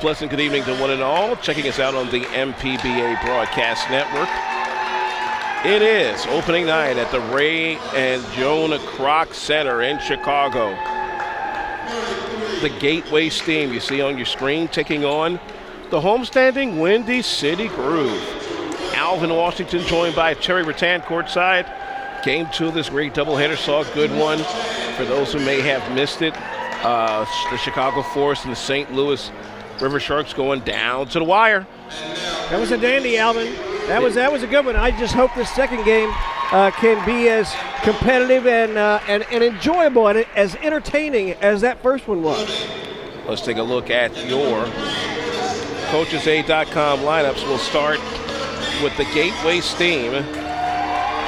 pleasant good evening to one and all. Checking us out on the MPBA Broadcast Network. It is opening night at the Ray and Joan Kroc Center in Chicago. The Gateway Steam you see on your screen taking on the homestanding Windy City Groove. Alvin Washington joined by Terry Rattan courtside. Game 2 of this great doubleheader saw a good one. For those who may have missed it, the Chicago Force and the St. Louis River Sharks going down to the wire. That was a dandy, Alvin. That was a good one. I just hope this second game can be as competitive and enjoyable and as entertaining as that first one was. Let's take a look at your CoachesAid.com lineups. We'll start with the Gateway Steam.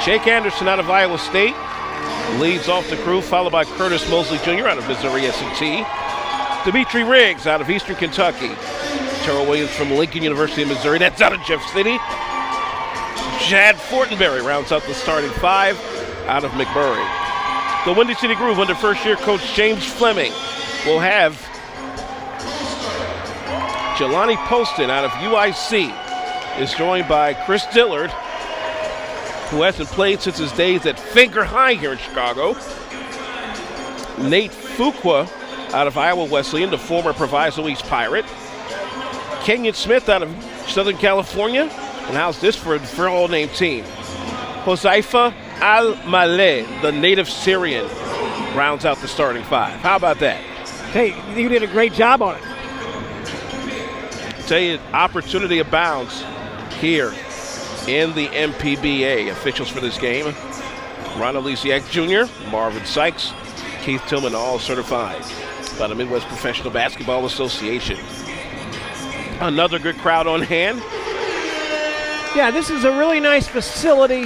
Jake Anderson out of Iowa State leads off the crew, followed by Curtis Mosley Jr. out of Missouri S&T. Dimitri Riggs out of Eastern Kentucky. Terrell Williams from Lincoln University of Missouri. That's out of Jeff City. Chad Fortenberry rounds out the starting five out of McMurray. The Windy City Groove under first-year coach James Fleming will have Jelani Poston out of UIC is joined by Chris Dillard, who hasn't played since his days at Finger High here in Chicago. Nate Fuqua out of Iowa Wesleyan, the former Proviso East Pirate. Kenyon Smith out of Southern California. And how's this for an all-name team? Hosaifa Al-Maleh, the native Syrian, rounds out the starting five. How about that? Hey, you did a great job on it. Tell you, opportunity abounds here in the MPBA. Officials for this game: Ronald Lisiak Jr., Marvin Sykes, Keith Tillman, all certified by the Midwest Professional Basketball Association. Another good crowd on hand. Yeah, this is a really nice facility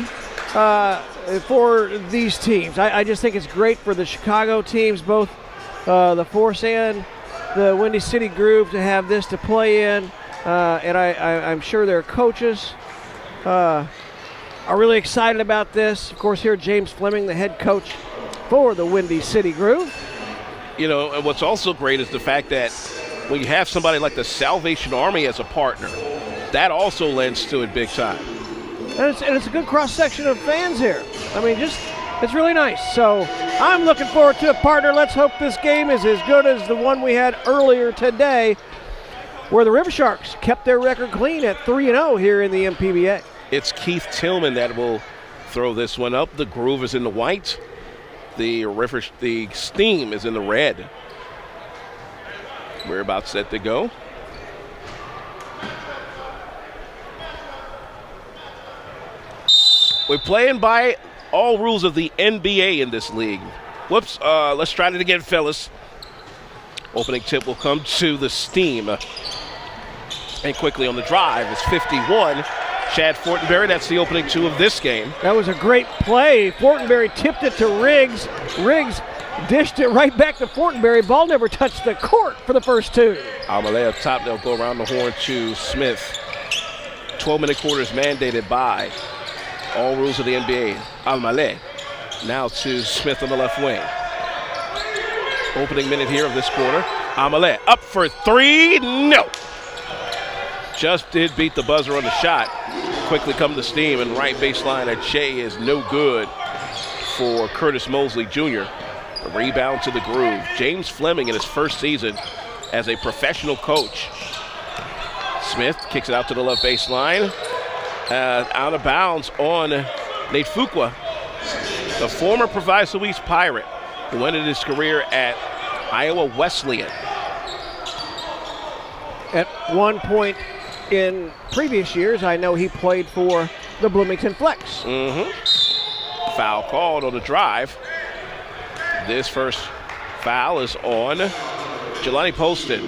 for these teams. I just think it's great for the Chicago teams, both the Force and the Windy City Groove, to have this to play in. And I'm sure their coaches are really excited about this. Of course, here James Fleming, the head coach for the Windy City Groove. You know, and what's also great is the fact that when you have somebody like the Salvation Army as a partner, that also lends to it big time. And it's a good cross-section of fans here. I mean, it's really nice. So I'm looking forward to it, partner. Let's hope this game is as good as the one we had earlier today, where the River Sharks kept their record clean at 3-0 here in the MPBA. It's Keith Tillman that will throw this one up. The Groove is in the white. The Steam is in the red. We're about set to go. We're playing by all rules of the NBA in this league. Whoops, let's try it again, fellas. Opening tip will come to the Steam. And quickly on the drive is 51. Chad Fortenberry, that's the opening two of this game. That was a great play. Fortenberry tipped it to Riggs. Riggs dished it right back to Fortenberry. Ball never touched the court for the first two. Al-Maleh up top, they'll go around the horn to Smith. 12-minute quarters mandated by all rules of the NBA. Al-Maleh now to Smith on the left wing. Opening minute here of this quarter. Al-Maleh up for three, no. Just did beat the buzzer on the shot. Quickly come to Steam, and right baseline at Shea is no good for Curtis Mosley Jr. A rebound to the Groove. James Fleming in his first season as a professional coach. Smith kicks it out to the left baseline. Out of bounds on Nate Fuqua, the former Proviso East Pirate, who ended his career at Iowa Wesleyan. At one point in previous years, I know he played for the Bloomington Flex. Foul called on the drive. This first foul is on Jelani Poston.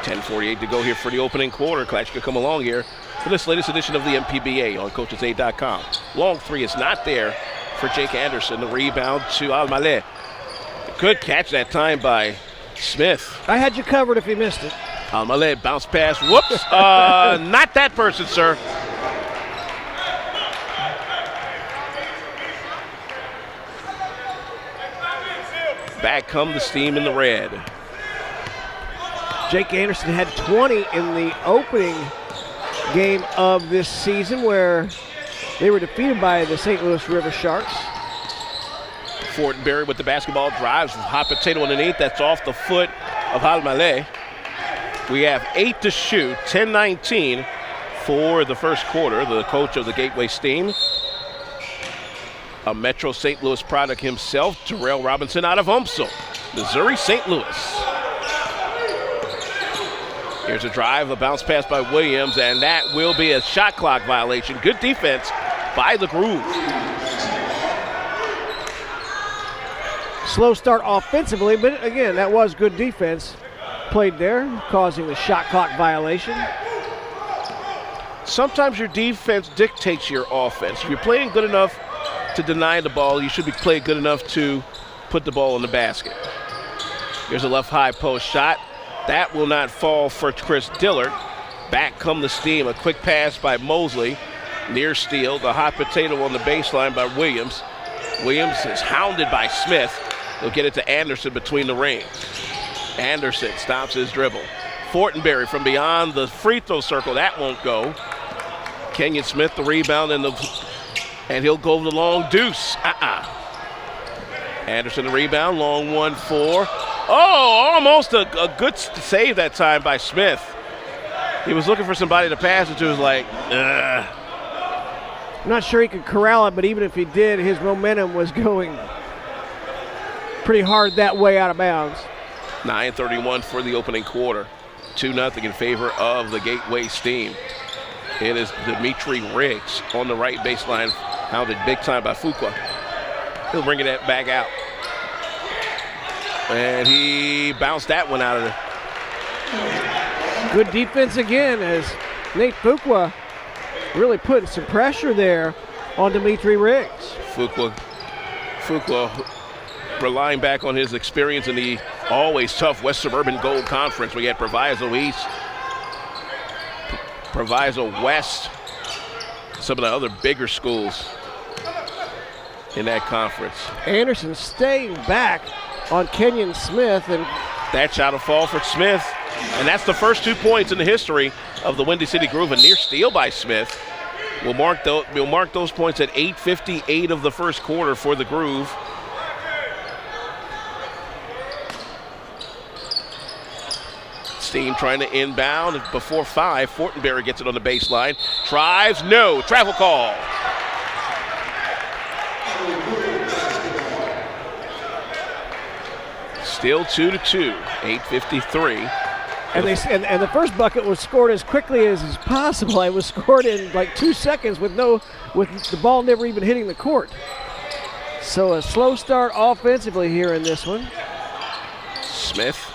10:48 to go here for the opening quarter. Glad you could come along here for this latest edition of the MPBA on CoachesAid.com. Long three is not there for Jake Anderson. The rebound to Al-Maleh. Good catch that time by Smith. I had you covered if you missed it. Al-Maleh bounce pass. Whoops. Not that person, sir. Back come the Steam in the red. Jake Anderson had 20 in the opening game of this season where they were defeated by the St. Louis River Sharks. Fortenberry with the basketball, drives, hot potato underneath. That's off the foot of Halmale. We have 8 to shoot, 10-19 for the first quarter. The coach of the Gateway Steam, a Metro St. Louis product himself, Terrell Robinson out of Umsel, Missouri, St. Louis. Here's a drive, a bounce pass by Williams, and that will be a shot clock violation. Good defense by the Groove. Slow start offensively, but again, that was good defense played there, causing the shot clock violation. Sometimes your defense dictates your offense. If you're playing good enough to deny the ball, you should be playing good enough to put the ball in the basket. Here's a left high post shot. That will not fall for Chris Dillard. Back come the Steam. A quick pass by Mosley. Near steal. The hot potato on the baseline by Williams. Williams is hounded by Smith. He'll get it to Anderson between the rings. Anderson stops his dribble. Fortenberry from beyond the free throw circle. That won't go. Kenyon Smith the rebound and he'll go the long deuce. Anderson the rebound. Long 1-4. Oh, almost a good save that time by Smith. He was looking for somebody to pass it to. Was like, ugh. I'm not sure he could corral it, but even if he did, his momentum was going pretty hard that way out of bounds. 9:31 for the opening quarter. 2-0 in favor of the Gateway Steam. It is Dimitri Riggs on the right baseline, hounded big time by Fuqua. He'll bring it back out. And he bounced that one out of there. Good defense again as Nate Fuqua really putting some pressure there on Dimitri Riggs. Fuqua relying back on his experience in the always tough West Suburban Gold Conference. We had Proviso East, Proviso West, some of the other bigger schools in that conference. Anderson staying back on Kenyon Smith, and that shot will fall for Smith. And that's the first 2 points in the history of the Windy City Groove. A near steal by Smith. We'll mark those points at 8:58 of the first quarter for the Groove. Steam trying to inbound before 5. Fortenberry gets it on the baseline. Drives, no. Travel call. Still 2-2, 8:53. And the first bucket was scored as quickly as is possible. It was scored in like 2 seconds with the ball never even hitting the court. So a slow start offensively here in this one. Smith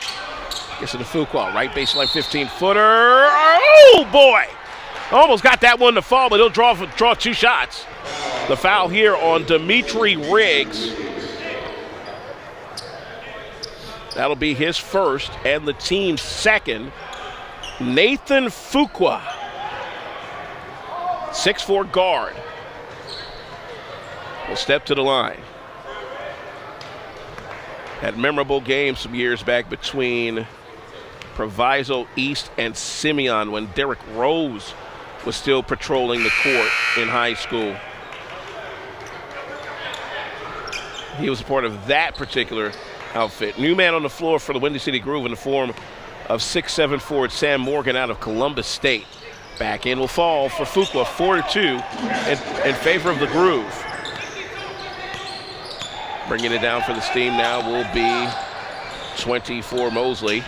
gets it to Fuqua, right baseline 15-footer. Oh boy! Almost got that one to fall, but he'll draw 2 shots. The foul here on Dimitri Riggs. That'll be his first and the team's second. Nathan Fuqua, 6'4" guard, will step to the line. Had a memorable game some years back between Proviso East and Simeon when Derrick Rose was still patrolling the court in high school. He was a part of that particular outfit. New man on the floor for the Windy City Groove in the form of 6'7" forward Sam Morgan out of Columbus State. Back in will fall for Fuqua, 4-2 in favor of the Groove. Bringing it down for the Steam now will be 24 Mosley.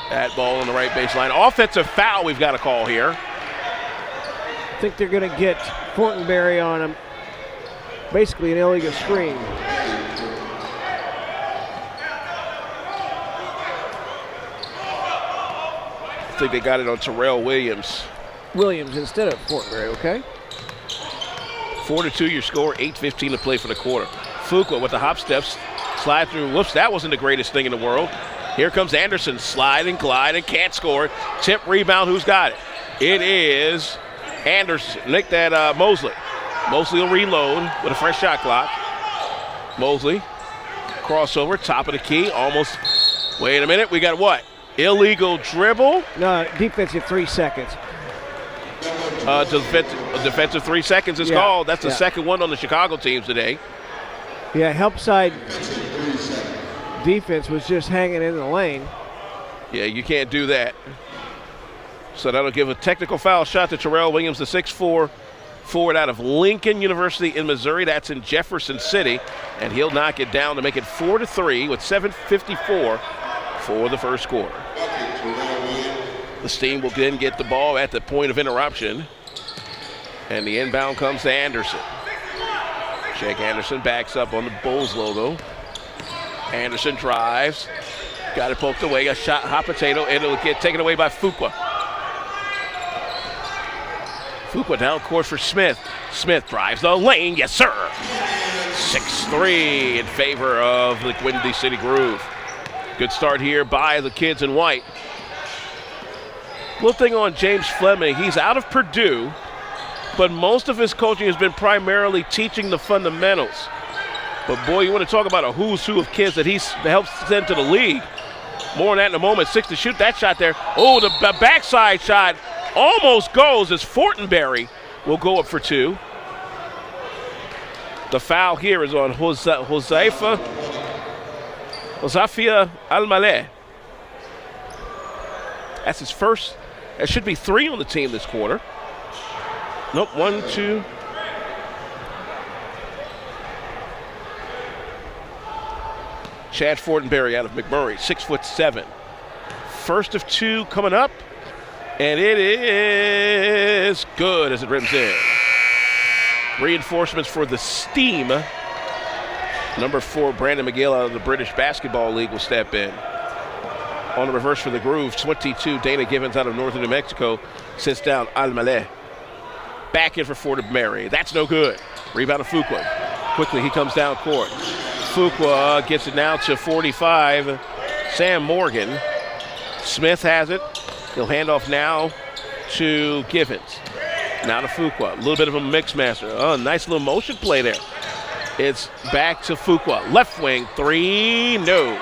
That ball on the right baseline. Offensive foul we've got a call here. I think they're going to get Fortenberry on him. Basically an illegal screen. I think they got it on Terrell Williams. Williams instead of Fortenberry, okay? 4-2 your score, 8:15 to play for the quarter. Fuqua with the hop steps, slide through. Whoops, that wasn't the greatest thing in the world. Here comes Anderson, slide and glide and can't score. Tip rebound, who's got it? It is Anderson. Nick that Mosley. Mosley will reload with a fresh shot clock. Mosley crossover, top of the key, almost. Wait a minute, we got what? Illegal dribble. No, defensive 3 seconds. Defensive 3 seconds is called. That's the second one on the Chicago teams today. Yeah, help side defense was just hanging in the lane. Yeah, you can't do that. So that'll give a technical foul shot to Terrell Williams, the 6'4" forward out of Lincoln University in Missouri. That's in Jefferson City. And he'll knock it down to make it 4-3 with 7:54 for the first quarter. The Steam will then get the ball at the point of interruption. And the inbound comes to Anderson. Jake Anderson backs up on the Bulls logo. Anderson drives. Got it poked away. A shot, hot potato. It'll get taken away by Fuqua. Fuqua down court for Smith. Smith drives the lane. Yes, sir. 6-3 in favor of the Windy City Groove. Good start here by the kids in white. Little thing on James Fleming. He's out of Purdue, but most of his coaching has been primarily teaching the fundamentals. But boy, you want to talk about a who's who of kids that he's helped send to the league. More on that in a moment. 6 to shoot that shot there. Oh, the backside shot almost goes as Fortenberry will go up for 2. The foul here is on Hosafia Al-Maleh. That's his first. There should be 3 on the team this quarter. Nope, 1, 2. Chad Fortenberry out of McMurray, 6'7". First of 2 coming up, and it is good as it rims in. Reinforcements for the Steam. Number 4, Brandon McGill out of the British Basketball League will step in. On the reverse for the Groove, 22, Dana Givens out of northern New Mexico sits down Al-Maleh. Back in for Fortenberry. That's no good. Rebound to Fuqua. Quickly, he comes down court. Fuqua gets it now to 45. Sam Morgan. Smith has it. He'll hand off now to Givens. Now to Fuqua. A little bit of a mix master. Oh, nice little motion play there. It's back to Fuqua. Left wing, 3, no.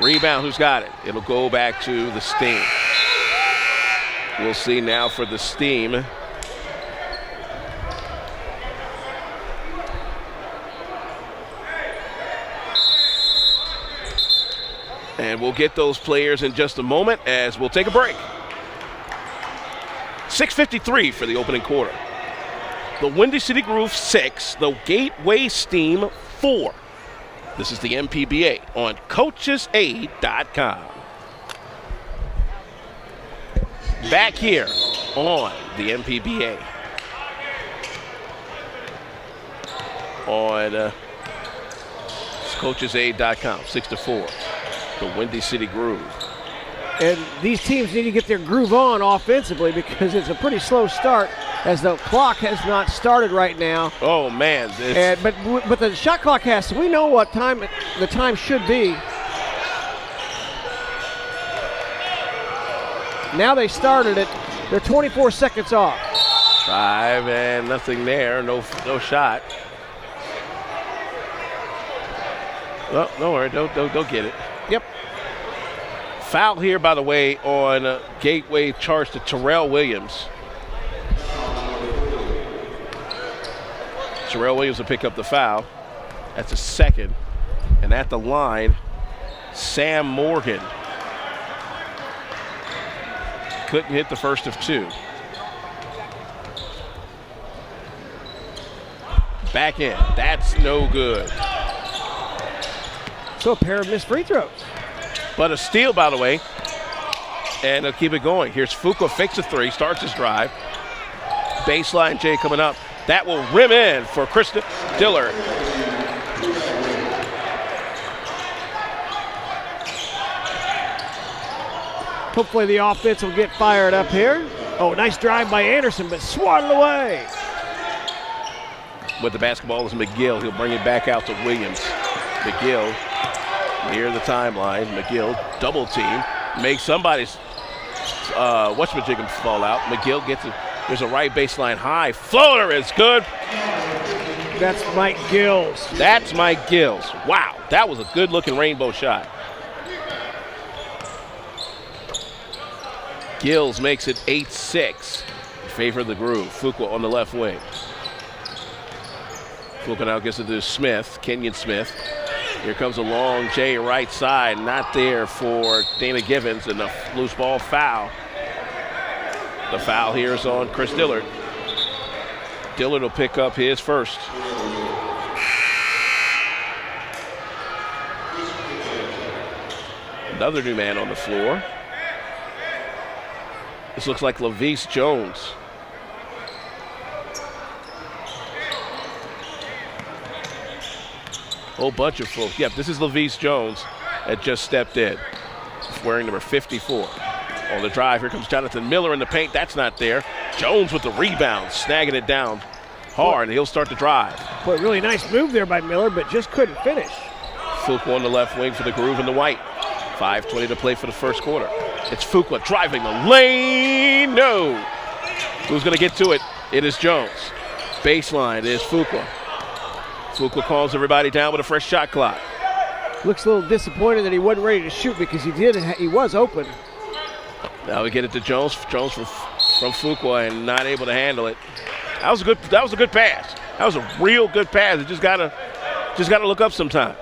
Rebound, who's got it? It'll go back to the Steam. We'll see now for the Steam. And we'll get those players in just a moment as we'll take a break. 6:53 for the opening quarter. The Windy City Groove 6, the Gateway Steam 4. This is the MPBA on CoachesAid.com. Back here on the MPBA. On CoachesAid.com, 6-4. The Windy City Groove. And these teams need to get their groove on offensively because it's a pretty slow start as the clock has not started right now. Oh, man. But the shot clock has, so we know what time the time should be. Now they started it. They're 24 seconds off. Drive and nothing there. No shot. Well, don't worry. Don't get it. Yep. Foul here, by the way, on Gateway charge to Terrell Williams. Terrell Williams will pick up the foul. That's a second. And at the line, Sam Morgan. Couldn't hit the first of 2. Back in. That's no good. So a pair of missed free throws. But a steal, by the way. And they'll keep it going. Here's Fuqua, fakes a 3, starts his drive. Baseline J coming up. That will rim in for Krista Dillard. Hopefully the offense will get fired up here. Oh, nice drive by Anderson, but swatted away. With the basketball is McGill. He'll bring it back out to Williams. McGill near the timeline. McGill double team. Makes somebody's whatchamajigam fall out. McGill gets it. There's a right baseline high. Floater is good. That's Mike Gills. That's Mike Gills. Wow. That was a good-looking rainbow shot. Gills makes it 8-6 in favor of the Groove. Fuqua on the left wing. Fuqua now gets it to Smith, Kenyon Smith. Here comes a long J right side. Not there for Dana Givens, and a loose ball foul. The foul here is on Chris Dillard. Dillard will pick up his first. Another new man on the floor. This looks like Lavice Jones. Whole bunch of folks. Yep, this is Lavice Jones that just stepped in. Wearing number 54. On the drive, here comes Jonathan Miller in the paint. That's not there. Jones with the rebound, snagging it down hard, and he'll start the drive. Boy, really nice move there by Miller, but just couldn't finish. Fuqua on the left wing for the Groove in the white. 5:20 to play for the first quarter. It's Fuqua driving the lane. No. Who's going to get to it? It is Jones. Baseline is Fuqua. Fuqua calms everybody down with a fresh shot clock. Looks a little disappointed that he wasn't ready to shoot because he was open. Now we get it to Jones. Jones from Fuqua and not able to handle it. That was a good pass. That was a real good pass. It just gotta look up sometimes.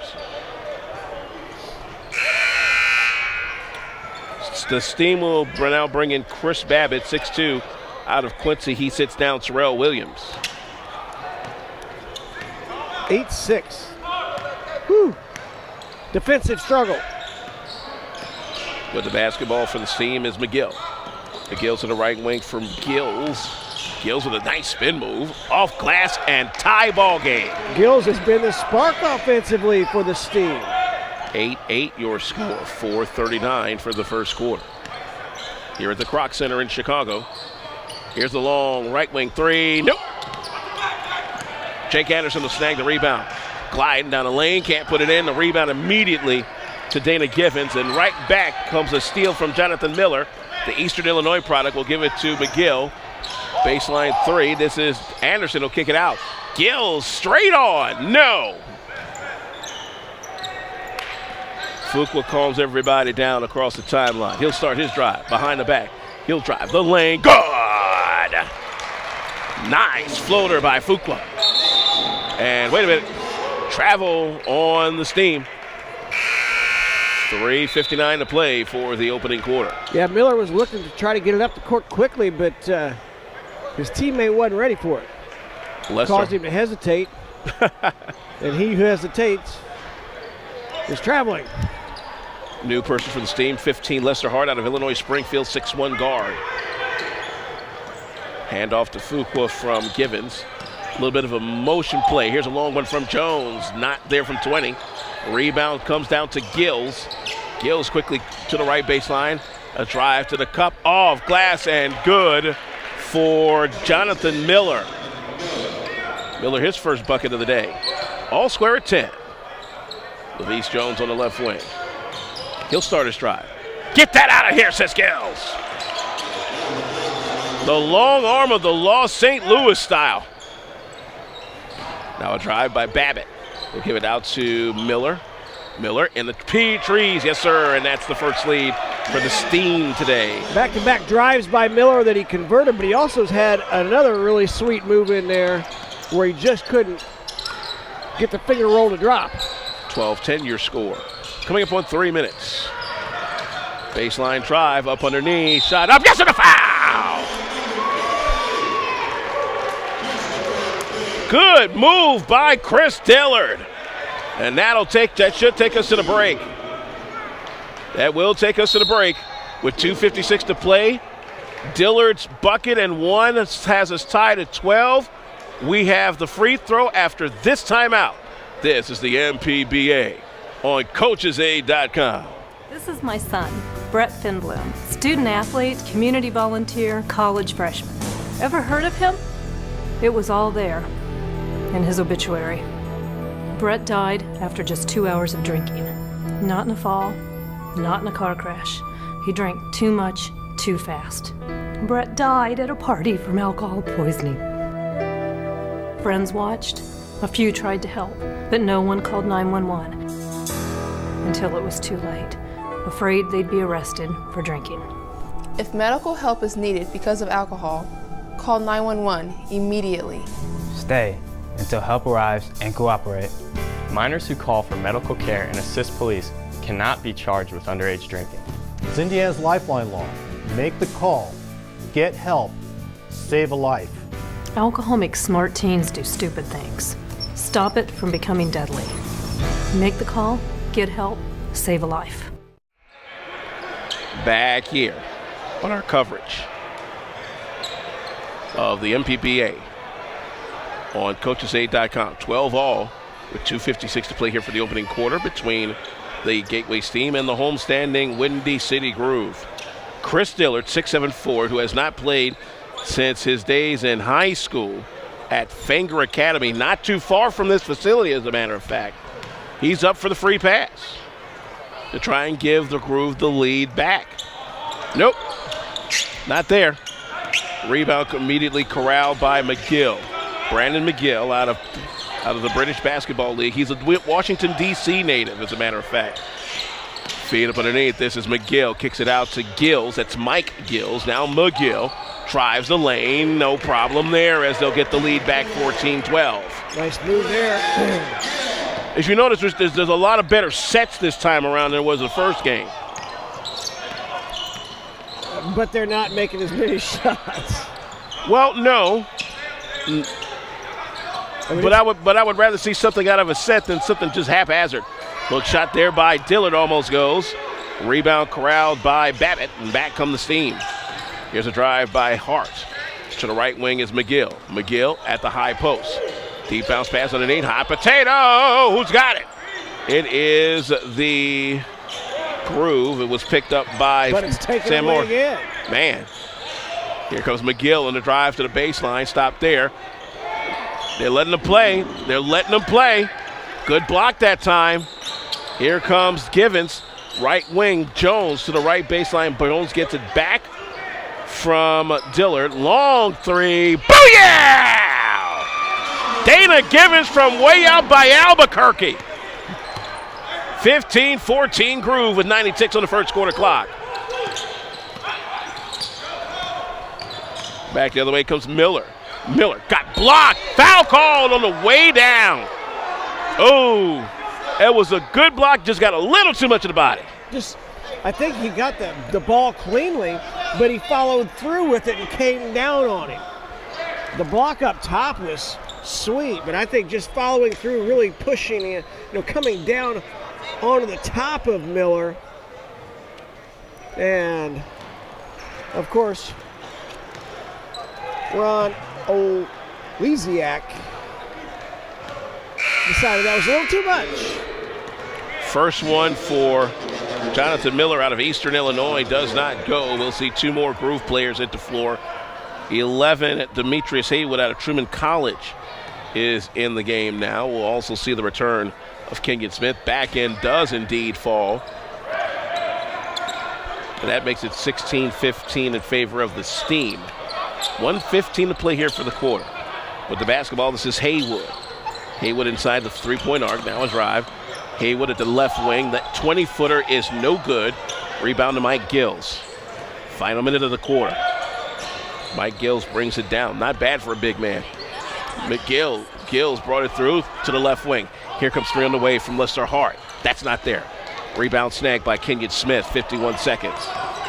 The Steam will now bring in Chris Babbitt, 6'2", out of Quincy. He sits down Terrell Williams. 8-6. Whew. Defensive struggle. With the basketball for the Steam is McGill. McGill to the right wing from Gills. Gills with a nice spin move. Off glass and tie ball game. Gills has been the spark offensively for the Steam. 8-8 your score. 4:39 for the first quarter. Here at the Kroc Center in Chicago. Here's the long right wing three. Nope. Jake Anderson will snag the rebound. Gliding down the lane, can't put it in. The rebound immediately to Dana Givens, and right back comes a steal from Jonathan Miller. The Eastern Illinois product will give it to McGill. Baseline three. This is Anderson will kick it out. Gills straight on. No. Fuqua calms everybody down across the timeline. He'll start his drive behind the back. He'll drive the lane. Good. Nice floater by Fuqua. And wait a minute. Travel on the Steam. 3:59 to play for the opening quarter. Yeah, Miller was looking to try to get it up the court quickly, but his teammate wasn't ready for it. Caused him to hesitate. And he who hesitates is traveling. New person for the Steam, 15, Lester Hart out of Illinois Springfield, 6'1" guard. Handoff to Fuqua from Givens. A little bit of a motion play. Here's a long one from Jones. Not there from 20. Rebound comes down to Gills. Gills quickly to the right baseline. A drive to the cup. Off glass and good for Jonathan Miller. Miller, his first bucket of the day. All square at 10. Lavice Jones on the left wing. He'll start his drive. Get that out of here, says Gills. The long arm of the Lost St. Louis style. Now a drive by Babbitt. We'll give it out to Miller. Miller in the trees, yes sir, and that's the first lead for the Steam today. Back-to-back drives by Miller that he converted, but he also has had another really sweet move in there where he just couldn't get the finger roll to drop. 12-10 your score. Coming up on 3 minutes. Baseline drive up underneath, shot up, yes, and a foul! Good move by Chris Dillard. And that should take us to the break. That will take us to the break with 2:56 to play. Dillard's bucket and one has us tied at 12. We have the free throw after this timeout. This is the MPBA on CoachesAid.com. This is my son, Brett Finbloom, student athlete, community volunteer, college freshman. Ever heard of him? It was all there in his obituary. Brett died after just 2 hours of drinking. Not in a fall, not in a car crash. He drank too much, too fast. Brett died at a party from alcohol poisoning. Friends watched. A few tried to help, but no one called 911. until it was too late, afraid they'd be arrested for drinking. If medical help is needed because of alcohol, call 911 immediately. Stay until help arrives and cooperate. Minors who call for medical care and assist police cannot be charged with underage drinking. It's Indiana's lifeline law. Make the call, get help, save a life. Alcohol makes smart teens do stupid things. Stop it from becoming deadly. Make the call, get help, save a life. Back here on our coverage of the MPBA on coachesaid.com. 12 all with 2:56 to play here for the opening quarter between the Gateway Steam and the homestanding Windy City Groove. Chris Dillard, 6'7", who has not played since his days in high school at Fenger Academy, not too far from this facility, as a matter of fact. He's up for the free pass to try and give the Groove the lead back. Nope, not there. Rebound immediately corralled by McGill. Brandon McGill out of the British Basketball League. He's a Washington, D.C. native, as a matter of fact. Feed up underneath. This is McGill. Kicks it out to Gills. That's Mike Gills. Now McGill drives the lane. No problem there as they'll get the lead back 14-12. Nice move there. As you notice, there's a lot of better sets this time around than there was the first game. But they're not making as many shots. Well, no. But I would rather see something out of a set than something just haphazard. Look shot there by Dillard, almost goes. Rebound corralled by Babbitt, and back come the Steam. Here's a drive by Hart. To the right wing is McGill. McGill at the high post. Deep bounce pass underneath. Hot potato. Who's got it? It is the Groove. It was picked up by Sam Moore. Again. Man. Here comes McGill on the drive to the baseline. Stop there. They're letting them play. They're letting them play. Good block that time. Here comes Givens. Right wing, Jones to the right baseline. Jones gets it back from Dillard. Long three. Booyah! Dana Givens from way out by Albuquerque. 15-14 Groove with 96 on the first quarter clock. Back the other way comes Miller. Miller got blocked. Foul called on the way down. Oh, it was a good block. Just got a little too much of the body. I think he got the ball cleanly, but he followed through with it and came down on him. The block up top was sweet, but I think just following through, really pushing it, coming down onto the top of Miller. And, of course, Ron Oleziak decided that was a little too much. First one for Jonathan Miller out of Eastern Illinois does not go. We'll see two more Groove players at the floor. 11, Demetrius Haywood out of Truman College is in the game now. We'll also see the return of Kenyon Smith. Back end does indeed fall. And that makes it 16-15 in favor of the Steam. 1:15 to play here for the quarter. With the basketball, this is Haywood. Haywood inside the three-point arc. Now a drive. Haywood at the left wing. That 20-footer is no good. Rebound to Mike Gills. Final minute of the quarter. Mike Gills brings it down. Not bad for a big man. Gills brought it through to the left wing. Here comes three on the way from Lester Hart. That's not there. Rebound snag by Kenyon Smith. 51 seconds.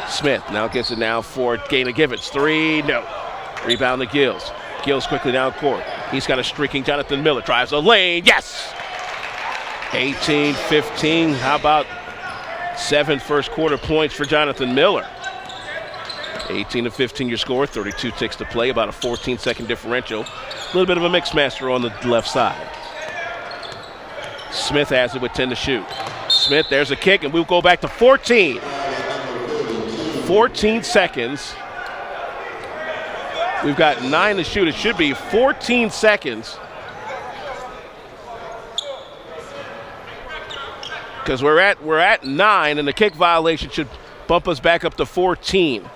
Smith now gets it now for Dana Givens. Three, no. Rebound to Gills. Gills quickly down court. He's got a streaking Jonathan Miller. Drives a lane. Yes! 18-15. How about 7 first quarter points for Jonathan Miller? 18-15 your score. 32 ticks to play. About a 14-second differential. A little bit of a mix master on the left side. Smith has it with 10 to shoot. Smith, there's a kick, and we'll go back to 14. 14 seconds. We've got 9 to shoot. It should be 14 seconds. Because we're at 9, and the kick violation should bump us back up to 14.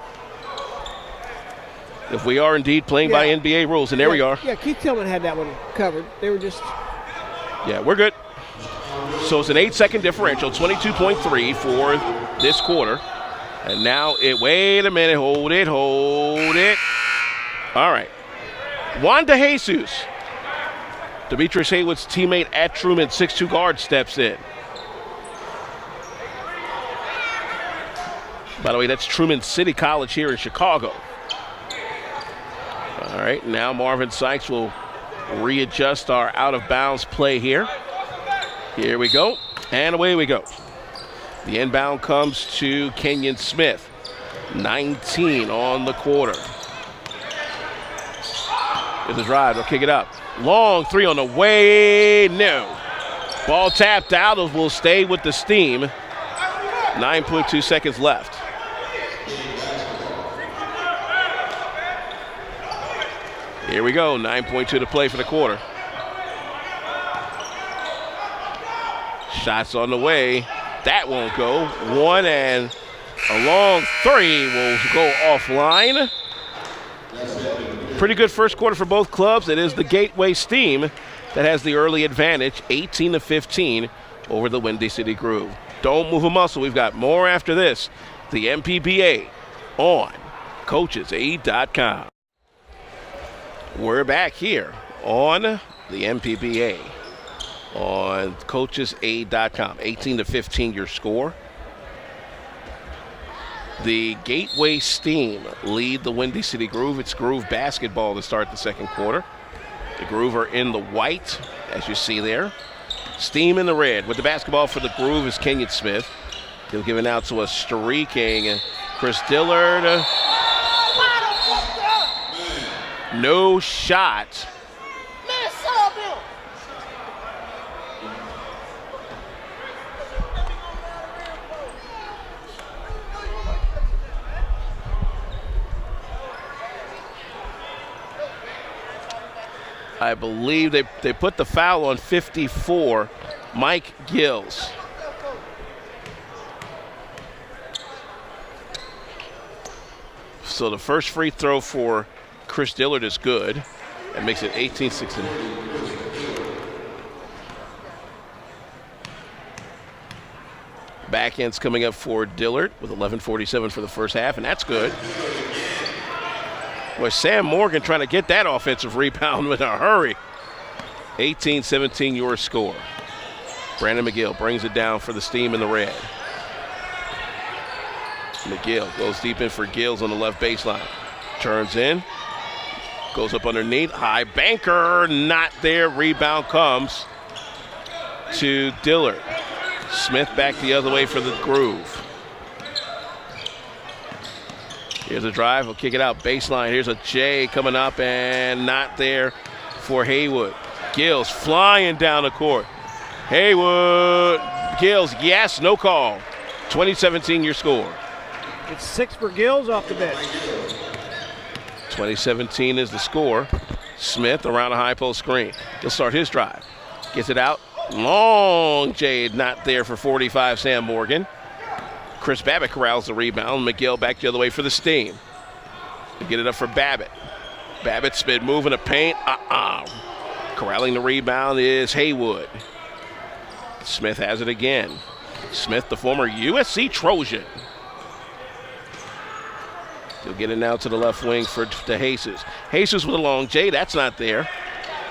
If we are indeed playing by NBA rules, and there we are. Yeah, Keith Tillman had that one covered. They were just... Yeah, we're good. So it's an 8-second differential, 22.3 for this quarter. And now wait a minute, hold it. All right. Juan De Jesus, Demetrius Haywood's teammate at Truman, 6'2" guard, steps in. By the way, that's Truman City College here in Chicago. All right, now Marvin Sykes will readjust our out-of-bounds play here. Here we go, and away we go. The inbound comes to Kenyon Smith. 19 on the quarter. Here's the drive, they'll kick it up. Long three on the way, no. Ball tapped out, will stay with the Steam. 9.2 seconds left. Here we go, 9.2 to play for the quarter. Shots on the way. That won't go. One and a long three will go offline. Pretty good first quarter for both clubs. It is the Gateway Steam that has the early advantage, 18-15 over the Windy City Groove. Don't move a muscle. We've got more after this. The MPBA on CoachesAid.com. We're back here on the MPBA on CoachesAid.com. 18-15 your score. The Gateway Steam lead the Windy City Groove. It's Groove basketball to start the second quarter. The Groove are in the white, as you see there. Steam in the red. With the basketball for the Groove is Kenyon Smith. He'll give it out to a streaking Chris Dillard. No shot. I believe they put the foul on 54, Mike Gills. So the first free throw for Chris Dillard is good. That makes it 18-16. Backhand's coming up for Dillard with 11:47 for the first half, and that's good. Boy, Sam Morgan trying to get that offensive rebound with a hurry. 18-17 your score. Brandon McGill brings it down for the Steam in the red. McGill goes deep in for Gills on the left baseline. Turns in. Goes up underneath. High banker. Not there. Rebound comes to Dillard. Smith back the other way for the Groove. Here's a drive. We'll kick it out. Baseline. Here's a J coming up and not there for Haywood. Gills flying down the court. Haywood. Gills, yes, no call. 20-17 your score. It's 6 for Gills off the bench. 20-17 is the score. Smith around a high post screen. He'll start his drive. Gets it out. Long J not there for 45, Sam Morgan. Chris Babbitt corrals the rebound. McGill back the other way for the Steam. They get it up for Babbitt. Babbitt spin move in the paint. Corralling the rebound is Haywood. Smith has it again. Smith, the former USC Trojan. He'll get it now to the left wing for De Jesus. Jesus with a long J. That's not there.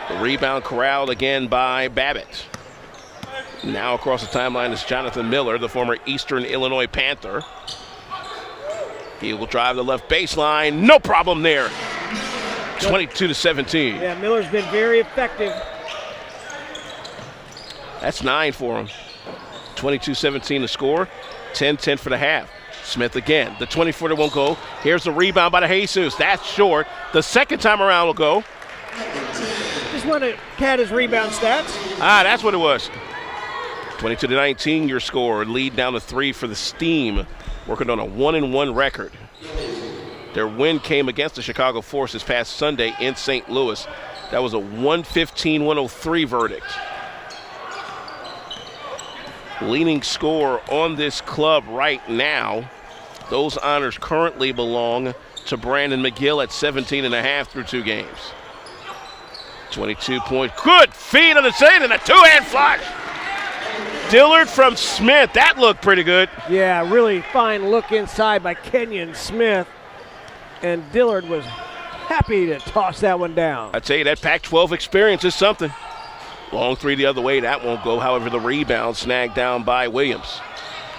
The rebound corralled again by Babbitt. Now across the timeline is Jonathan Miller, the former Eastern Illinois Panther. He will drive the left baseline. No problem there. 22-17. Yeah, Miller's been very effective. That's 9 for him. 22-17 the score. 10-10 for the half. Smith again. The 20-footer won't go. Here's the rebound by the Jesus. That's short. The second time around will go. Just want to cat his rebound stats. That's what it was. 22-19 your score. Lead down to 3 for the Steam. Working on a 1-1 record. Their win came against the Chicago Force this past Sunday in St. Louis. That was a 115-103 verdict. Leading scorer on this club right now. Those honors currently belong to Brandon McGill at 17.5 through 2 games. 22 points. Good feed on the side and a two-hand flush. Dillard from Smith. That looked pretty good. Yeah, really fine look inside by Kenyon Smith. And Dillard was happy to toss that one down. I tell you, that Pac-12 experience is something. Long three the other way. That won't go. However, the rebound snagged down by Williams.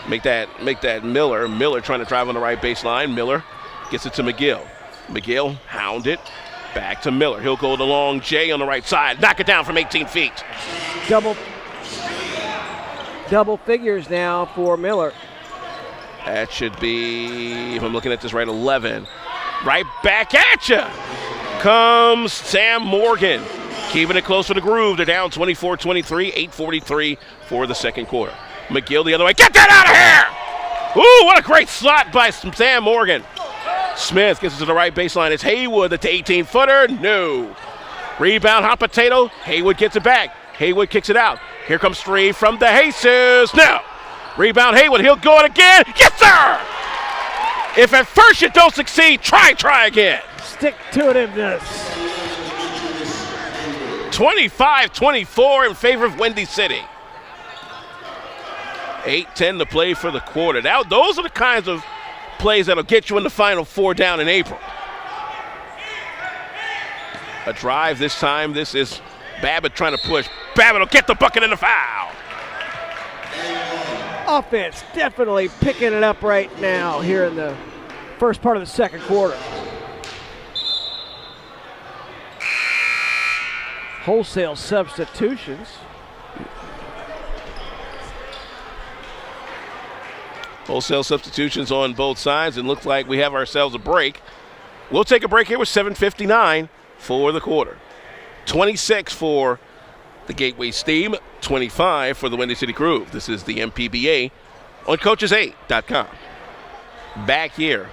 Make that Miller. Miller trying to drive on the right baseline. Miller gets it to McGill. McGill hound it. Back to Miller. He'll go the long J on the right side. Knock it down from 18 feet. Double figures now for Miller. That should be, if I'm looking at this right, 11. Right back at you comes Sam Morgan. Keeping it close to the groove. They're down 24-23, 8:43 for the second quarter. McGill the other way. Get that out of here! Ooh, what a great slot by Sam Morgan. Smith gets it to the right baseline. It's Haywood, the 18-footer. No. Rebound, hot potato. Haywood gets it back. Haywood kicks it out. Here comes three from the Jesus. No. Rebound, Haywood. He'll go it again. Yes, sir! If at first you don't succeed, try again. Stick-to-itiveness. 25-24 in favor of Windy City. 8:10 to play for the quarter. Now, those are the kinds of plays that'll get you in the Final Four down in April. A drive this time. This is Babbitt trying to push. Babbitt will get the bucket and the foul. Offense definitely picking it up right now here in the first part of the second quarter. Wholesale substitutions. Wholesale substitutions on both sides, and looks like we have ourselves a break. We'll take a break here with 7:59 for the quarter. 26 for the Gateway Steam, 25 for the Windy City Groove. This is the MPBA on coaches8.com. Back here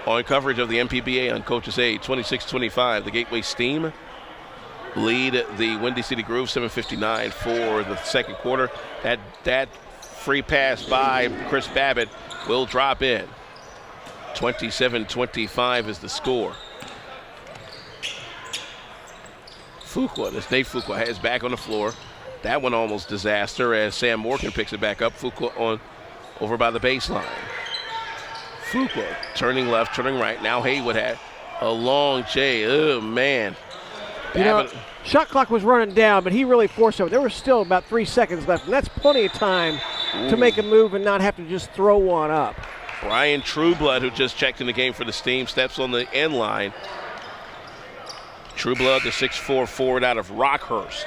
on coverage of the MPBA on Coaches 8, 26-25. The Gateway Steam lead the Windy City Groove, 7:59 for the second quarter. That free pass by Chris Babbitt will drop in. 27-25 is the score. Fuqua, this Nate Fuqua has back on the floor. That one almost disaster as Sam Morgan picks it back up. Fuqua on over by the baseline. Fuqua turning left, turning right. Now Haywood had a long J. Oh, man. You know, shot clock was running down, but he really forced it. There was still about 3 seconds left, and that's plenty of time to make a move and not have to just throw one up. Brian Trueblood, who just checked in the game for the Steam, steps on the end line. Trueblood, the 6'4" forward out of Rockhurst.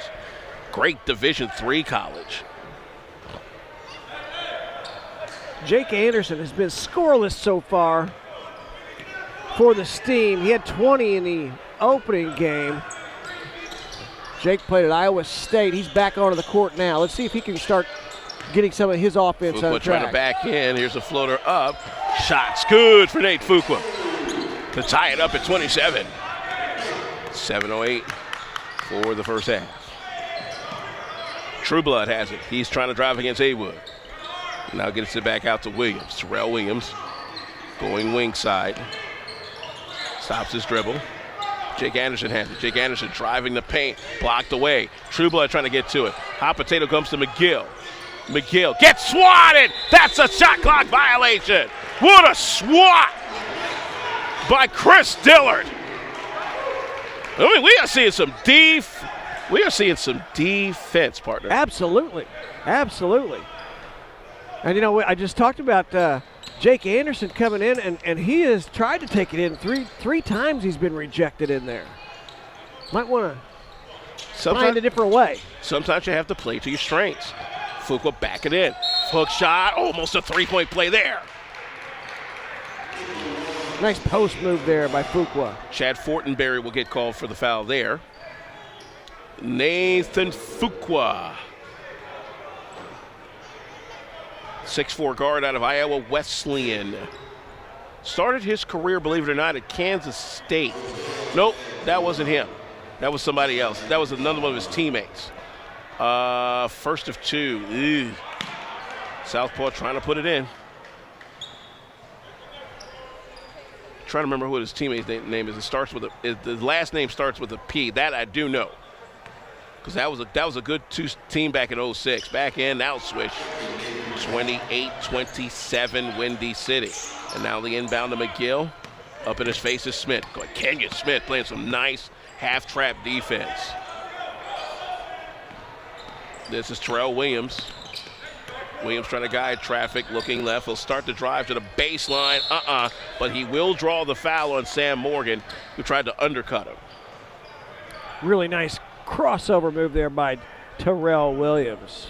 Great Division III college. Jake Anderson has been scoreless so far for the Steam. He had 20 in the opening game. Jake played at Iowa State. He's back onto the court now. Let's see if he can start getting some of his offense on track. Trying to back in. Here's a floater up. Shots good for Nate Fuqua to tie it up at 27. 7:08 for the first half. Trueblood has it. He's trying to drive against Haywood. Now gets it back out to Williams. Terrell Williams going wing side. Stops his dribble. Jake Anderson has it. Jake Anderson driving the paint. Blocked away. Trueblood trying to get to it. Hot potato comes to McGill. McGill gets swatted. That's a shot clock violation. What a swat by Chris Dillard. I mean, we are seeing some defense, partner. Absolutely. Absolutely. And, you know, I just talked about Jake Anderson coming in, and he has tried to take it in. Three times he's been rejected in there. Might want to find a different way. Sometimes you have to play to your strengths. Fuqua back it in. Hook shot, almost a three-point play there. Nice post move there by Fuqua. Chad Fortenberry will get called for the foul there. Nathan Fuqua. 6'4" guard out of Iowa Wesleyan. Started his career, believe it or not, at Kansas State. Nope, that wasn't him. That was somebody else. That was another one of his teammates. First of two. Ew. Southpaw trying to put it in. Trying to remember what his teammate's name is. It starts with the last name starts with a P. That I do know. because that was a good team back in 06. Back in, now switch. 28-27 Windy City. And now the inbound to McGill. Up in his face is Smith. Kenyon Smith playing some nice half-trap defense. This is Terrell Williams. Williams trying to guide traffic, looking left. He'll start the drive to the baseline. But he will draw the foul on Sam Morgan, who tried to undercut him. Really nice crossover move there by Terrell Williams.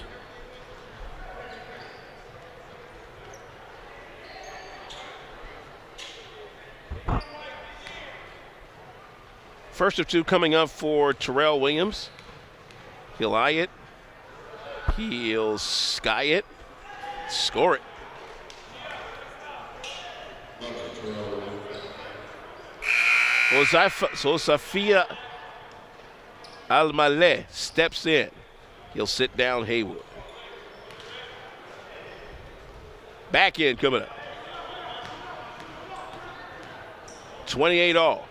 First of two coming up for Terrell Williams. He'll eye it. He'll sky it. Score it. So Safia Al-Maleh steps in. He'll sit down Haywood. Back in coming up. 28 all.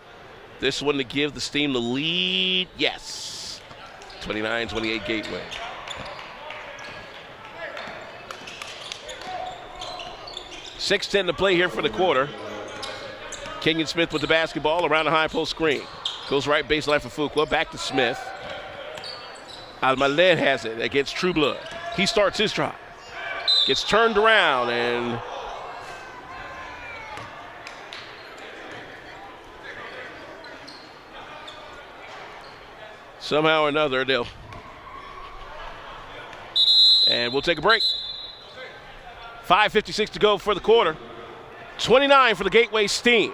This one to give the Steam the lead. Yes. 29-28 Gateway. .6:10 to play here for the quarter. Kenyon Smith with the basketball around the high post screen. Goes right baseline for Fuqua. Back to Smith. Al-Maleh has it against True Blood. He starts his drive. Gets turned around and somehow or another they'll. And we'll take a break. 5:56 to go for the quarter. 29 for the Gateway Steam.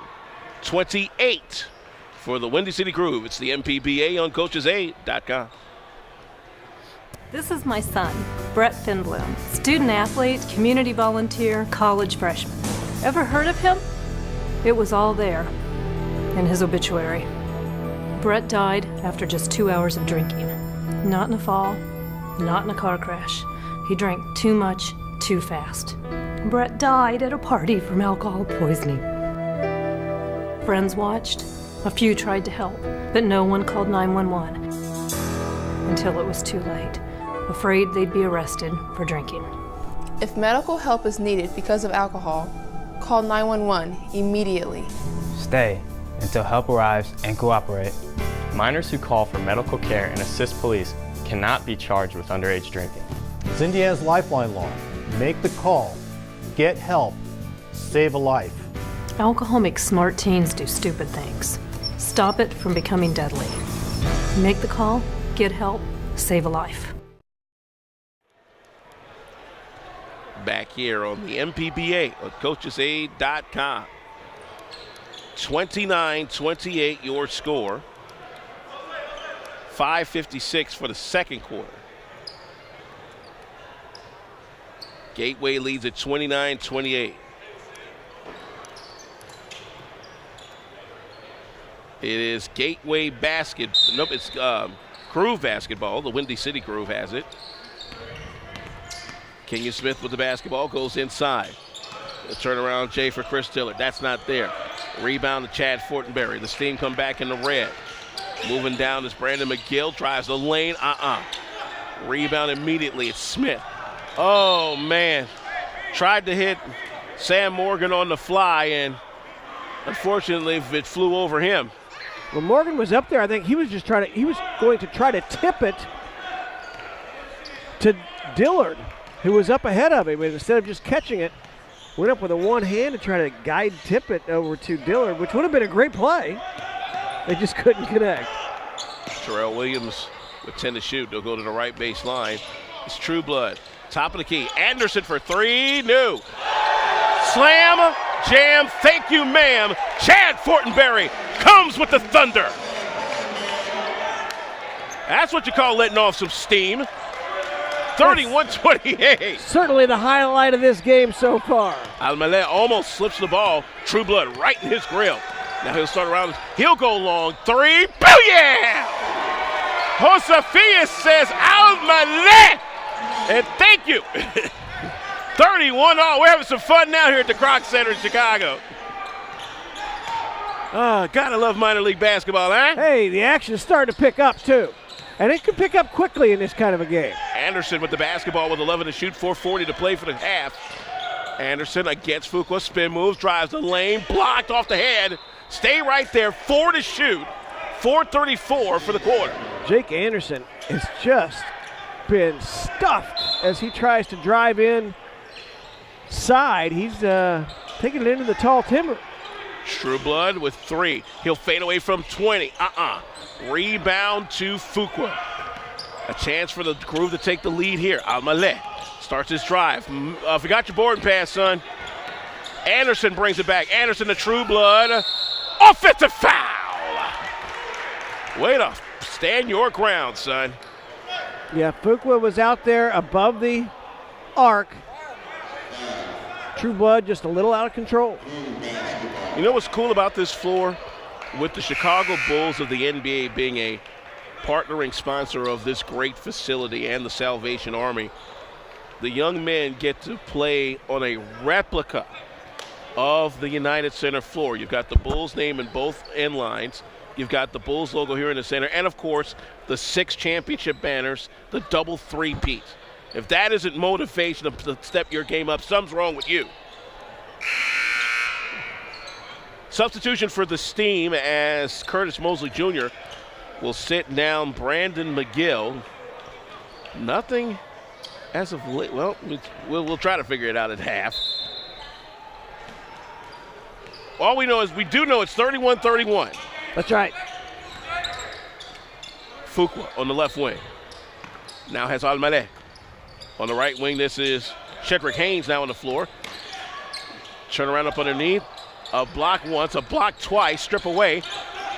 28 for the Windy City Groove. It's the MPBA on CoachesAid.com. This is my son, Brett Finbloom, student athlete, community volunteer, college freshman. Ever heard of him? It was all there in his obituary. Brett died after just 2 hours of drinking. Not in a fall, not in a car crash. He drank too much, too fast. Brett died at a party from alcohol poisoning. Friends watched. A few tried to help, but no one called 911 until it was too late, afraid they'd be arrested for drinking. If medical help is needed because of alcohol, call 911 immediately. Stay until help arrives and cooperate. Minors who call for medical care and assist police cannot be charged with underage drinking. It's Indiana's Lifeline law. Make the call, get help, save a life. Alcohol makes smart teens do stupid things. Stop it from becoming deadly. Make the call, get help, save a life. Back here on the MPBA on CoachesAid.com. 29-28 your score. 5:56 for the second quarter. Gateway leads at 29-28. It is Gateway nope, it's Groove basketball. The Windy City Groove has it. Kenyon Smith with the basketball goes inside. The turnaround Jay for Chris Dillard. That's not there. Rebound to Chad Fortenberry. The Steam come back in the red. Moving down is Brandon McGill. Drives the lane. Rebound immediately. It's Smith. Oh, man. Tried to hit Sam Morgan on the fly, and unfortunately it flew over him. Well, Morgan was up there. I think he was going to try to tip it to Dillard, who was up ahead of him. And instead of just catching it, went up with a one hand to try to guide tip it over to Dillard, which would have been a great play. They just couldn't connect. Terrell Williams with 10 to shoot. They'll go to the right baseline. It's True Blood. Top of the key. Anderson for three. No. Slam, jam, thank you, ma'am. Chad Fortenberry comes with the thunder. That's what you call letting off some steam. 31-28. Certainly the highlight of this game so far. Al-Maleh almost slips the ball. True Blood right in his grill. Now he'll start around. He'll go long. Three. Booyah! Josefia says Al-Maleh. And thank you. 31 all. We're having some fun now here at the Kroc Center in Chicago. Gotta love minor league basketball, huh? Hey, the action's starting to pick up, too. And it can pick up quickly in this kind of a game. Anderson with the basketball with 11 to shoot, 4:40 to play for the half. Anderson against Fuqua, spin moves, drives the lane, blocked off the head. Stay right there, 4 to shoot, 4:34 for the quarter. Jake Anderson has just been stuffed as he tries to drive in side. He's taking it into the tall timber. Trueblood with 3. He'll fade away from 20. Rebound to Fuqua. A chance for the Groove to take the lead here. Almale starts his drive. Forgot your boarding pass, son. Anderson brings it back. Anderson to Trueblood. Offensive foul. Way to stand your ground, son. Yeah, Fuqua was out there above the arc. Trueblood just a little out of control. You know what's cool about this floor? With the Chicago Bulls of the NBA being a partnering sponsor of this great facility and the Salvation Army, the young men get to play on a replica of the United Center floor. You've got the Bulls name in both end lines. You've got the Bulls logo here in the center. And, of course, the 6 championship banners, the double three-peat. If that isn't motivation to step your game up, something's wrong with you. Substitution for the Steam as Curtis Mosley Jr. will sit down Brandon McGill. Nothing as of late. Well, we'll try to figure it out at half. All we know is we do know it's 31-31. That's right. Fuqua on the left wing. Now has Almale. On the right wing, this is Shedrick Haynes now on the floor. Turn around up underneath. A block once, a block twice, strip away.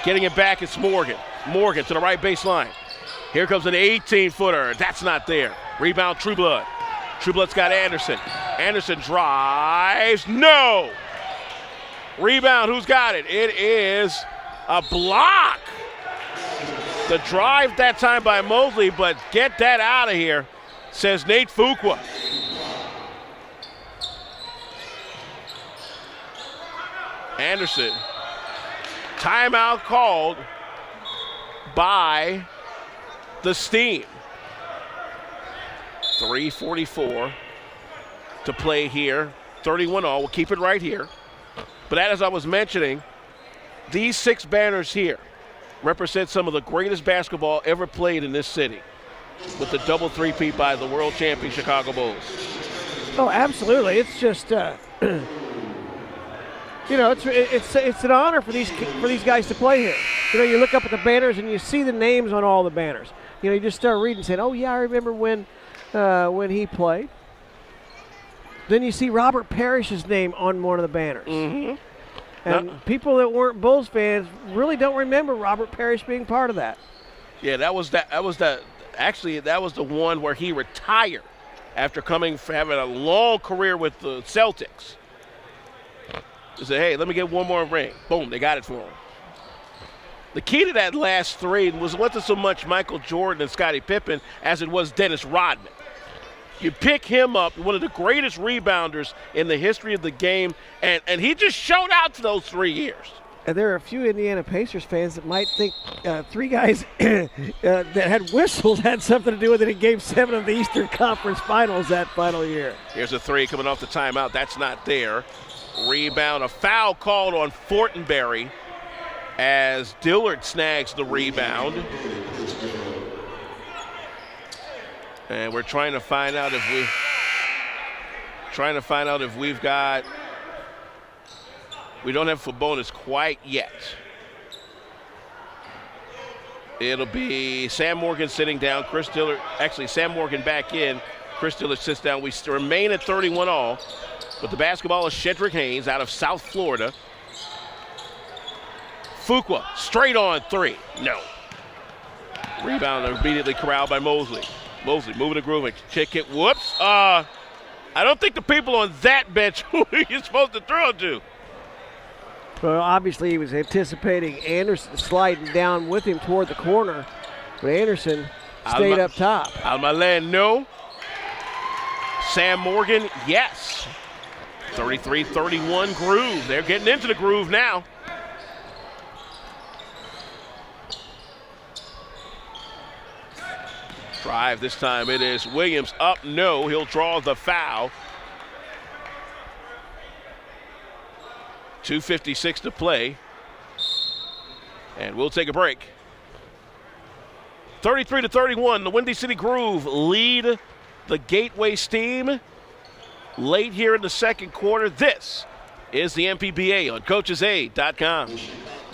Getting it back, it's Morgan. Morgan to the right baseline. Here comes an 18-footer. That's not there. Rebound, Trueblood. Trueblood's got Anderson. Anderson drives. No! Rebound, who's got it? It is a block. The drive that time by Mosley, but get that out of here, says Nate Fuqua. Anderson. Timeout called by the Steam. 3:44 to play here. 31-all. We'll keep it right here. But as I was mentioning, these 6 banners here represent some of the greatest basketball ever played in this city with the double three-peat by the world champion Chicago Bulls. Oh, absolutely. It's just, you know, it's an honor for these guys to play here. You know, you look up at the banners and you see the names on all the banners. You know, you just start reading, saying, "Oh yeah, I remember when he played." Then you see Robert Parrish's name on one of the banners. Mm-hmm. And people that weren't Bulls fans really don't remember Robert Parrish being part of that. Yeah, that was the one where he retired after having a long career with the Celtics. They said, "Hey, let me get one more ring." Boom, they got it for him. The key to that last 3 wasn't so much Michael Jordan and Scottie Pippen as it was Dennis Rodman. You pick him up, one of the greatest rebounders in the history of the game, and he just showed out for those 3 years. And there are a few Indiana Pacers fans that might think 3 guys that had whistles had something to do with it in Game 7 of the Eastern Conference Finals that final year. Here's a 3 coming off the timeout. That's not there. Rebound, a foul called on Fortenberry as Dillard snags the rebound. And we're trying to find out if we've got. We don't have Fabonis quite yet. It'll be Sam Morgan sitting down. Chris Dillard, actually Sam Morgan back in. Chris Dillard sits down. We remain at 31-all. But the basketball is Shedrick Haynes out of South Florida. Fuqua straight on 3. No. Rebound immediately corralled by Mosley. Mosley moving to grooving. Check it. Whoops. I don't think the people on that bench who you're supposed to throw to. Well, obviously he was anticipating Anderson sliding down with him toward the corner, but Anderson stayed up top. Almale, no. Sam Morgan, yes. 33-31 groove. They're getting into the groove now. Drive this time. It is Williams up. No, he'll draw the foul. 2:56 to play. And we'll take a break. 33-31, the Windy City Groove lead the Gateway Steam late here in the second quarter. This is the MPBA on CoachesAid.com.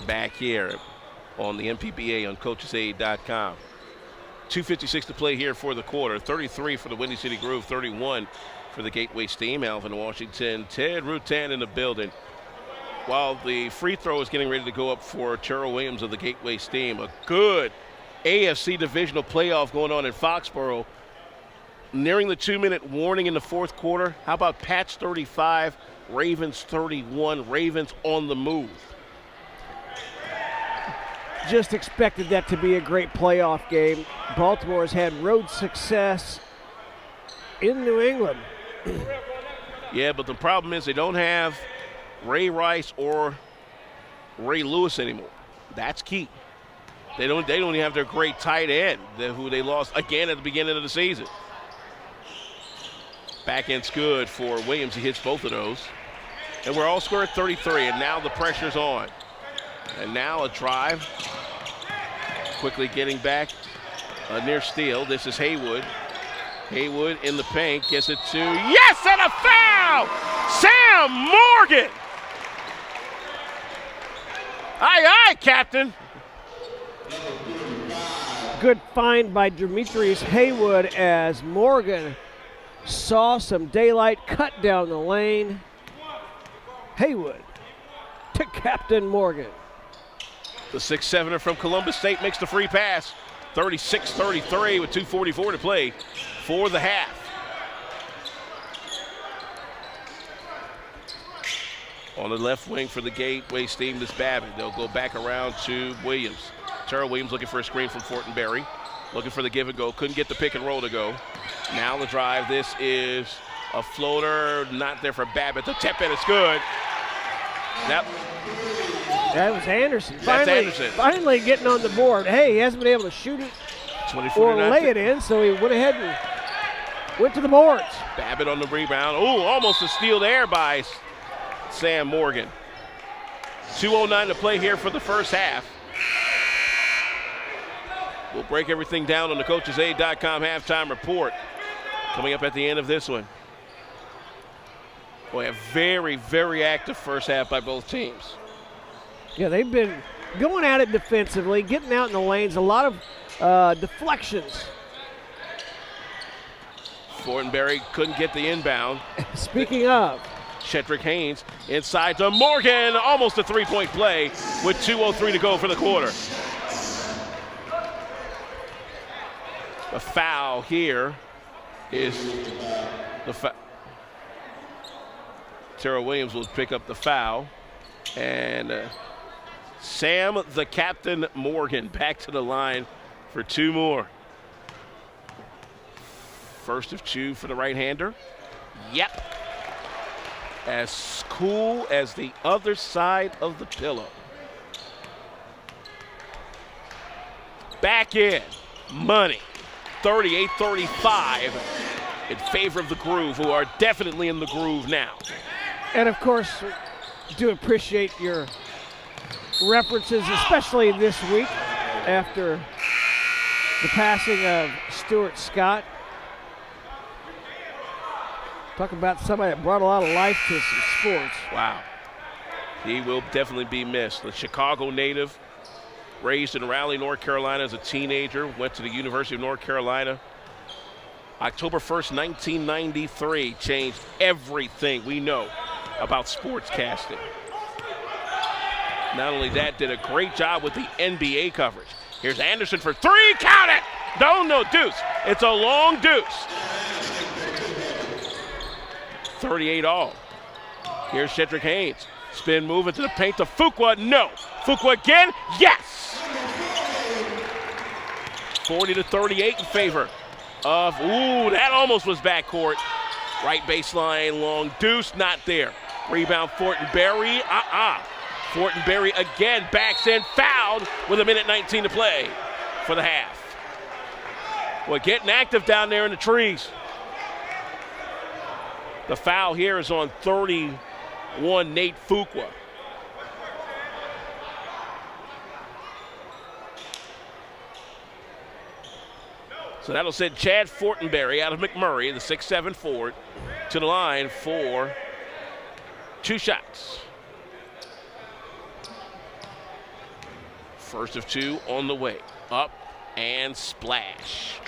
Back here on the MPBA on CoachesAid.com. 2:56 to play here for the quarter. 33 for the Windy City Groove, 31 for the Gateway Steam. Alvin Washington, Ted Rutan in the building. While the free throw is getting ready to go up for Terrell Williams of the Gateway Steam. A good AFC divisional playoff going on in Foxborough. Nearing the 2-minute warning in the fourth quarter. How about Pats 35, Ravens 31, Ravens on the move. Just expected that to be a great playoff game. Baltimore has had road success in New England. Yeah, but the problem is they don't have Ray Rice or Ray Lewis anymore. That's key. They don't even have their great tight end who they lost again at the beginning of the season. Back end's good for Williams. He hits both of those. And we're all square at 33, and now the pressure's on. And now a drive. Quickly getting back near steal. This is Haywood. Haywood in the paint. Gets it to, yes, and a foul! Sam Morgan! Aye, aye, Captain. Good find by Demetrius Haywood as Morgan saw some daylight, cut down the lane. Haywood to Captain Morgan. The 6'7" from Columbus State makes the free pass. 36-33 with 2:44 to play for the half. On the left wing for the Gateway Steam, this Babbitt. They'll go back around to Williams. Terrell Williams looking for a screen from Fortenberry. Looking for the give and go. Couldn't get the pick and roll to go. Now the drive. This is a floater. Not there for Babbitt. The tip in is good. That was Anderson. That's Anderson. Finally getting on the board. Hey, he hasn't been able to shoot it or lay it in, so he went ahead and went to the boards. Babbitt on the rebound. Oh, almost a steal there by Sam Morgan. 2:09 to play here for the first half. We'll break everything down on the CoachesAid.com halftime report coming up at the end of this one. Boy, a very, very active first half by both teams. Yeah, they've been going at it defensively, getting out in the lanes, a lot of deflections. Fortenberry couldn't get the inbound. Speaking of, Shedrick Haynes inside to Morgan, almost a three-point play with 2:03 to go for the quarter. The foul here is the foul. Terrell Williams will pick up the foul. And Sam, the Captain Morgan, back to the line for two more. First of two for the right-hander. Yep. As cool as the other side of the pillow. Back in. Money. 38-35 in favor of the Groove, who are definitely in the groove now. And of course, do appreciate your references, especially this week after the passing of Stuart Scott. Talk about somebody that brought a lot of life to some sports. Wow. He will definitely be missed. The Chicago native, raised in Raleigh, North Carolina as a teenager, went to the University of North Carolina. October 1st, 1993, changed everything we know about sportscasting. Not only that, did a great job with the NBA coverage. Here's Anderson for three, count it! No, deuce. It's a long deuce. 38 all. Here's Shedrick Haynes. Spin move into the paint to Fuqua. No. Fuqua again. Yes! 40-38 in favor of, that almost was backcourt. Right baseline, long deuce, not there. Rebound Fortenberry. Fortenberry again backs in, fouled with 1:19 to play for the half. Well, getting active down there in the trees. The foul here is on 31, Nate Fuqua. So that'll send Chad Fortenberry out of McMurray, the 6'7" forward, to the line for 2 shots. First of 2 on the way. Up and splash.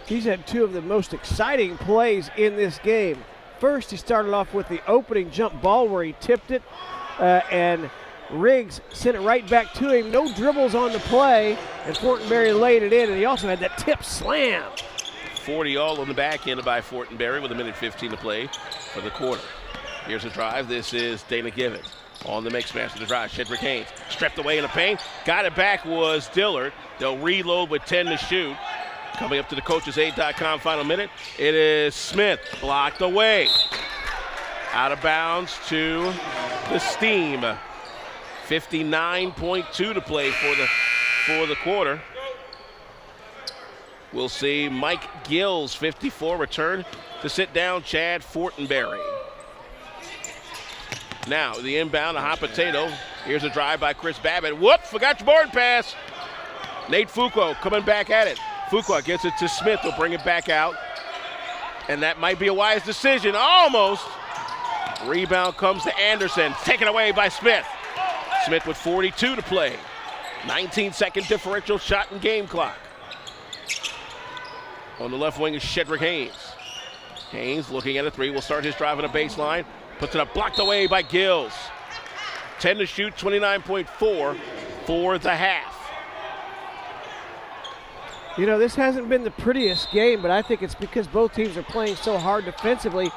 He's had 2 of the most exciting plays in this game. First, he started off with the opening jump ball where he tipped it, and Riggs sent it right back to him. No dribbles on the play, and Fortenberry laid it in, and he also had that tip slam. 40 all on the back end by Fortenberry with 1:15 to play for the quarter. Here's a drive. This is Dana Givens on the mix master. The drive. Shedrick Haynes stripped away in the paint. Got it back was Dillard. They'll reload with 10 to shoot. Coming up to the coachesaid.com final minute. It is Smith blocked away. Out of bounds to the Steam. 59.2 to play for the quarter. We'll see Mike Gills, 54, return to sit down Chad Fortenberry. Now the inbound, a hot potato. Here's a drive by Chris Babbitt. Whoops, forgot your board pass. Nate Fuqua coming back at it. Fuqua gets it to Smith, will bring it back out. And that might be a wise decision, almost. Rebound comes to Anderson, taken away by Smith. Smith with 42 to play. 19-second differential shot and game clock. On the left wing is Shedrick Haynes. Haynes looking at a 3, will start his drive on the baseline. Puts it up, blocked away by Gills. 10 to shoot, 29.4 for the half. You know, this hasn't been the prettiest game, but I think it's because both teams are playing so hard defensively,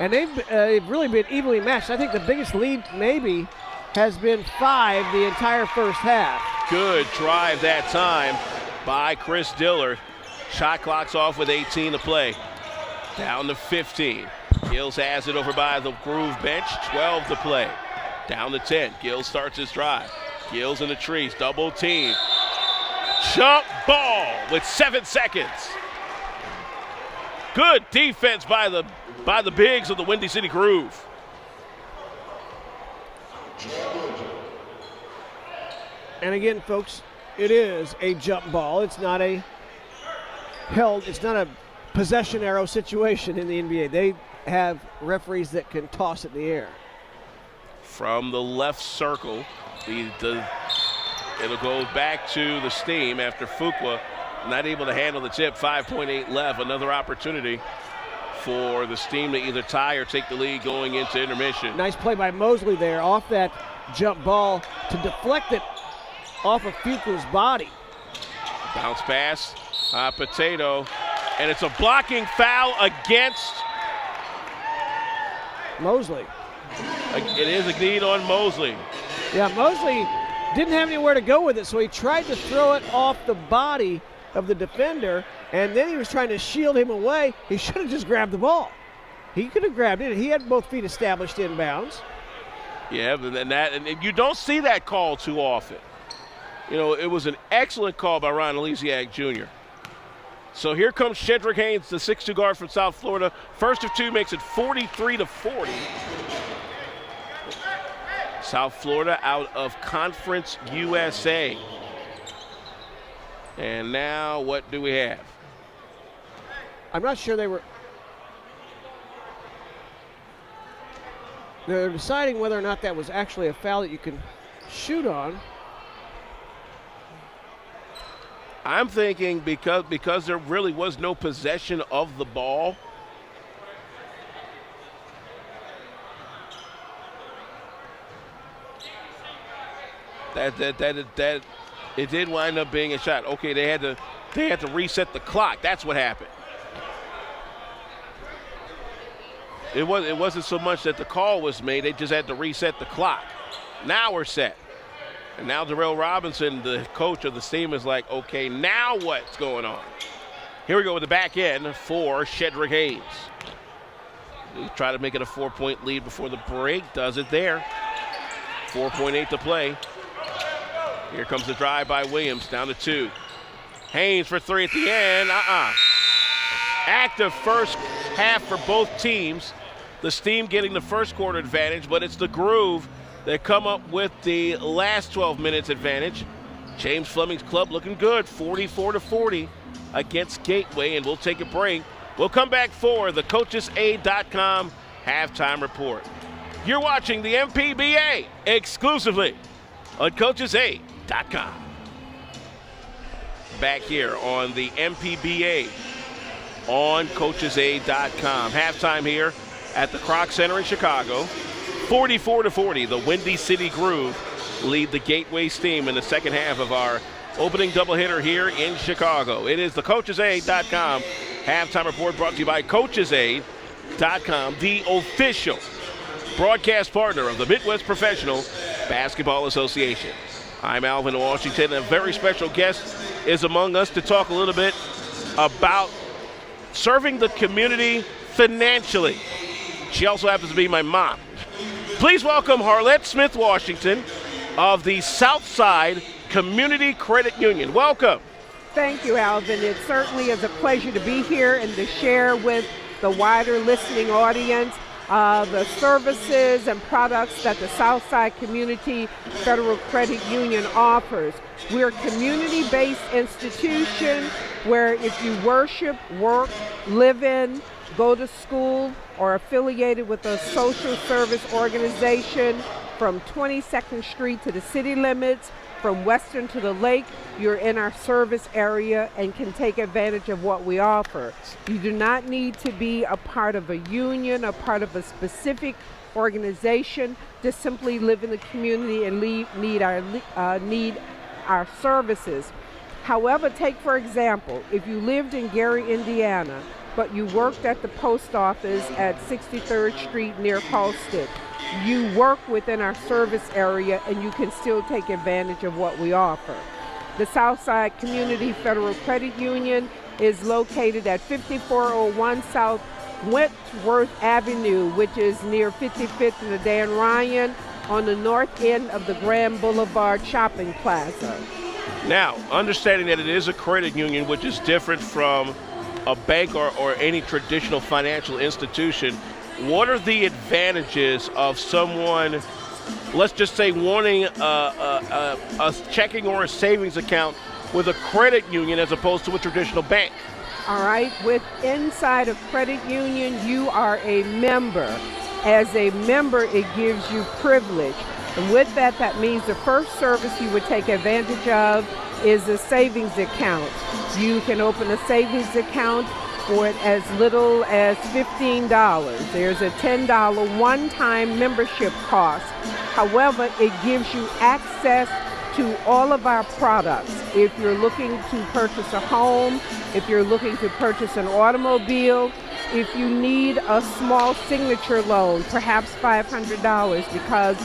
and they've really been evenly matched. I think the biggest lead maybe has been 5 the entire first half. Good drive that time by Chris Dillard. Shot clock's off with 18 to play. Down to 15. Gills has it over by the Groove bench. 12 to play. Down to 10. Gills starts his drive. Gills in the trees. Double team. Jump ball with 7 seconds. Good defense by the bigs of the Windy City Groove. And again, folks, it is a jump ball. It's not a possession arrow situation in the NBA. They have referees that can toss it in the air. From the left circle, it'll go back to the Steam after Fuqua not able to handle the tip. 5.8 left. Another opportunity for the Steam to either tie or take the lead going into intermission. Nice play by Mosley there off that jump ball to deflect it off of Fuqua's body. Bounce pass, potato, and it's a blocking foul against Mosley. It is a lead on Mosley. Yeah, Mosley didn't have anywhere to go with it, so he tried to throw it off the body of the defender, and then he was trying to shield him away. He should have just grabbed the ball. He could have grabbed it. He had both feet established inbounds. Yeah, and you don't see that call too often. You know, it was an excellent call by Ryan Elysiak Jr. So here comes Shedrick Haynes, the 6'2" guard from South Florida. First of 2 makes it 43-40. South Florida out of Conference USA. And now what do we have? I'm not sure they're deciding whether or not that was actually a foul that you can shoot on. I'm thinking because there really was no possession of the ball. That it did wind up being a shot. Okay, they had to reset the clock. That's what happened. It wasn't so much that the call was made, they just had to reset the clock. Now we're set. And now Darrell Robinson, the coach of the Steam, is like, okay, now what's going on? Here we go with the back end for Shedrick Haynes. He tried to make it a 4-point lead before the break. Does it there. 4.8 to play. Here comes the drive by Williams, down to 2. Haynes for three at the end. Active first half for both teams. The Steam getting the first quarter advantage, but it's the Groove that come up with the last 12 minutes advantage. James Fleming's club looking good, 44-40 against Gateway, and we'll take a break. We'll come back for the CoachesAid.com halftime report. You're watching the MPBA exclusively on CoachesAid.com. Back here on the MPBA on CoachesAid.com. Halftime here at the Kroc Center in Chicago. 44-40, the Windy City Groove lead the Gateway Steam in the second half of our opening doubleheader here in Chicago. It is the CoachesAid.com halftime report brought to you by CoachesAid.com, the official broadcast partner of the Midwest Professional Basketball Association. I'm Alvin Washington, and a very special guest is among us to talk a little bit about serving the community financially. She also happens to be my mom. Please welcome Harlette Smith Washington of the Southside Community Credit Union. Welcome. Thank you, Alvin. It certainly is a pleasure to be here and to share with the wider listening audience the services and products that the Southside Community Federal Credit Union offers. We're a community-based institution where if you worship, work, live in, go to school, or affiliated with a social service organization from 22nd Street to the city limits, from Western to the Lake, you're in our service area and can take advantage of what we offer. You do not need to be a part of a union, a part of a specific organization to simply live in the community and need our services. However, take for example, if you lived in Gary, Indiana, but you worked at the post office at 63rd Street near Halsted, you work within our service area and you can still take advantage of what we offer. The Southside Community Federal Credit Union is located at 5401 South Wentworth Avenue, which is near 55th and the Dan Ryan, on the north end of the Grand Boulevard Shopping Plaza. Now, understanding that it is a credit union, which is different from a bank or any traditional financial institution, what are the advantages of someone, let's just say, wanting a checking or a savings account with a credit union as opposed to a traditional bank? All right, inside a credit union, you are a member. As a member, it gives you privilege. And with that, that means the first service you would take advantage of is a savings account. You can open a savings account for as little as $15. There's a $10 one-time membership cost. However, it gives you access to all of our products. If you're looking to purchase a home, if you're looking to purchase an automobile, if you need a small signature loan, perhaps $500 because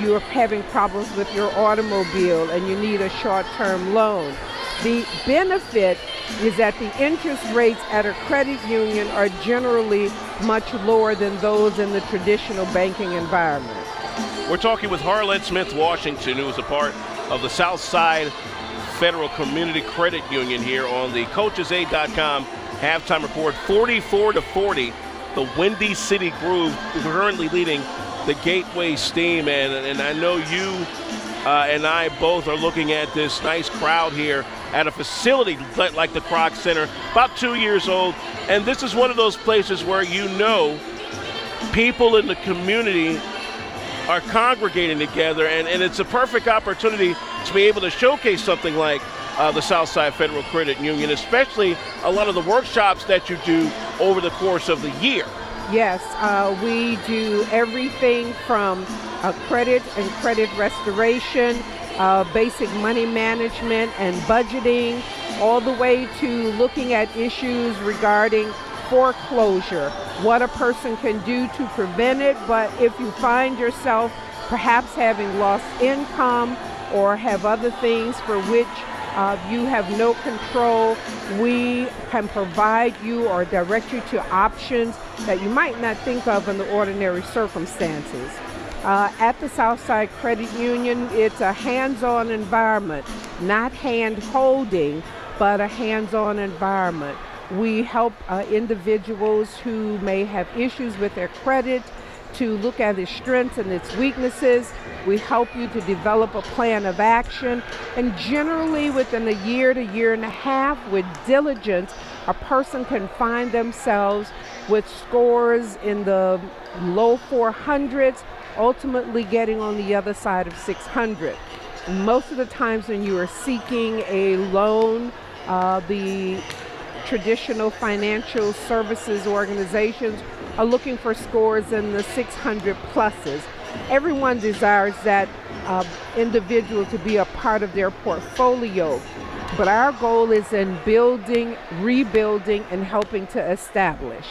you're having problems with your automobile and you need a short-term loan. The benefit is that the interest rates at a credit union are generally much lower than those in the traditional banking environment. We're talking with Harlette Smith Washington, who is a part of the Southside Federal Community Credit Union here on the CoachesAid.com halftime report. 44-40, the Windy City Groove currently leading the Gateway Steam, and I know you and I both are looking at this nice crowd here at a facility like the Kroc Center, about 2 years old, and this is one of those places where you know people in the community are congregating together, and it's a perfect opportunity to be able to showcase something like the Southside Federal Credit Union, especially a lot of the workshops that you do over the course of the year. Yes, we do everything from credit and credit restoration, basic money management and budgeting, all the way to looking at issues regarding foreclosure, what a person can do to prevent it. But if you find yourself perhaps having lost income or have other things for which you have no control, we can provide you or direct you to options that you might not think of in the ordinary circumstances. At the Southside Credit Union, it's a hands-on environment, not hand-holding, but a hands-on environment. We help individuals who may have issues with their credit to look at its strengths and its weaknesses. We help you to develop a plan of action, and generally within a year to year and a half, with diligence, a person can find themselves with scores in the low 400s, ultimately getting on the other side of 600. Most of the times when you are seeking a loan, the traditional financial services organizations are looking for scores in the 600 pluses. Everyone desires that individual to be a part of their portfolio, but our goal is in building, rebuilding, and helping to establish.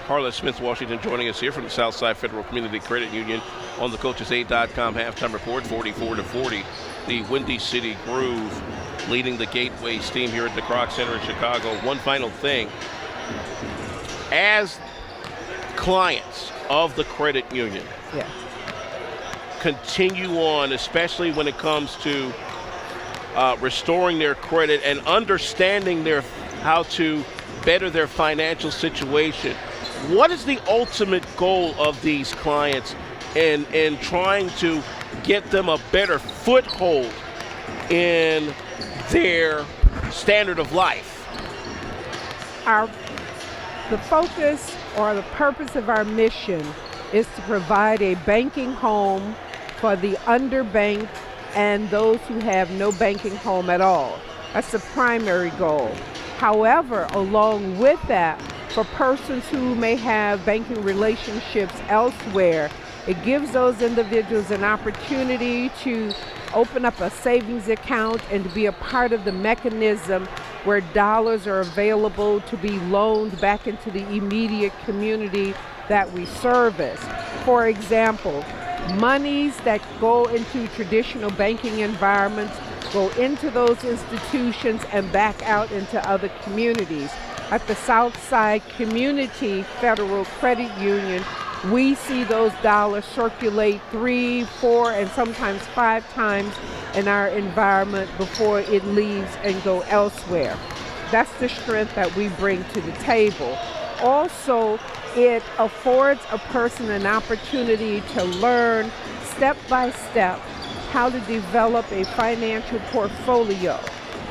Harlot Smith-Washington joining us here from the Southside Federal Community Credit Union on the CoachesAid.com halftime report. 44-40, the Windy City Groove leading the Gateways team here at the Kroc Center in Chicago. One final thing. As clients of the credit union, Yes. continue on, especially when it comes to restoring their credit and understanding how to better their financial situation. What is the ultimate goal of these clients in trying to get them a better foothold in their standard of life? The focus or the purpose of our mission is to provide a banking home for the underbanked and those who have no banking home at all. That's the primary goal. However, along with that, for persons who may have banking relationships elsewhere, it gives those individuals an opportunity to open up a savings account and to be a part of the mechanism where dollars are available to be loaned back into the immediate community that we service. For example, monies that go into traditional banking environments go into those institutions and back out into other communities. At the Southside Community Federal Credit Union, we see those dollars circulate 3, 4, and sometimes 5 times in our environment before it leaves and go elsewhere. That's the strength that we bring to the table. Also, it affords a person an opportunity to learn step by step how to develop a financial portfolio.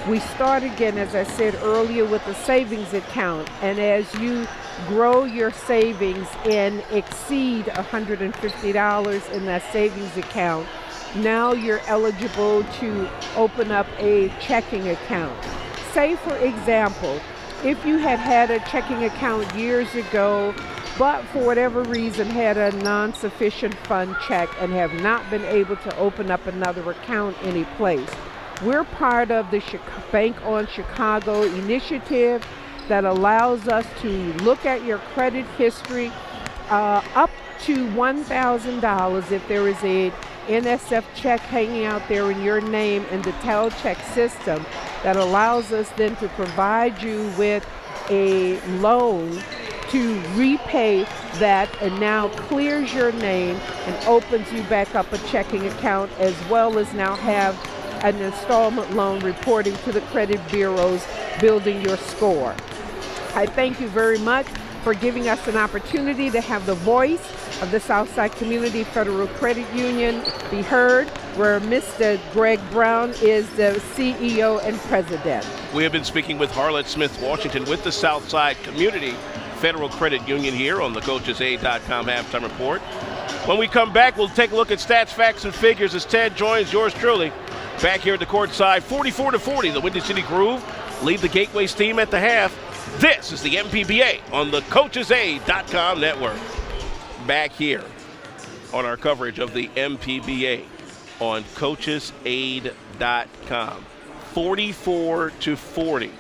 We start again, as I said earlier, with a savings account, and as you grow your savings and exceed $150 in that savings account, now you're eligible to open up a checking account. Say, for example, if you had a checking account years ago, but for whatever reason had a non-sufficient fund check and have not been able to open up another account anyplace, we're part of the Bank on Chicago initiative that allows us to look at your credit history up to $1,000 if there is a NSF check hanging out there in your name in the TEL check system that allows us then to provide you with a loan to repay that, and now clears your name and opens you back up a checking account, as well as now have an installment loan reporting to the credit bureaus, building your score. I thank you very much for giving us an opportunity to have the voice of the Southside Community Federal Credit Union be heard, where Mr. Greg Brown is the CEO and president. We have been speaking with Harlot Smith-Washington with the Southside Community Federal Credit Union here on the CoachesAid.com halftime report. When we come back, we'll take a look at stats, facts, and figures as Ted joins yours truly back here at the courtside. 44-40, the Windy City Groove lead the Gateways team at the half. This is the MPBA on the CoachesAid.com network. Back here on our coverage of the MPBA on CoachesAid.com. 44-40.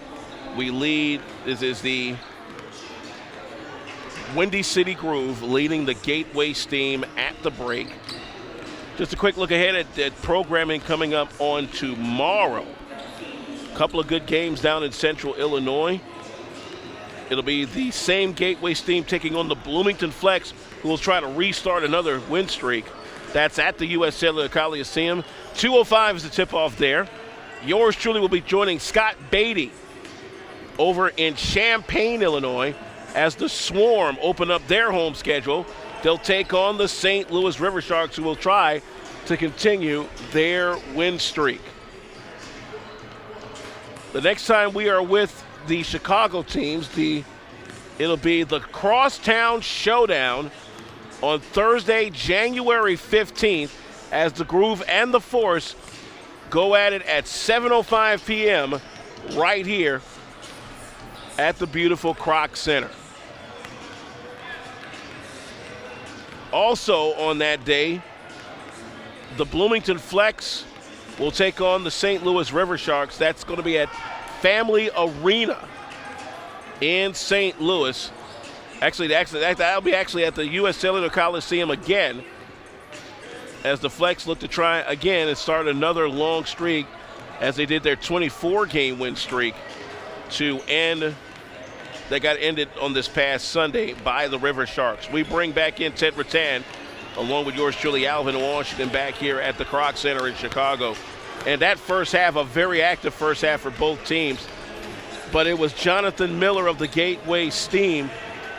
We lead. This is the Windy City Groove leading the Gateways team at the break. Just a quick look ahead at programming coming up on tomorrow. A couple of good games down in Central Illinois. It'll be the same Gateways team taking on the Bloomington Flex, who will try to restart another win streak. That's at the U.S. Cellular Coliseum. 2:05 is the tip-off there. yours truly will be joining Scott Beatty over in Champaign, Illinois, as the Swarm open up their home schedule. They'll take on the St. Louis River Sharks, who will try to continue their win streak. The next time we are with the Chicago teams, it'll be the Crosstown Showdown on Thursday, January 15th, as the Groove and the Force go at it at 7:05 p.m. right here at the beautiful Kroc Center. Also on that day, the Bloomington Flex will take on the St. Louis River Sharks. That's going to be at Family Arena in St. Louis. Actually, that'll be actually at the U.S. Cellular Coliseum again, as the Flex look to try again and start another long streak, as they did their 24-game win streak to end. That got ended on this past Sunday by the River Sharks. We bring back in Ted Rattan, along with yours truly, Alvin Washington, back here at the Kroc Center in Chicago. And that first half, a very active first half for both teams. But it was Jonathan Miller of the Gateway Steam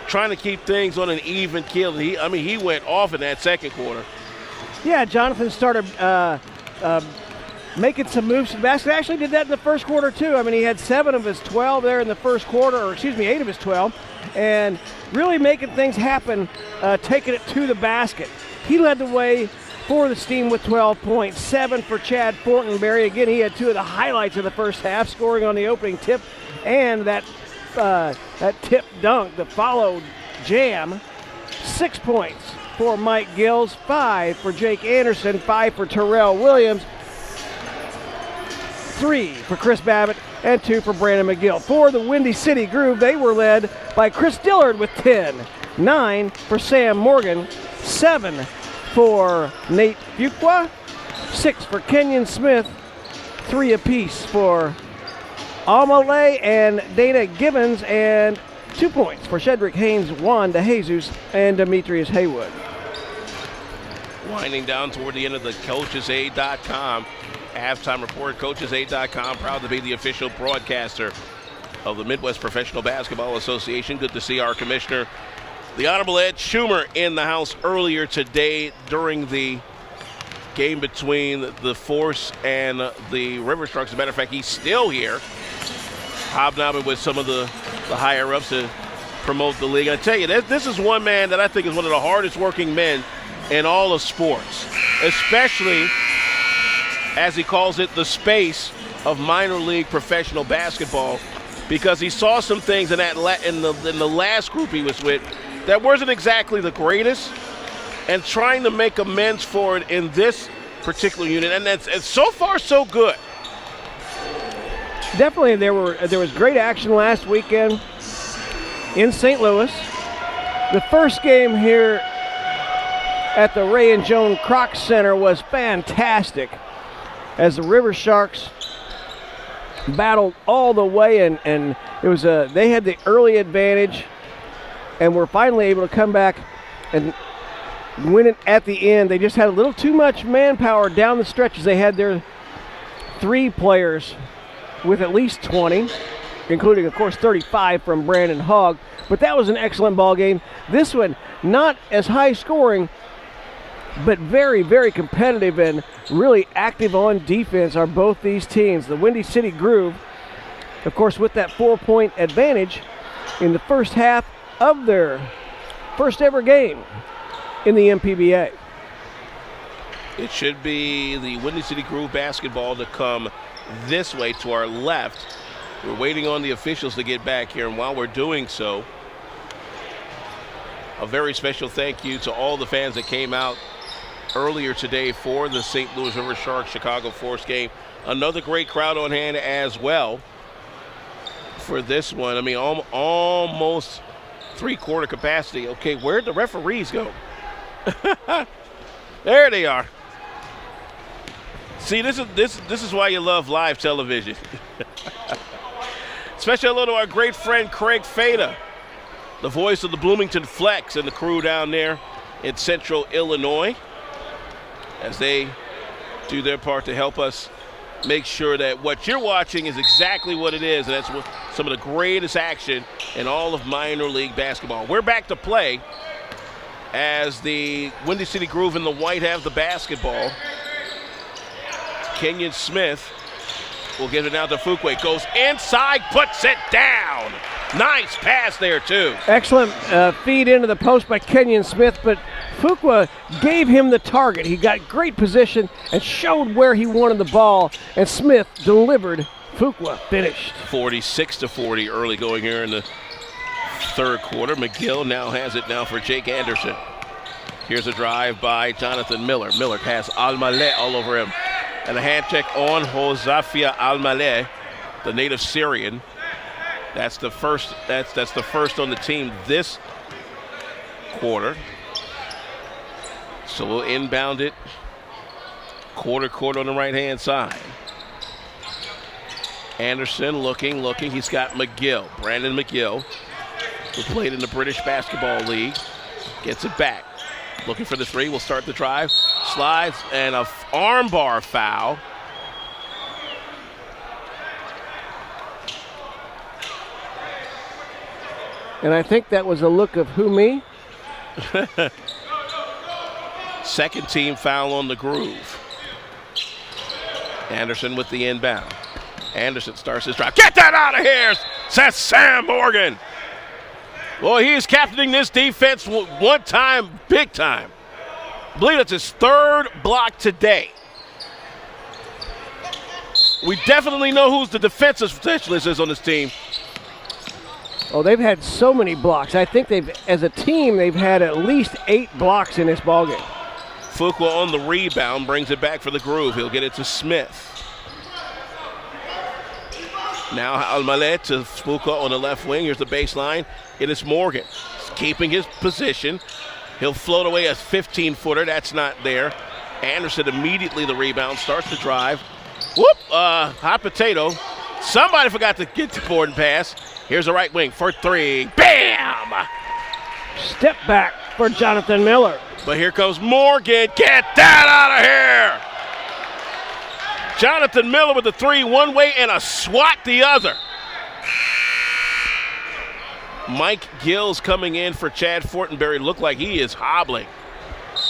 trying to keep things on an even keel. He went off in that second quarter. Yeah, Jonathan started making some moves to the basket. Actually did that in the first quarter too. I mean, he had 7 of his 12 there in the first quarter, or 8 of his 12, and really making things happen, taking it to the basket. He led the way for the Steam with 12 points, 7 for Chad Fortenberry. Again, he had 2 of the highlights of the first half, scoring on the opening tip and that tip dunk, the followed jam. 6 points for Mike Gills, 5 for Jake Anderson, 5 for Terrell Williams, 3 for Chris Babbitt, and 2 for Brandon McGill. For the Windy City Groove, they were led by Chris Dillard with 10, 9 for Sam Morgan, 7 for Nate Fuqua, 6 for Kenyon Smith, 3 apiece for Amalé and Dana Gibbons, and 2 points for Shedrick Haynes, Juan DeJesus, and Demetrius Haywood. Winding down toward the end of the CoachesAid.com halftime report. CoachesAid.com, proud to be the official broadcaster of the Midwest Professional Basketball Association. Good to see our commissioner, the Honorable Ed Schumer, in the house earlier today during the game between the Force and the River Sharks. As a matter of fact, he's still here, hobnobbing with some of the higher-ups to promote the league. I tell you, this is one man that I think is one of the hardest working men in all of sports, especially, as he calls it, the space of minor league professional basketball, because he saw some things in the last group he was with that wasn't exactly the greatest, and trying to make amends for it in this particular unit, and it's so far so good. Definitely, there was great action last weekend in St. Louis. The first game here at the Ray and Joan Kroc Center was fantastic, as the River Sharks battled all the way, and it was they had the early advantage, and were finally able to come back and win it at the end. They just had a little too much manpower down the stretches. They had their 3 players with at least 20, including, of course, 35 from Brandon Hogg. But that was an excellent ball game. This one, not as high scoring, but very, very competitive and really active on defense are both these teams. The Windy City Groove, of course, with that 4-point advantage in the first half of their first ever game in the MPBA. It should be the Windy City Groove basketball to come this way to our left. We're waiting on the officials to get back here, and while we're doing so, a very special thank you to all the fans that came out earlier today for the St. Louis River Sharks Chicago Force game. Another great crowd on hand as well for this one. I mean, almost 3/4 capacity. Okay, where'd the referees go? There they are. See, this is why you love live television. Special hello to our great friend Craig Fada, the voice of the Bloomington Flex and the crew down there in Central Illinois, as they do their part to help us make sure that what you're watching is exactly what it is, and that's what, some of the greatest action in all of minor league basketball. We're back to play as the Windy City Groove and the White have the basketball. Kenyon Smith will get it out to Fuqua. Goes inside, puts it down. Nice pass there, too. Excellent feed into the post by Kenyon Smith, but Fuqua gave him the target. He got great position and showed where he wanted the ball, and Smith delivered. Fuqua finished. 46-40 early going here in the third quarter. McGill now has it now for Jake Anderson. Here's a drive by Jonathan Miller. Miller has Almaleh all over him. And a hand check on Hosafia Almaleh, the native Syrian. That's the first. That's the first on the team this quarter. So we'll inbound it. Quarter on the right-hand side. Anderson looking. He's got McGill, Brandon McGill, who played in the British Basketball League. Gets it back. Looking for the three. Will start the drive. Slides and a armbar foul. And I think that was a look of who, me? Second team foul on the Groove. Anderson with the inbound. Anderson starts his drive. Get that out of here, says Sam Morgan. Boy, he is captaining this defense one time, big time. I believe it's his third block today. We definitely know who's the defensive specialist is on this team. Oh, they've had so many blocks. I think as a team, they've had at least 8 blocks in this ballgame. Fuqua on the rebound, brings it back for the Groove. He'll get it to Smith. Now Almaleh to Fuqua on the left wing. Here's the baseline. It is Morgan. He's keeping his position. He'll float away a 15-footer. That's not there. Anderson immediately the rebound, starts to drive. Whoop, hot potato. Somebody forgot to get the board and pass. Here's the right wing for three. Bam! Step back for Jonathan Miller. But here comes Morgan. Get that out of here! Jonathan Miller with the three one way and a swat the other. Mike Gills coming in for Chad Fortenberry. Looked like he is hobbling.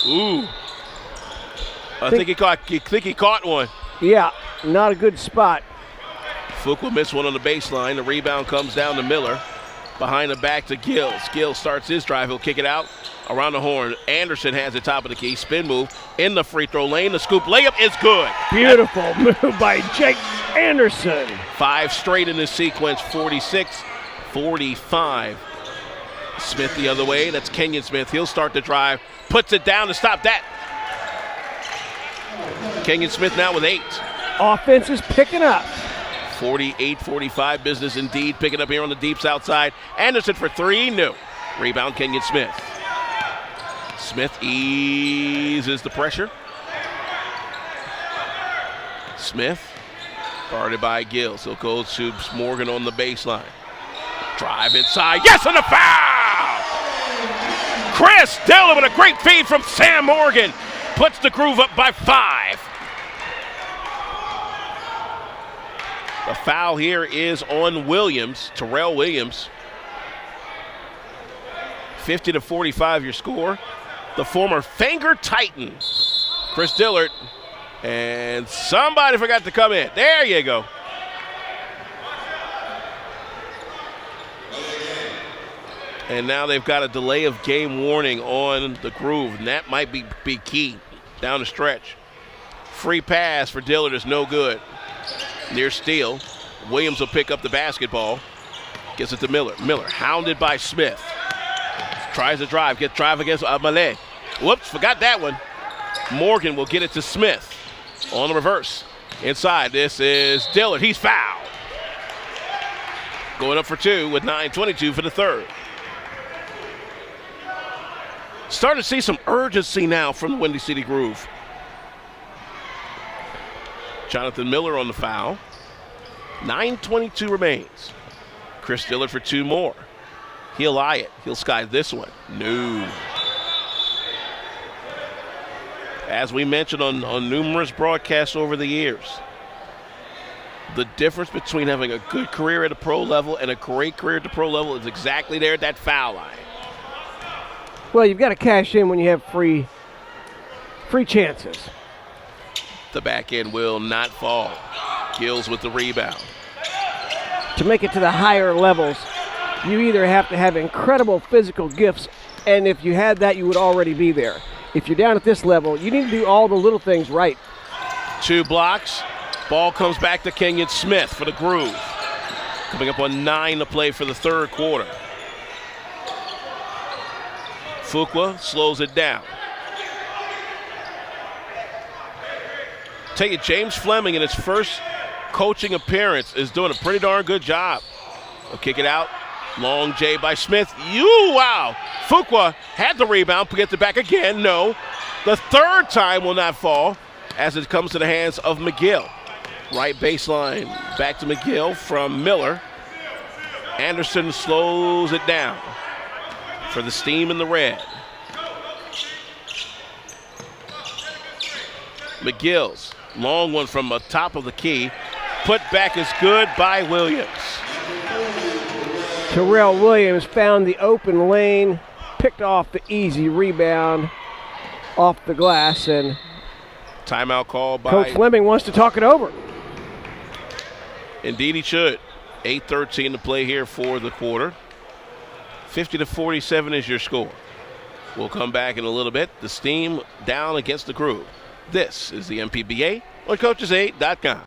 Ooh. I think he caught one. Yeah, not a good spot. Fuqua missed one on the baseline. The rebound comes down to Miller. Behind the back to Gills. Gills starts his drive. He'll kick it out around the horn. Anderson has the top of the key. Spin move in the free throw lane. The scoop layup is good. Beautiful move by Jake Anderson. 5 straight in this sequence. 46-45. Smith the other way. That's Kenyon Smith. He'll start the drive. Puts it down to stop that. Kenyon Smith now with 8. Offense is picking up. 48-45 business indeed. Picking up here on the deeps outside. Anderson for 3. No. Rebound Kenyon Smith. Smith eases the pressure. Smith guarded by Gills. He'll go to Morgan on the baseline. Drive inside. Yes, and a foul! Chris Dillon with a great feed from Sam Morgan. Puts the Groove up by 5. The foul here is on Williams, Terrell Williams. 50-45 your score. The former Finger Titan, Chris Dillard, and somebody forgot to come in. There you go. And now they've got a delay of game warning on the Groove, and that might be key down the stretch. Free pass for Dillard is no good. Near steal. Williams will pick up the basketball. Gets it to Miller. Miller hounded by Smith. Tries to drive. Gets drive against Malay. Whoops, forgot that one. Morgan will get it to Smith. On the reverse. Inside, this is Dillard. He's fouled. Going up for 2 with 9:22 for the third. Starting to see some urgency now from the Windy City Groove. Jonathan Miller on the foul. 9:22 remains. Chris Dillard for 2 more. He'll eye it. He'll sky this one. No. As we mentioned on numerous broadcasts over the years, The difference between having a good career at a pro level and a great career at the pro level is exactly there at that foul line. Well, you've got to cash in when you have free chances. The back end will not fall. Gills with the rebound. To make it to the higher levels, you either have to have incredible physical gifts, and if you had that, you would already be there. If you're down at this level, you need to do all the little things right. 2 blocks. Ball comes back to Kenyon Smith for the Groove. Coming up on 9 to play for the third quarter. Fuqua slows it down. Tell you, James Fleming in his first coaching appearance is doing a pretty darn good job. He'll kick it out. Long J by Smith. Wow. Fuqua had the rebound, gets it back again. No. The third time will not fall as it comes to the hands of McGill. Right baseline back to McGill from Miller. Anderson slows it down for the Steam in the red. McGill's long one from the top of the key. Put back is good by Williams. Terrell Williams found the open lane, picked off the easy rebound off the glass, and timeout call by Coach Fleming wants to talk it over. Indeed he should. 8:13 to play here for the quarter. 50-47 is your score. We'll come back in a little bit. The Steam down against the Groove. This is the MPBA on CoachesAid.com.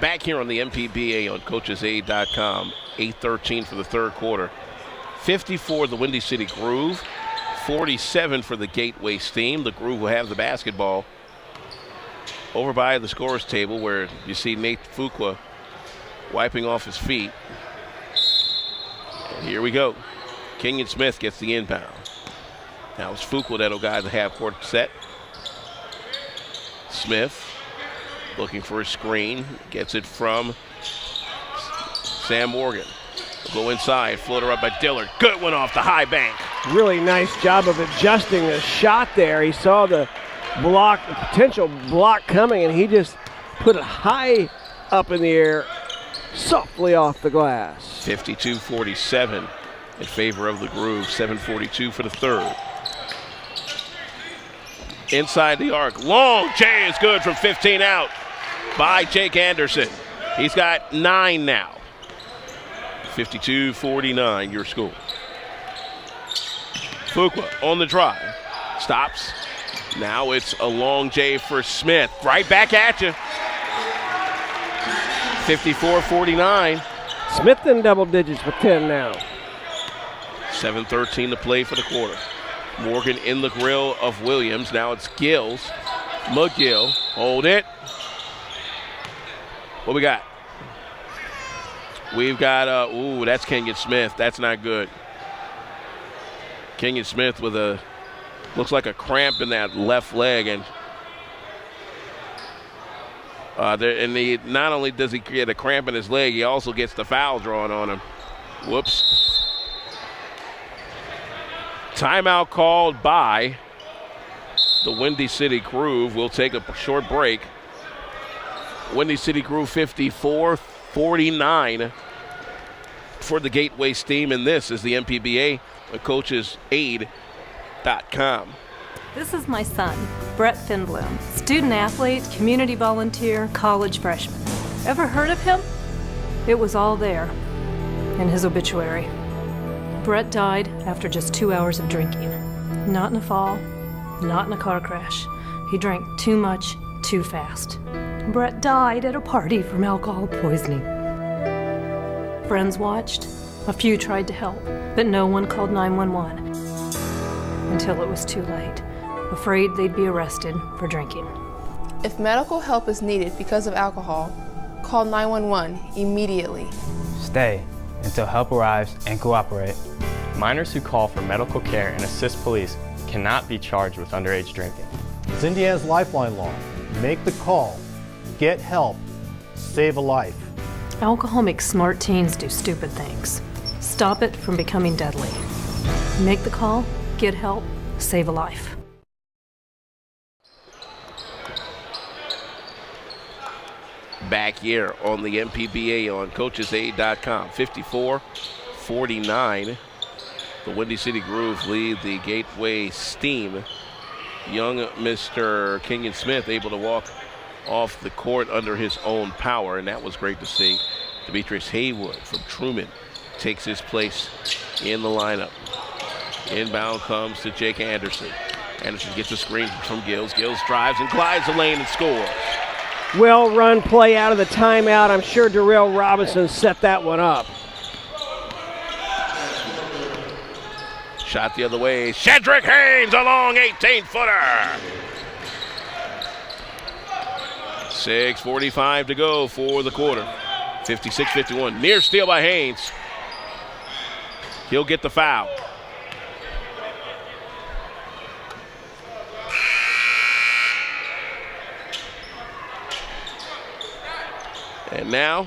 Back here on the MPBA on CoachesAid.com. 8:13 for the third quarter. 54 the Windy City Groove. 47 for the Gateway Steam. The Groove will have the basketball over by the scorer's table where you see Nate Fuqua wiping off his feet. And here we go. Kenyon Smith gets the inbound. Now it's Fuqua that'll guide the half-court set. Smith looking for a screen. Gets it from Sam Morgan. Go inside. Floater up by Dillard. Good one off the high bank. Really nice job of adjusting the shot there. He saw the block, the potential block coming, and he just put it high up in the air, softly off the glass. 52-47 in favor of the Groove. 7:42 for the third. Inside the arc. Long J is good from 15 out by Jake Anderson. He's got 9 now. 52-49 your score. Fuqua on the drive. Stops. Now it's a long J for Smith. Right back at you. 54-49. Smith in double digits with 10 now. 7:13 to play for the quarter. Morgan in the grill of Williams. Now it's Gills. McGill. Hold it. What we got? We've got, that's Kenyon Smith. That's not good. Kenyon Smith with looks like a cramp in that left leg. And not only does he get a cramp in his leg, he also gets the foul drawn on him. Whoops. Timeout called by the Windy City Groove. We'll take a short break. Windy City Groove 54-49 for the Gateway Steam, and this is the MPBA at CoachesAid.com. This is my son, Brett Finbloom, student athlete, community volunteer, college freshman. Ever heard of him? It was all there in his obituary. Brett died after just 2 hours of drinking. Not in a fall, not in a car crash. He drank too much, too fast. Brett died at a party from alcohol poisoning. Friends watched. A few tried to help, but no one called 911 until it was too late, afraid they'd be arrested for drinking. If medical help is needed because of alcohol, call 911 immediately. Stay until help arrives and cooperate. Minors who call for medical care and assist police cannot be charged with underage drinking. It's Indiana's Lifeline law. Make the call, get help, save a life. Alcohol makes smart teens do stupid things. Stop it from becoming deadly. Make the call, get help, save a life. back here on the MPBA on coachesaid.com. 54-49. The Windy City Groove lead the Gateway Steam. Young Mr. Kenyon Smith able to walk off the court under his own power, and that was great to see. Demetrius Haywood from Truman takes his place in the lineup. Inbound comes to Jake Anderson. Anderson gets a screen from Gills. Gills drives and glides the lane and scores. Well-run play out of the timeout. I'm sure Darrell Robinson set that one up. Shot the other way. Shedrick Haynes, a long 18-footer. 6:45 to go for the quarter. 56-51. Near steal by Haynes. He'll get the foul. And now,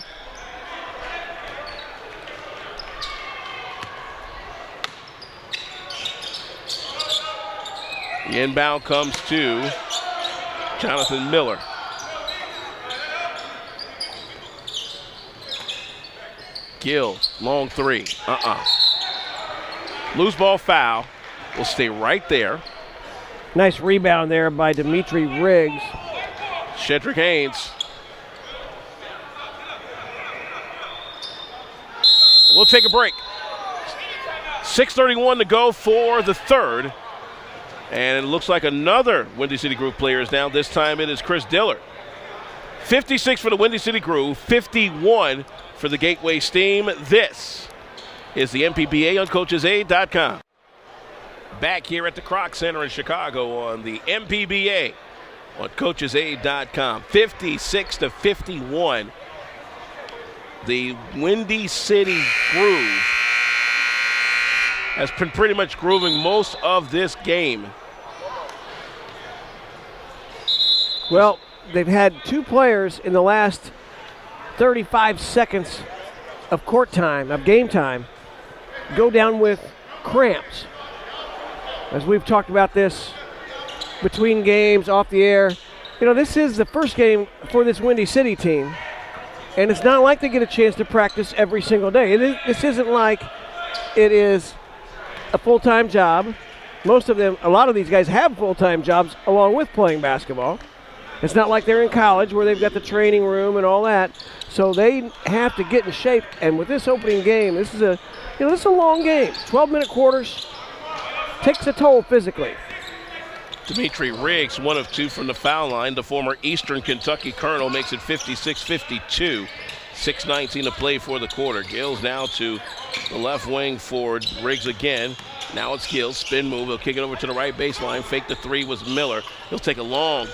the inbound comes to Jonathan Miller. Gill, long three. Loose ball foul. Will stay right there. Nice rebound there by Dimitri Riggs. Shedrick Haynes. We'll take a break. 6:31 to go for the third. And it looks like another Windy City Groove player is down. This time it is Chris Dillard. 56 for the Windy City Groove, 51 for the Gateway Steam. This is the MPBA on coachesaid.com. Back here at the Kroc Center in Chicago on the MPBA on coachesaid.com. 56-51. The Windy City Groove has been pretty much grooving most of this game. Well, they've had two players in the last 35 seconds of court time, of game time, go down with cramps. As we've talked about this between games, off the air, you know, this is the first game for this Windy City team. And it's not like they get a chance to practice every single day. This isn't like it is a full-time job. Most of them, a lot of these guys have full-time jobs along with playing basketball. It's not like they're in college where they've got the training room and all that. So they have to get in shape. And with this opening game, this is a long game. 12-minute quarters takes a toll physically. Dimitri Riggs, 1 of 2 from the foul line. The former Eastern Kentucky Colonel makes it 56-52. 6:19 to play for the quarter. Gills now to the left wing for Riggs again. Now it's Gills, spin move. He'll kick it over to the right baseline. Fake the three was Miller. He'll take a long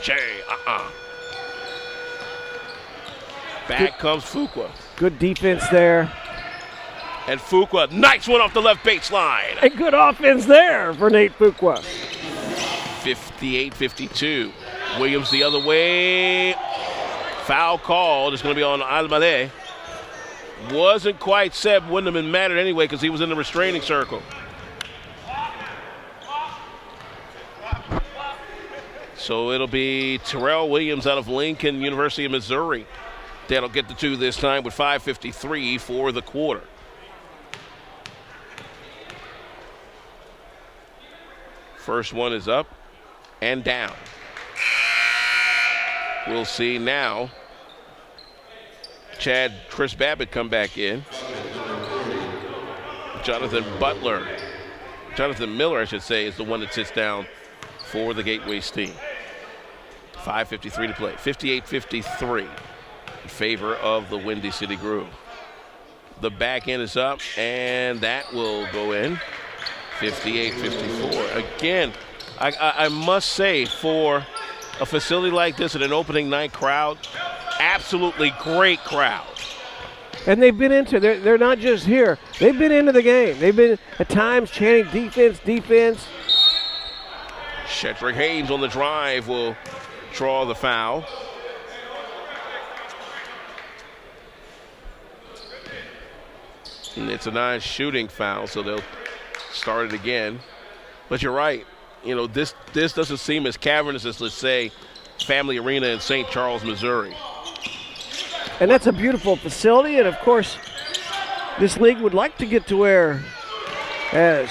Back comes Fuqua. Good defense there. And Fuqua, nice one off the left baseline. A good offense there for Nate Fuqua. 58-52. Williams the other way. Foul called. It's going to be on Almale. Wasn't quite set. Wouldn't have been mattered anyway because he was in the restraining circle. So it'll be Terrell Williams out of Lincoln, University of Missouri. That'll get the two this time with 5:53 for the quarter. First one is up and down. We'll see now Chris Babbitt come back in. Jonathan Miller, I should say, is the one that sits down for the Gateway Steam. 5:53 to play. 58-53 in favor of the Windy City Groove. The back end is up, and that will go in. 58-54. Again, I must say, for a facility like this at an opening night crowd, absolutely great crowd. And they've been into, they're not just here, they've been into the game. They've been at times chanting defense. Shedrick Haynes on the drive will draw the foul. And it's a non-shooting foul, so they'll start it again. But you're right. You know, this doesn't seem as cavernous as, let's say, Family Arena in St. Charles, Missouri. And that's a beautiful facility, and of course, this league would like to get to where, as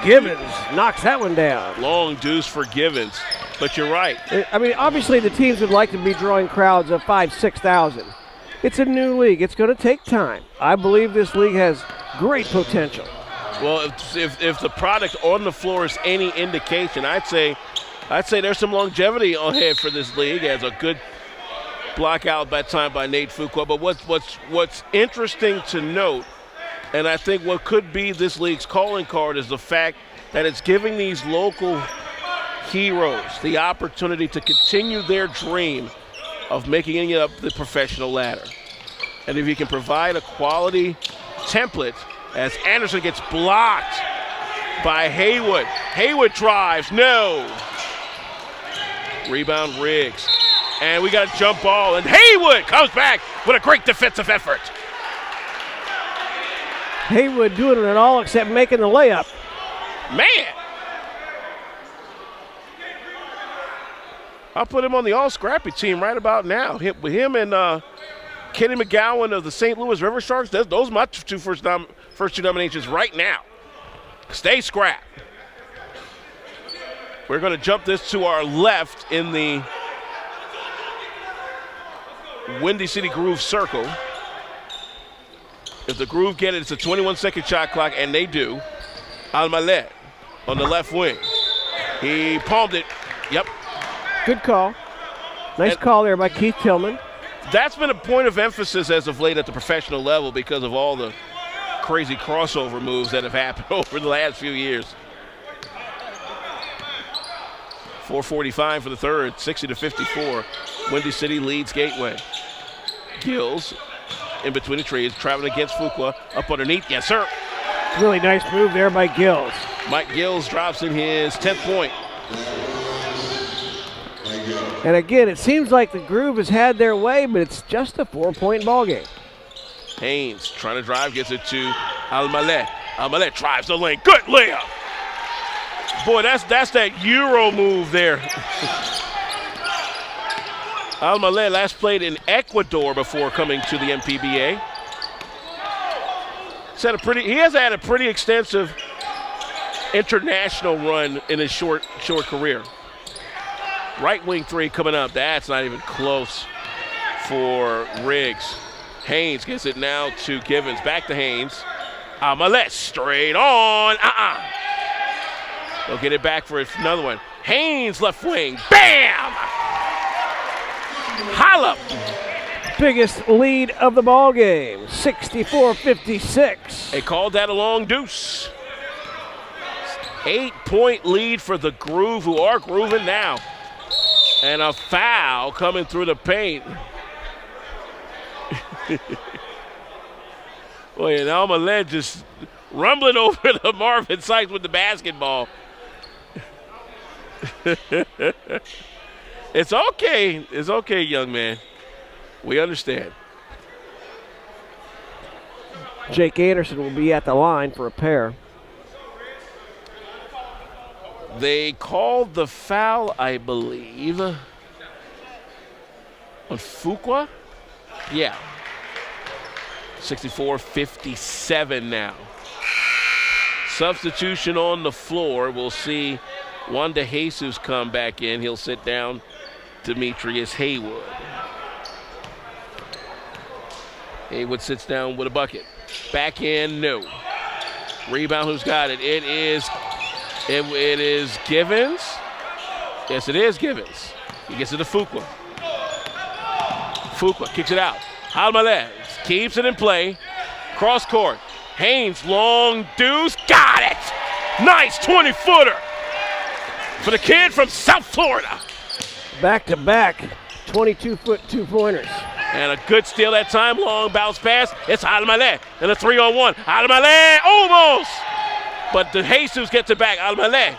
Givens knocks that one down. Long deuce for Givens, but you're right. I mean, obviously the teams would like to be drawing crowds of 5,000, 6,000. It's a new league. It's going to take time. I believe this league has great potential. Well, if the product on the floor is any indication, I'd say there's some longevity ahead for this league as a good block out that time by Nate Fuqua. But what's interesting to note, and I think what could be this league's calling card, is the fact that it's giving these local heroes the opportunity to continue their dream of making it up the professional ladder. And if you can provide a quality template, as Anderson gets blocked by Haywood. Haywood drives, no. Rebound Riggs. And we got a jump ball, and Haywood comes back with a great defensive effort. Haywood doing it all except making the layup. Man. I'll put him on the all-scrappy team right about now. With him and Kenny McGowan of the St. Louis River Sharks, those are my first two nominations right now. Stay scrap. We're going to jump this to our left in the Windy City Groove circle. If the Groove get it, it's a 21-second shot clock, and they do. Almalet on the left wing. He palmed it. Yep. Good call. Nice call there by Keith Tillman. That's been a point of emphasis as of late at the professional level because of all the crazy crossover moves that have happened over the last few years. 4:45 for the third, 60-54. Windy City leads Gateway. Gills in between the trees, traveling against Fuqua, up underneath. Yes, sir. Really nice move there by Gills. Mike Gills drops in his 10th point. And again, it seems like the Groove has had their way, but it's just a 4-point ball game. Haynes trying to drive, gets it to Almalet. Almalet drives the lane. Good layup. Boy, that's that Euro move there. Almalet last played in Ecuador before coming to the MPBA. He has had a pretty extensive international run in his short career. Right wing three coming up. That's not even close for Riggs. Haynes gets it now to Givens. Back to Haynes. Almalet straight on. They'll get it back for another one. Haynes left wing. Bam! Holla! Biggest lead of the ball game, 64-56. They called that a long deuce. 8-point lead for the Groove, who are grooving now. And a foul coming through the paint. Boy, and Almalet just rumbling over the Marvin Sykes with the basketball. It's okay. It's okay, young man. We understand. Jake Anderson will be at the line for a pair. They called the foul, I believe, on Fuqua. Yeah. 64-57 now. Substitution on the floor. We'll see Juan De Jesus come back in. He'll sit down Demetrius Haywood. Haywood sits down with a bucket. Back in, no. Rebound, who's got it? It is Givens. Yes, it is Givens. He gets it to Fuqua. Fuqua kicks it out. Almalet keeps it in play. Cross court. Haynes, long deuce. Got it! Nice 20-footer for the kid from South Florida. Back-to-back 22-foot two-pointers. And a good steal that time. Long bounce pass. It's Almalet. And a 3-on-1. Almalet almost. But De Jesus gets it back. Almalet.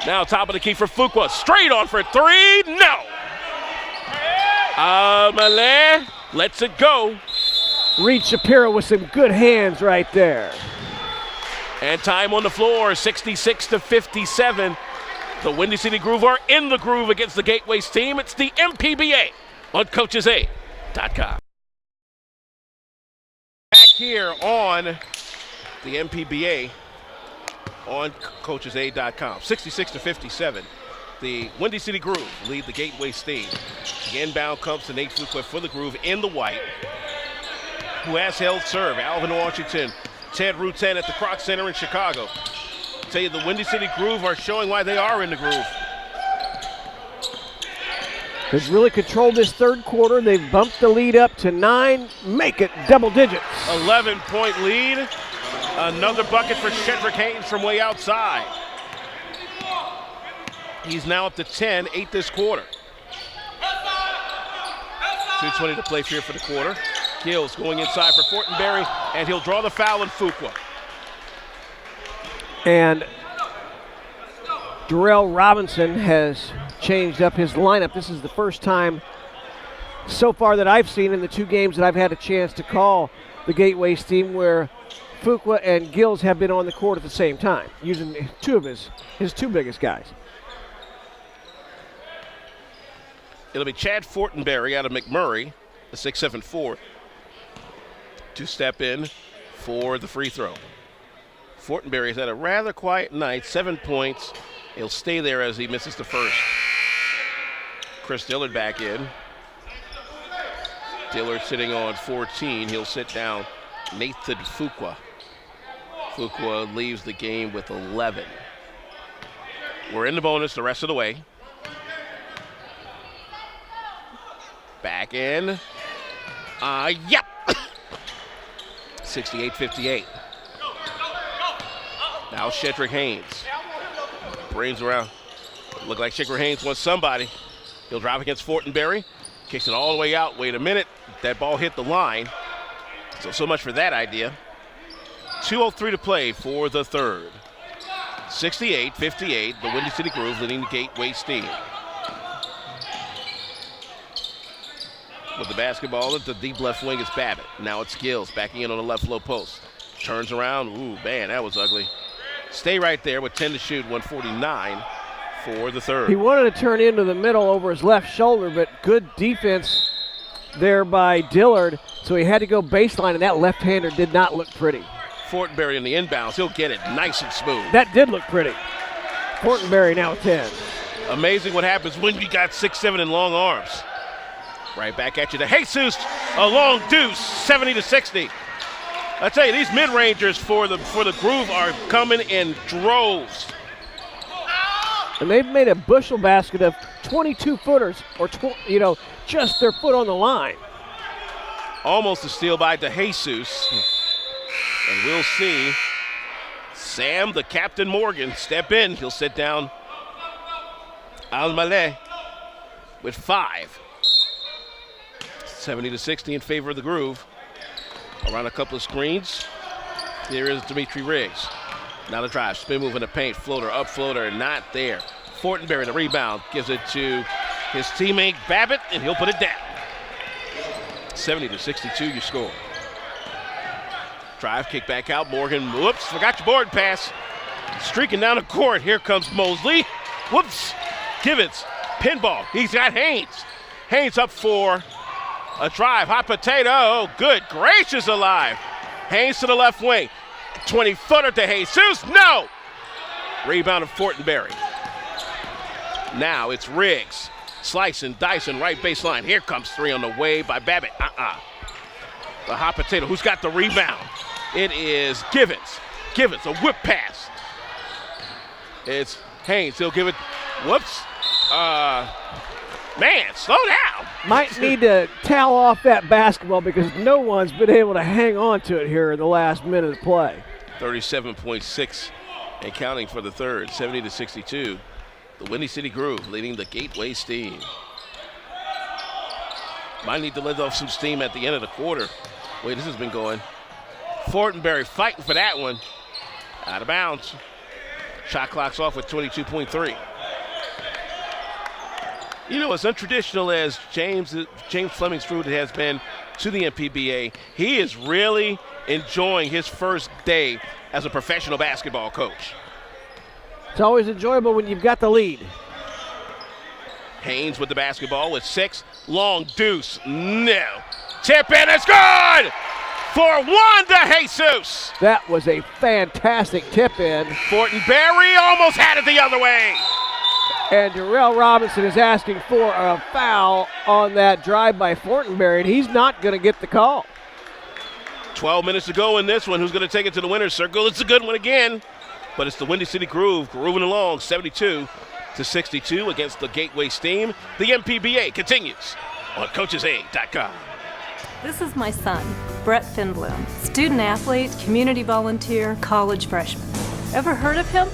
Now top of the key for Fuqua. Straight on for three. No. Almalet lets it go. Reed Shapiro with some good hands right there. And time on the floor, 66-57. The Windy City Groove are in the groove against the Gateways team. It's the MPBA on Coaches A. MPBA.com. Back here on the MPBA on CoachesAid.com. 66-57. The Windy City Groove lead the Gateway Steam. The inbound comes to Nate Fuqua for the Groove in the white, who has held serve. Alvin Washington, Ted Rutan at the Kroc Center in Chicago. Tell you, the Windy City Groove are showing why they are in the groove. They've really controlled this third quarter. They've bumped the lead up to 9, make it double digits. 11-point lead. Another bucket for Shedrick Haynes from way outside. He's now up to 10, 8 this quarter. 2:20 to play here for the quarter. Gills going inside for Fortenberry, and he'll draw the foul on Fuqua. And Darrell Robinson has changed up his lineup. This is the first time so far that I've seen in the 2 games that I've had a chance to call the Gateway Steam where Fuqua and Gills have been on the court at the same time, using 2 of his 2 biggest guys. It'll be Chad Fortenberry out of McMurray, the 6'7" to step in for the free throw. Fortenberry has had a rather quiet night, 7 points. He'll stay there as he misses the first. Chris Dillard back in. Dillard sitting on 14. He'll sit down Nathan Fuqua. Fuqua leaves the game with 11. We're in the bonus the rest of the way. Back in. Yep. 68-58. Now Shedrick Haynes. Brings around. Look like Shedrick Haynes wants somebody. He'll drive against Fortenberry. Kicks it all the way out. Wait a minute. That ball hit the line. So much for that idea. 2:03 to play for the third. 68-58. The Windy City Groove leading the Gateway Steam. With the basketball at the deep left wing is Babbitt. Now it's Gills backing in on the left low post. Turns around. Ooh, man, that was ugly. Stay right there with 10 to shoot, 149 for the third. He wanted to turn into the middle over his left shoulder, but good defense there by Dillard, so he had to go baseline, and that left-hander did not look pretty. Fortenberry in the inbounds. He'll get it nice and smooth. That did look pretty. Fortenberry now 10. Amazing what happens when you got 6'7" and long arms. Right back at you to Jesus, a long deuce, 70-60. I tell you, these mid-rangers for the Groove are coming in droves. And they've made a bushel basket of 22-footers, or just their foot on the line. Almost a steal by DeJesus. And we'll see Sam, the Captain Morgan, step in. He'll sit down Al-Maleh with 5. 70-60 in favor of the Groove. Around a couple of screens. Here is Dimitri Riggs. Now the drive, spin move in the paint, floater, up floater, not there. Fortenberry, the rebound, gives it to his teammate Babbitt, and he'll put it down. 70-62, you score. Drive, kick back out, Morgan, whoops, forgot your board pass. Streaking down the court, here comes Mosley. Whoops, Givens, pinball, he's got Haynes. Haynes up for a drive, hot potato, oh, good gracious alive. Haynes to the left wing, 20-footer to Jesus, no! Rebound of Fortenberry. Now it's Riggs, slicing, dicing, right baseline. Here comes 3 on the way by Babbitt, The hot potato, who's got the rebound? It is Givens. Givens, a whip pass. It's Haynes, he'll give it, whoops. Man, slow down. Might need to towel off that basketball because no one's been able to hang on to it here in the last minute of play. 37.6 and counting for the third, 70-62. The Windy City Groove leading the Gateway Steam. Might need to let off some steam at the end of the quarter. Wait, this has been going. Fortenberry fighting for that one. Out of bounds. Shot clock's off with 22.3. You know, as untraditional as James Fleming Strude has been to the MPBA, he is really enjoying his first day as a professional basketball coach. It's always enjoyable when you've got the lead. Haynes with the basketball with 6. Long deuce. No. tip in, it's good for Wanda Jesus. That was a fantastic tip in. Fortenberry almost had it the other way. And Darrell Robinson is asking for a foul on that drive by Fortenberry, and he's not going to get the call. 12 minutes to go in this one. Who's going to take it to the winner's circle? It's a good one again, but it's the Windy City Groove grooving along 72-62 against the Gateway Steam. The MPBA continues on coachesa.com. This is my son, Brett Finbloom, student athlete, community volunteer, college freshman. Ever heard of him?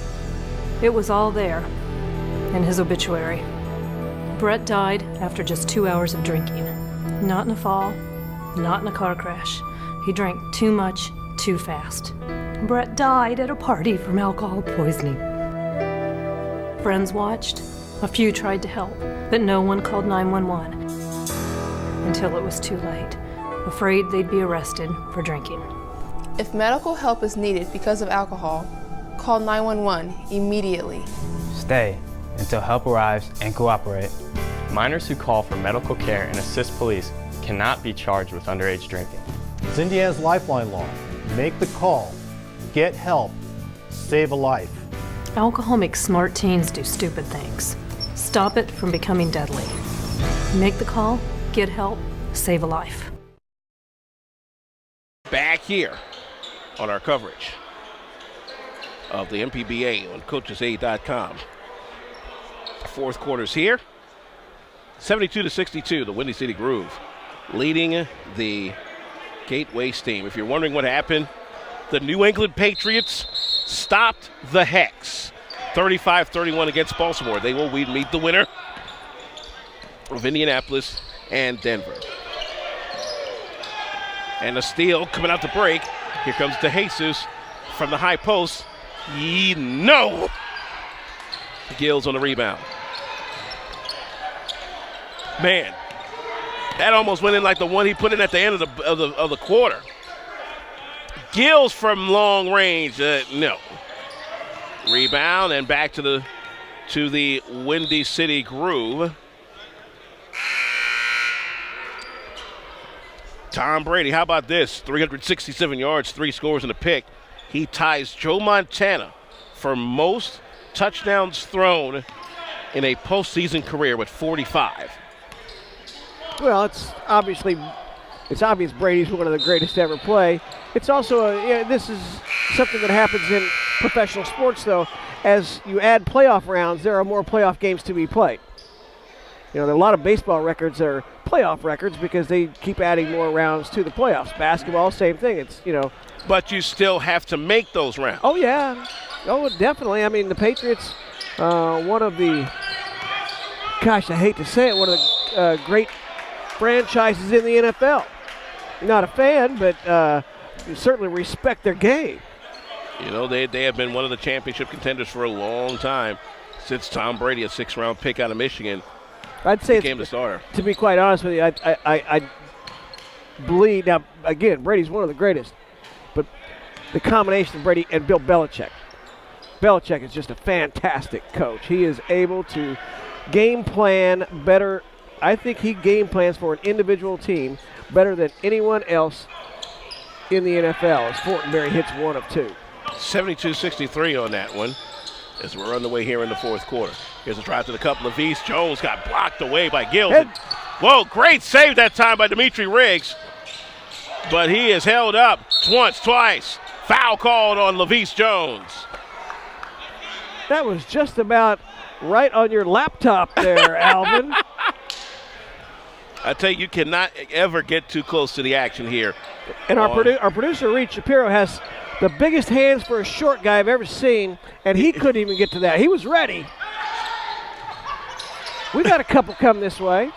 It was all there in his obituary. Brett died after just 2 hours of drinking. Not in a fall, not in a car crash. He drank too much, too fast. Brett died at a party from alcohol poisoning. Friends watched. A few tried to help, but no one called 911 until it was too late, afraid they'd be arrested for drinking. If medical help is needed because of alcohol, call 911 immediately. Stay until help arrives and cooperate. Minors who call for medical care and assist police cannot be charged with underage drinking. It's Indiana's lifeline law. Make the call, get help, save a life. Alcohol makes smart teens do stupid things. Stop it from becoming deadly. Make the call, get help, save a life. Back here on our coverage of the MPBA on coachesa.com. Fourth quarter's here. 72-62, the Windy City Groove leading the Gateway Steam. If you're wondering what happened, the New England Patriots stopped the Hex 35-31 against Baltimore. They will meet the winner of Indianapolis and Denver. And a steal coming out the break. Here comes DeJesus from the high post. No! Gills on the rebound. Man, that almost went in like the one he put in at the end of the quarter. Gills from long range, no. Rebound and back to the Windy City Groove. Tom Brady, how about this? 367 yards, 3 scores and a pick. He ties Joe Montana for most touchdowns thrown in a postseason career with 45. Well, it's obvious Brady's one of the greatest to ever play. It's also, this is something that happens in professional sports, though. As you add playoff rounds, there are more playoff games to be played. There are a lot of baseball records that are playoff records because they keep adding more rounds to the playoffs. Basketball, same thing. But you still have to make those rounds. Oh, yeah. Oh, definitely. I mean, the Patriots, one of the, gosh, I hate to say it, one of the great franchises in the NFL. Not a fan, but you certainly respect their game. They have been one of the championship contenders for a long time since Tom Brady, a 6th-round pick out of Michigan, I'd say became the starter. To be quite honest with you, I believe, now, again, Brady's one of the greatest, but the combination of Brady and Bill Belichick. Belichick is just a fantastic coach. He is able to game plan better. I think he game plans for an individual team better than anyone else in the NFL as Fortenberry hits one of two. 72-63 on that one as we're underway here in the fourth quarter. Here's a drive to the cup. Levis Jones got blocked away by Gills. Whoa, great save that time by Dimitri Riggs. But he is held up once, twice. Foul called on Levis Jones. That was just about right on your laptop there, Alvin. I tell you cannot ever get too close to the action here. And our producer, Reed Shapiro, has the biggest hands for a short guy I've ever seen, and he couldn't even get to that. He was ready. We got a couple come this way.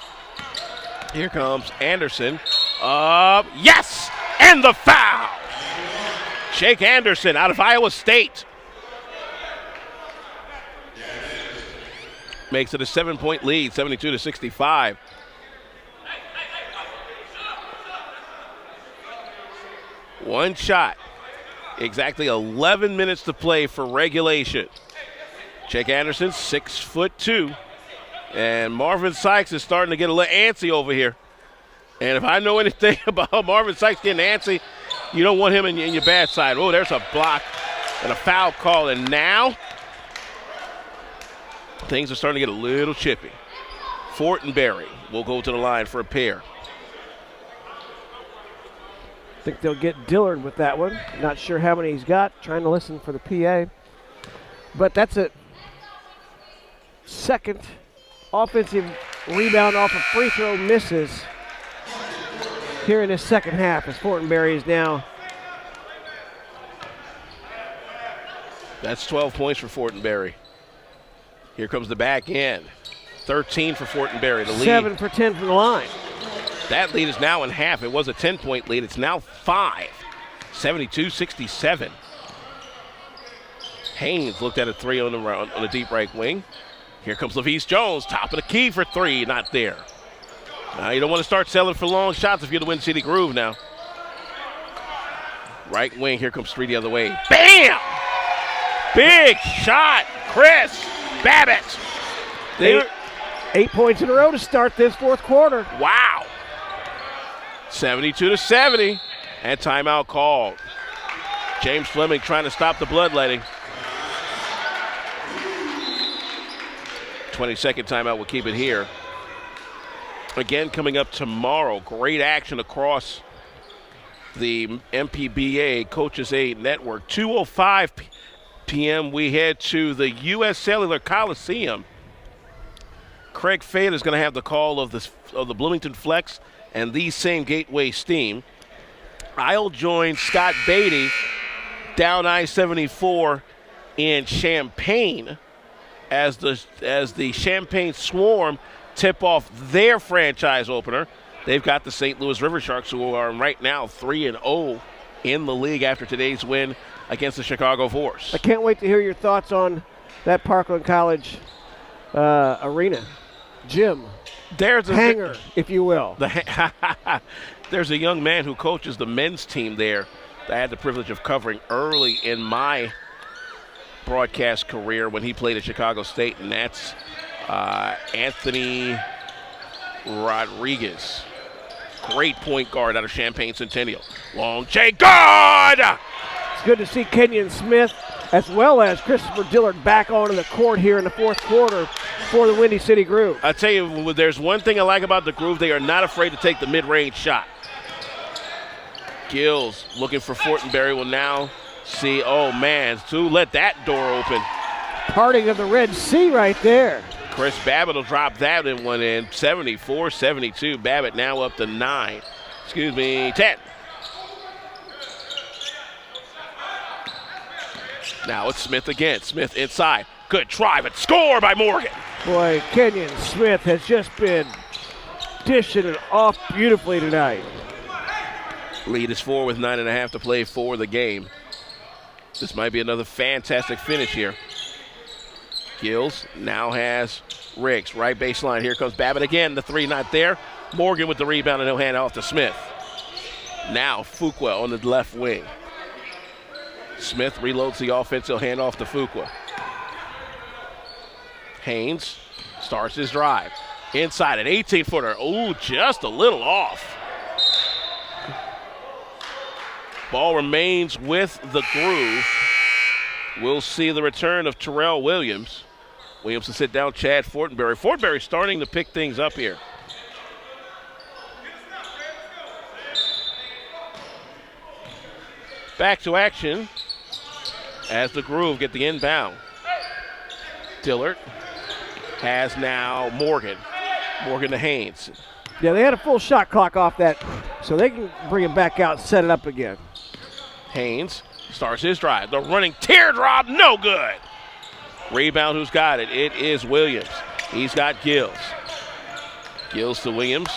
Here comes Anderson. Yes! And the foul! Jake Anderson out of Iowa State. Makes it a 7-point lead, 72-65. One shot. Exactly 11 minutes to play for regulation. Jake Anderson, 6'2". And Marvin Sykes is starting to get a little antsy over here. And if I know anything about Marvin Sykes getting antsy, you don't want him in your bad side. Oh, there's a block and a foul call, and now things are starting to get a little chippy. Fortenberry will go to the line for a pair. I think they'll get Dillard with that one. Not sure how many he's got. Trying to listen for the PA. But that's a second offensive rebound off a free throw misses here in this second half as Fortenberry is now. That's 12 points for Fortenberry. Here comes the back end. 13 for Fortenberry, the lead. 7 for 10 from the line. That lead is now in half. It was a 10-point lead. It's now 5. 72-67. Haynes looked at a three on the deep right wing. Here comes Lavice Jones, top of the key for three, not there. Now you don't want to start selling for long shots if you're the Wind City Groove now. Right wing, here comes three the other way. Bam! Big shot, Chris Babbitt. 8 points in a row to start this fourth quarter. Wow. 72-70, and timeout called. James Fleming trying to stop the bloodletting. 22nd timeout will keep it here. Again, coming up tomorrow, great action across the MPBA Coaches Aid Network. 2:05 p.m. we head to the U.S. Cellular Coliseum. Craig Fade is going to have the call of the Bloomington Flex and the same Gateway Steam. I'll join Scott Beatty down I-74 in Champaign as the Champaign Swarm tip off their franchise opener. They've got the St. Louis River Sharks, who are right now 3-0 in the league after today's win against the Chicago Force. I can't wait to hear your thoughts on that Parkland College arena. Gym. There's a hangar, if you will. There's a young man who coaches the men's team there that I had the privilege of covering early in my broadcast career when he played at Chicago State, and that's Anthony Rodriguez. Great point guard out of Champaign Centennial. Long J guard! It's good to see Kenyon Smith as well as Christopher Dillard back onto the court here in the fourth quarter for the Windy City Groove. I tell you, there's one thing I like about the Groove. They are not afraid to take the mid-range shot. Gills looking for Fortenberry will now see, oh man, to let that door open. Parting of the Red Sea right there. Chris Babbitt will drop that one in, 74-72. Babbitt now up to 10. Now it's Smith again. Smith inside. Good try, but score by Morgan. Boy, Kenyon Smith has just been dishing it off beautifully tonight. Lead is 4 with 9.5 to play for the game. This might be another fantastic finish here. Gills now has Riggs, right baseline. Here comes Babbitt again. The three not there. Morgan with the rebound, and he'll hand off to Smith. Now Fuqua on the left wing. Smith reloads the offense. He'll hand off to Fuqua. Haynes starts his drive. Inside an 18-footer. Ooh, just a little off. Ball remains with the Groove. We'll see the return of Terrell Williams. Williams to sit down Chad Fortenberry. Fortenberry starting to pick things up here. Back to action as the Groove get the inbound. Dillard has now Morgan. Morgan to Haynes. Yeah, they had a full shot clock off that, so they can bring it back out and set it up again. Haynes starts his drive. The running teardrop, no good. Rebound, who's got it? It is Williams. He's got Gills. Gills to Williams.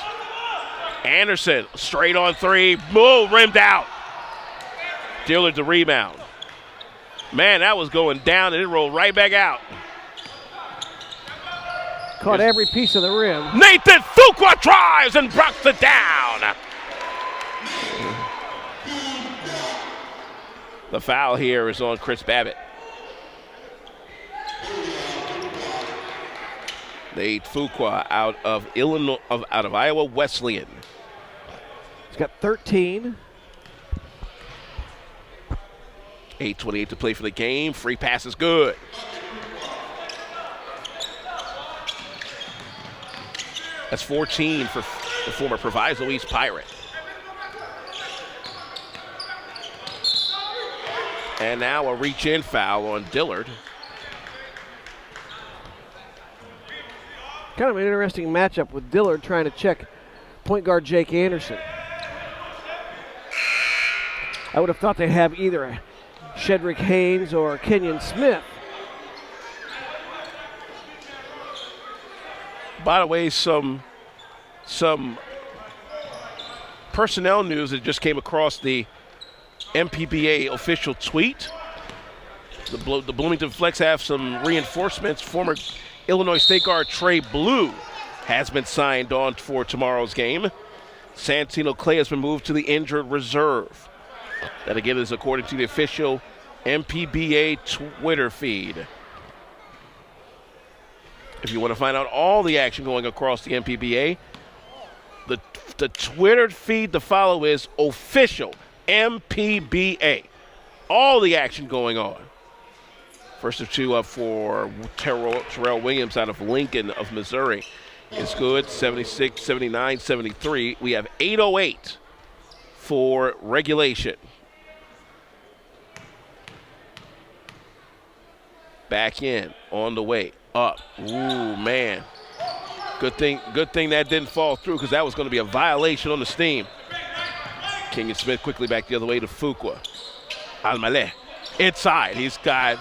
Anderson, straight on three. Bull rimmed out. Dillard the rebound. Man, that was going down and it rolled right back out. Caught every piece of the rim. Nathan Fuqua drives and knocks it down. The foul here is on Chris Babbitt. Nate Fuqua out of Iowa Wesleyan. He's got 13. 8:28 to play for the game. Free pass is good. That's 14 for the former Proviso East Pirate. And now a reach-in foul on Dillard. Kind of an interesting matchup with Dillard trying to check point guard Jake Anderson. I would have thought they'd have either Shedrick Haynes or Kenyon Smith. By the way, some personnel news that just came across the MPBA official tweet. The Bloomington Flex have some reinforcements. Former Illinois State guard Trey Blue has been signed on for tomorrow's game. Santino Clay has been moved to the injured reserve. That again is according to the official MPBA Twitter feed. If you want to find out all the action going across the MPBA, the Twitter feed to follow is official MPBA. All the action going on. First of two up for Terrell Williams out of Lincoln of Missouri. It's good, 76, 79, 73. We have 8:08 for regulation. Back in, on the way, up. Ooh, man. Good thing that didn't fall through because that was going to be a violation on the steam. Kenyon Smith quickly back the other way to Fuqua. Almale inside. He's got,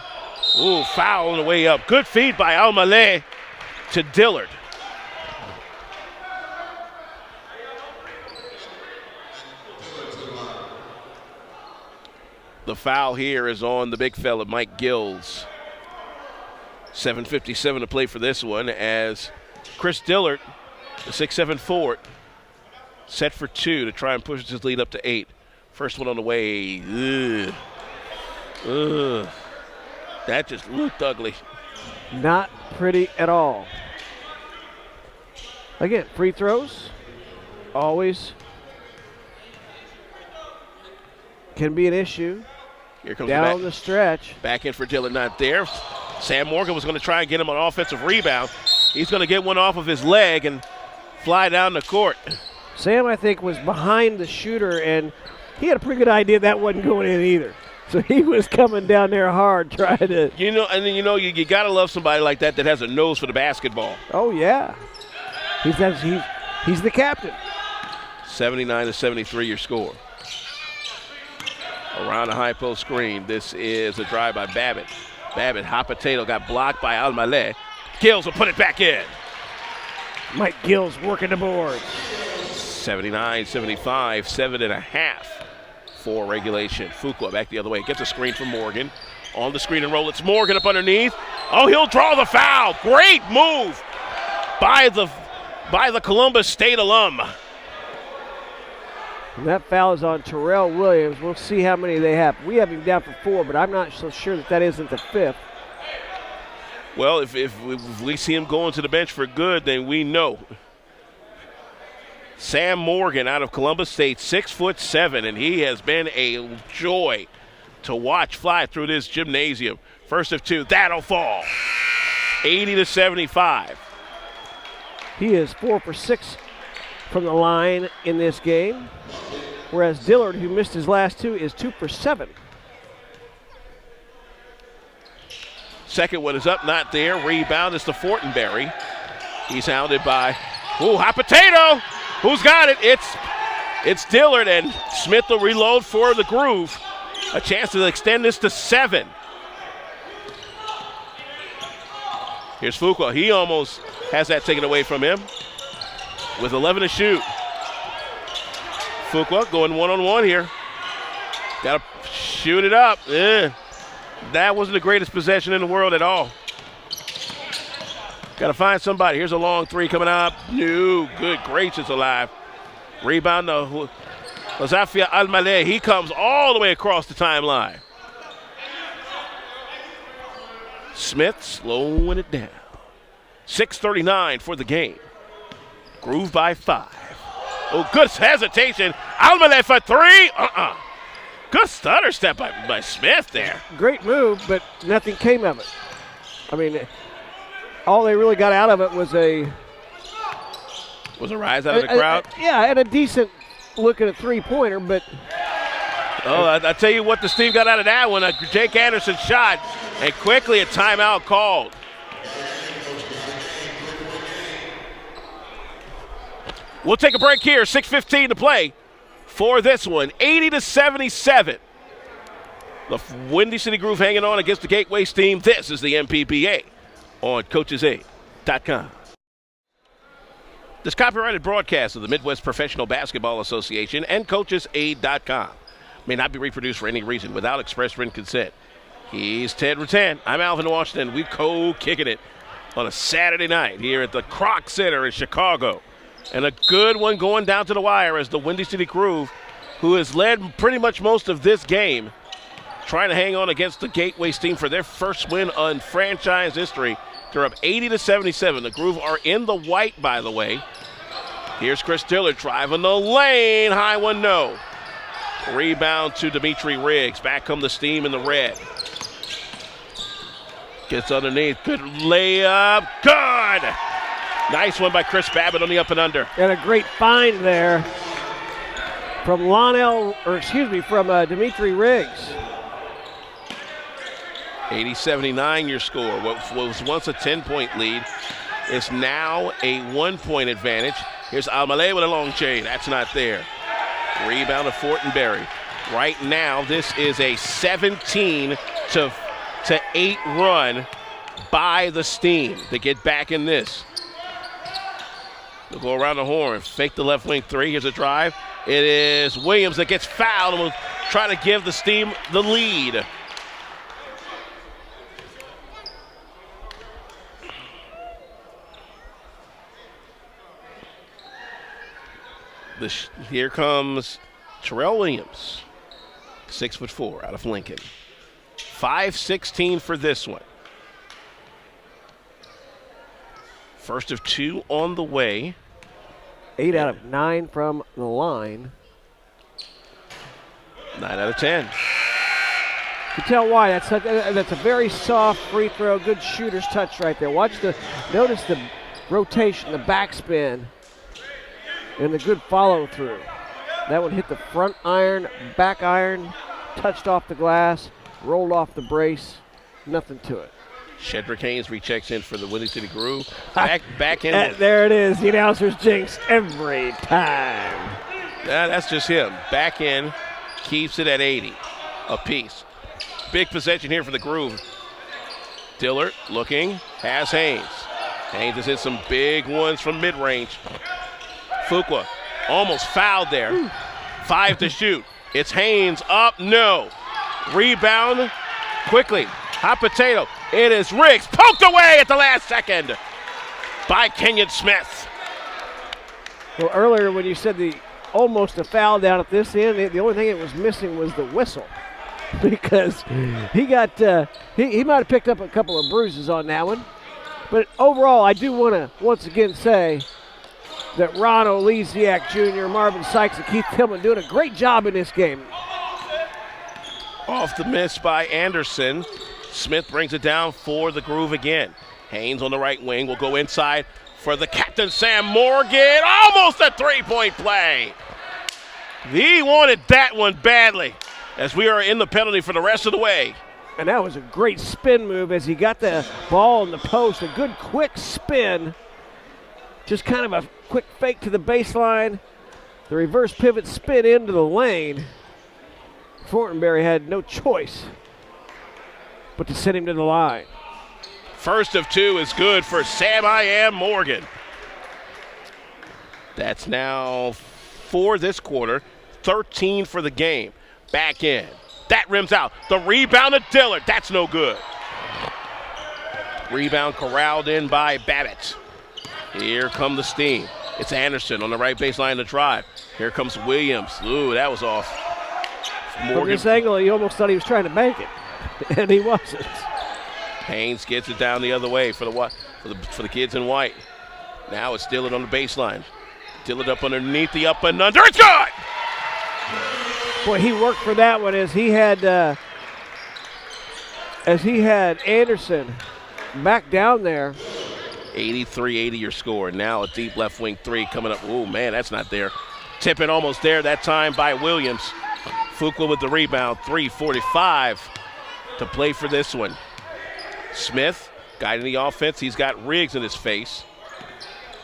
foul on the way up. Good feed by Almale to Dillard. The foul here is on the big fella, Mike Gills. 7:57 to play for this one as Chris Dillard, the 6'7" forward, set for two to try and push his lead up to 8. First one on the way. That just looked ugly. Not pretty at all. Again, free throws always can be an issue. Here comes down the stretch. Back in for Dillard, not there. Sam Morgan was going to try and get him an offensive rebound. He's going to get one off of his leg and fly down the court. Sam, I think, was behind the shooter, and he had a pretty good idea that wasn't going in either. So he was coming down there hard trying to. You got to love somebody like that has a nose for the basketball. Oh, yeah. He's the captain. 79-73 your score. Around the high post screen. This is a drive by Babbitt. Babbitt, hot potato, got blocked by Almale. Gills will put it back in. Mike Gills working the boards. 79-75, 7.5 for regulation. Fuqua back the other way. Gets a screen from Morgan. On the screen and roll, it's Morgan up underneath. Oh, he'll draw the foul. Great move by the Columbus State alum. And that foul is on Terrell Williams. We'll see how many they have. We have him down for 4, but I'm not so sure that isn't the 5th. Well, if we see him going to the bench for good, then we know. Sam Morgan out of Columbus State, 6'7", and he has been a joy to watch fly through this gymnasium. First of two, that'll fall. 80-75. He is 4 for 6 from the line in this game, whereas Dillard, who missed his last 2, is 2 for 7. Second one is up, not there. Rebound is to Fortenberry. He's hounded by, hot potato. Who's got it? It's Dillard, and Smith will reload for the groove. A chance to extend this to 7. Here's Fuqua. He almost has that taken away from him with 11 to shoot. Fuqua going one-on-one here. Got to shoot it up. That wasn't the greatest possession in the world at all. Got to find somebody. Here's a long three coming up. No, good gracious alive. Rebound to Lazafia Almale. He comes all the way across the timeline. Smith slowing it down. 6:39 for the game. Groove by 5. Oh, good hesitation. Almale for three. Good stutter step by Smith there. Great move, but nothing came of it. I mean, all they really got out of it was a rise out of the crowd. And a decent look at a three-pointer, but. Oh, I tell you what, the Steve got out of that one. A Jake Anderson shot, and quickly a timeout called. We'll take a break here. 6:15 to play for this one. 80-77. The Windy City Groove hanging on against the Gateways team. This is the MPBA on CoachesAid.com. This copyrighted broadcast of the Midwest Professional Basketball Association and CoachesAid.com may not be reproduced for any reason without express written consent. He's Ted Rattan. I'm Alvin Washington. We kicking it on a Saturday night here at the Kroc Center in Chicago. And a good one going down to the wire as the Windy City Groove, who has led pretty much most of this game, trying to hang on against the Gateways team for their first win on franchise history. They're up 80-77. The Groove are in the white, by the way. Here's Chris Dillard driving the lane. High one, no. Rebound to Dimitri Riggs. Back come the Steam in the red. Gets underneath. Good layup. Good. Nice one by Chris Babbitt on the up and under. And a great find there from Dimitri Riggs. 80-79 your score. What was once a 10-point lead is now a 1-point advantage. Here's Almale with a long chain. That's not there. Rebound of Fortenberry. Right now, this is a 17-8 run by the Steam to get back in this. They'll go around the horn, fake the left wing three. Here's a drive. It is Williams that gets fouled and will try to give the Steam the lead. Here comes Terrell Williams, 6'4", out of Lincoln. 5-16 for this one. First of two on the way. 8 out of 9 from the line. 9 out of 10. You can tell why. That's a very soft free throw, good shooter's touch right there. Notice the rotation, the backspin, and the good follow through. That one hit the front iron, back iron, touched off the glass, rolled off the brace, nothing to it. Shedrick Haynes rechecks in for the Windy City Groove. Back in. There it is. The announcer's jinx every time. That's just him. Back in, keeps it at 80 apiece. Big possession here for the Groove. Dillard looking, has Haynes. Haynes has hit some big ones from mid-range. Fuqua almost fouled there. 5 to shoot. It's Haynes up, no. Rebound quickly. Hot potato. It is Riggs, poked away at the last second by Kenyon Smith. Well, earlier when you said almost a foul down at this end, the only thing it was missing was the whistle, because he got he might have picked up a couple of bruises on that one. But overall, I do want to once again say that Ron Oleziak Jr., Marvin Sykes, and Keith Tillman doing a great job in this game. Off the miss by Anderson. Smith brings it down for the Groove again. Haynes on the right wing will go inside for the captain, Sam Morgan. Almost a three-point play. He wanted that one badly as we are in the penalty for the rest of the way. And that was a great spin move as he got the ball in the post. A good quick spin. Just kind of a quick fake to the baseline. The reverse pivot spin into the lane. Fortenberry had no choice but to send him to the line. First of two is good for Sam Morgan. That's now 4 this quarter, 13 for the game. Back in. That rims out. The rebound of Dillard. That's no good. Rebound corralled in by Babbitt. Here come the Steam. It's Anderson on the right baseline to drive. Here comes Williams. Ooh, that was off. From this angle, he almost thought he was trying to make it, and he wasn't. Haynes gets it down the other way for the kids in white. Now it's Dillard on the baseline. Dillard up underneath the up and under. It's good! Boy, he worked for that one as he had Anderson back down there. 83-80 your score. Now a deep left wing three coming up. Oh, man, that's not there. Tipping almost there that time by Williams. Fuqua with the rebound. 3:45 to play for this one. Smith guiding the offense. He's got Riggs in his face.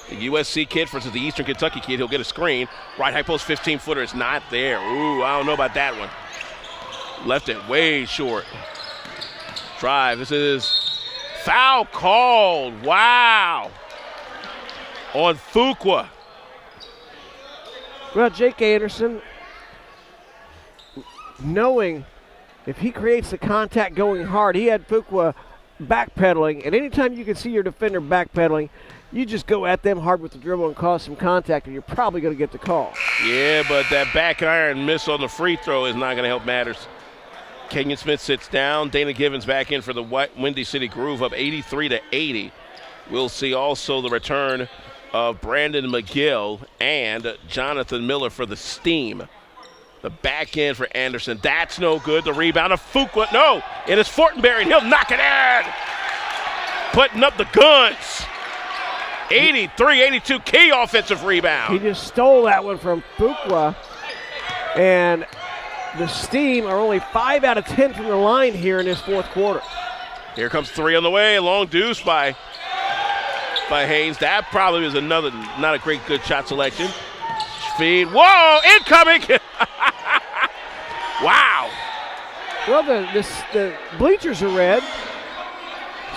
The USC kid versus the Eastern Kentucky kid. He'll get a screen. Right high post 15-footer is not there. Ooh, I don't know about that one. Left it way short. Drive. This is foul called. Wow. On Fuqua. Well, Jake Anderson, knowing if he creates the contact going hard, he had Fuqua backpedaling. And anytime you can see your defender backpedaling, you just go at them hard with the dribble and cause some contact, and you're probably going to get the call. Yeah, but that back iron miss on the free throw is not going to help matters. Kenyon Smith sits down. Dana Givens back in for the Windy City Groove, up 83-80. We'll see also the return of Brandon McGill and Jonathan Miller for the Steam. The back end for Anderson. That's no good. The rebound of Fuqua. No, it is Fortenberry, and he'll knock it in. Putting up the guns. 83-82, key offensive rebound. He just stole that one from Fuqua. And the Steam are only 5 out of 10 from the line here in this fourth quarter. Here comes three on the way. Long deuce by Haynes. That probably was another not a great good shot selection. Feed. Whoa, incoming. Wow. Well, the bleachers are red,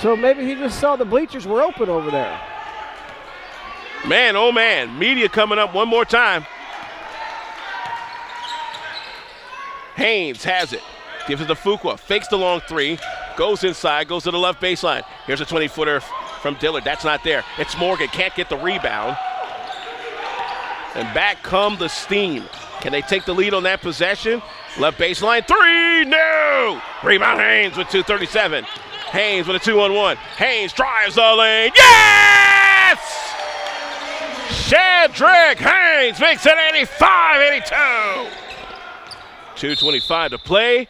so maybe he just saw the bleachers were open over there. Man, oh man, media coming up one more time. Haynes has it, gives it to Fuqua, fakes the long three, goes inside, goes to the left baseline. Here's a 20-footer from Dillard, that's not there. It's Morgan, can't get the rebound. And back come the Steam. Can they take the lead on that possession? Left baseline, three, no! Rebound Haynes with 2:37. Haynes with a 2-on-1. Haynes drives the lane, yes! Shadrack Haynes makes it 85-82. 2:25 to play.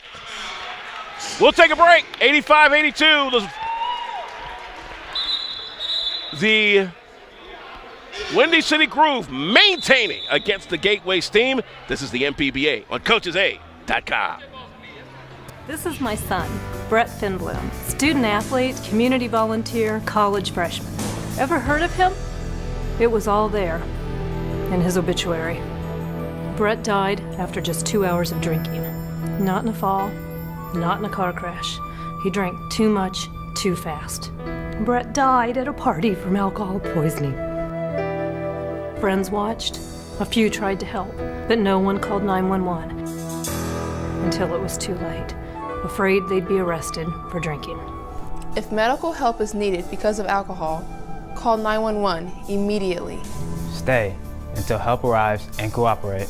We'll take a break. 85-82. The Windy City Groove maintaining against the Gateway Steam. This is the MPBA on CoachesA.com. This is my son, Brett Finbloom, student athlete, community volunteer, college freshman. Ever heard of him? It was all there in his obituary. Brett died after just 2 hours of drinking. Not in a fall, not in a car crash. He drank too much, too fast. Brett died at a party from alcohol poisoning. Friends watched. A few tried to help, but no one called 911 until it was too late, afraid they'd be arrested for drinking. If medical help is needed because of alcohol, call 911 immediately. Stay until help arrives and cooperate.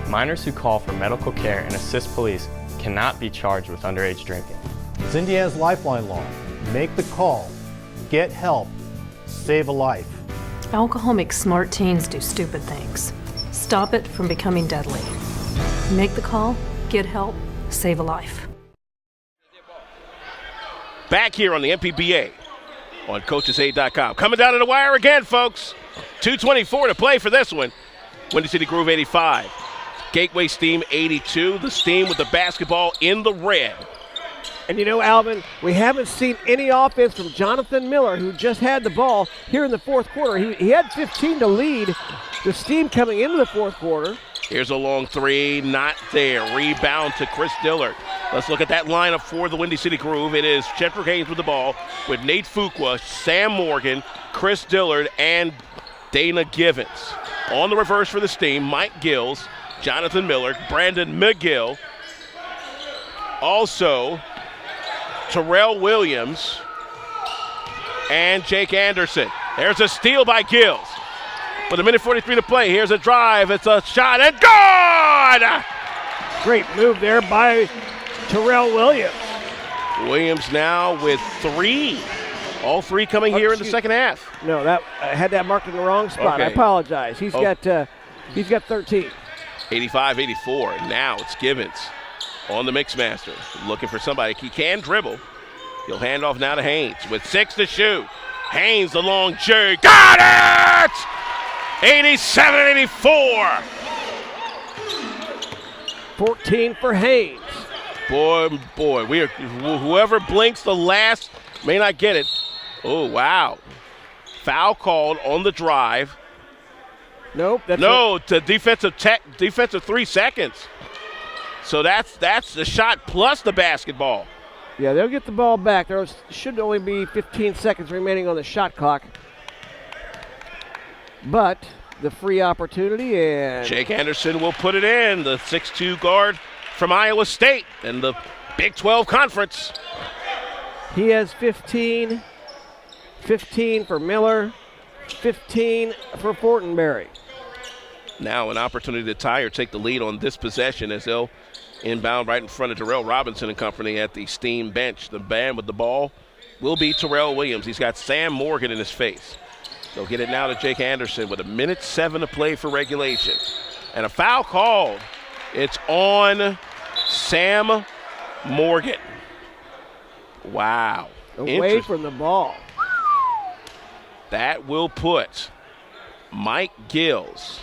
Minors who call for medical care and assist police cannot be charged with underage drinking. It's Indiana's Lifeline law. Make the call, get help, save a life. Alcohol makes smart teens do stupid things. Stop it from becoming deadly. Make the call, get help, save a life. Back here on the MPBA on CoachesA.com. Coming down to the wire again, folks. 2:24 to play for this one. Windy City Groove 85. Gateway Steam 82. The Steam with the basketball in the red. And you know, Alvin, we haven't seen any offense from Jonathan Miller, who just had the ball here in the fourth quarter. He had 15 to lead the Steam coming into the fourth quarter. Here's a long three, not there. Rebound to Chris Dillard. Let's look at that lineup for the Windy City Groove. It is Chetro Haynes with the ball with Nate Fuqua, Sam Morgan, Chris Dillard, and Dana Givens. On the reverse for the Steam, Mike Gills, Jonathan Miller, Brandon McGill. Also, Terrell Williams and Jake Anderson. There's a steal by Gills. With a minute 43 to play, here's a drive. It's a shot and good! Great move there by Terrell Williams. Williams now with three. All three coming here in the second half. No, that I had that marked in the wrong spot. Okay. I apologize. He's got 13. 85-84. Now it's Gibbons on the Mixmaster, looking for somebody. He can dribble. He'll hand off now to Haynes with 6 to shoot. Haynes, the long J, got it! 87-84. 14 for Haynes. Boy, whoever blinks the last may not get it. Oh, wow. Foul called on the drive. Nope. To defensive 3 seconds. So that's the shot plus the basketball. Yeah, they'll get the ball back. There should only be 15 seconds remaining on the shot clock. But the free opportunity, and Jake Anderson will put it in, the 6'2 guard from Iowa State in the Big 12 Conference. He has 15. 15 for Miller. 15 for Fortenberry. Now an opportunity to tie or take the lead on this possession as they'll inbound right in front of Terrell Robinson and company at the Steam bench. The man with the ball will be Terrell Williams. He's got Sam Morgan in his face. They'll get it now to Jake Anderson with 1:07 to play for regulation. And a foul called. It's on Sam Morgan. Wow. Away from the ball. That will put Mike Gills,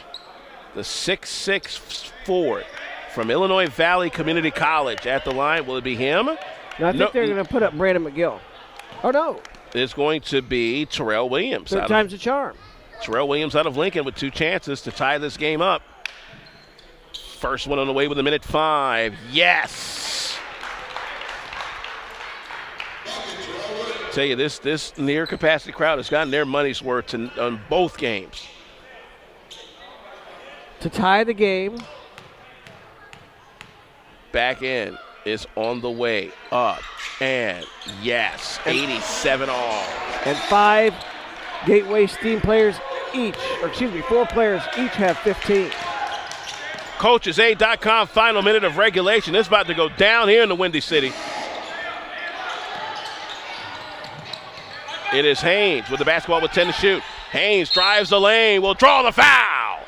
the 6'6" forward from Illinois Valley Community College, at the line. Will it be him? No, I think they're going to put up Brandon McGill. Oh, no. It's going to be Terrell Williams. Third time's a charm. Terrell Williams out of Lincoln with 2 chances to tie this game up. First one on the way with 1:05. Yes! Tell you, this near capacity crowd has gotten their money's worth on both games. To tie the game. Back in is on the way up, and yes, 87 all. And 5 Gateway Steam players each, 4 players each have 15. CoachesAid.com, final minute of regulation. It's about to go down here in the Windy City. It is Haynes with the basketball with 10 to shoot. Haynes drives the lane, will draw the foul.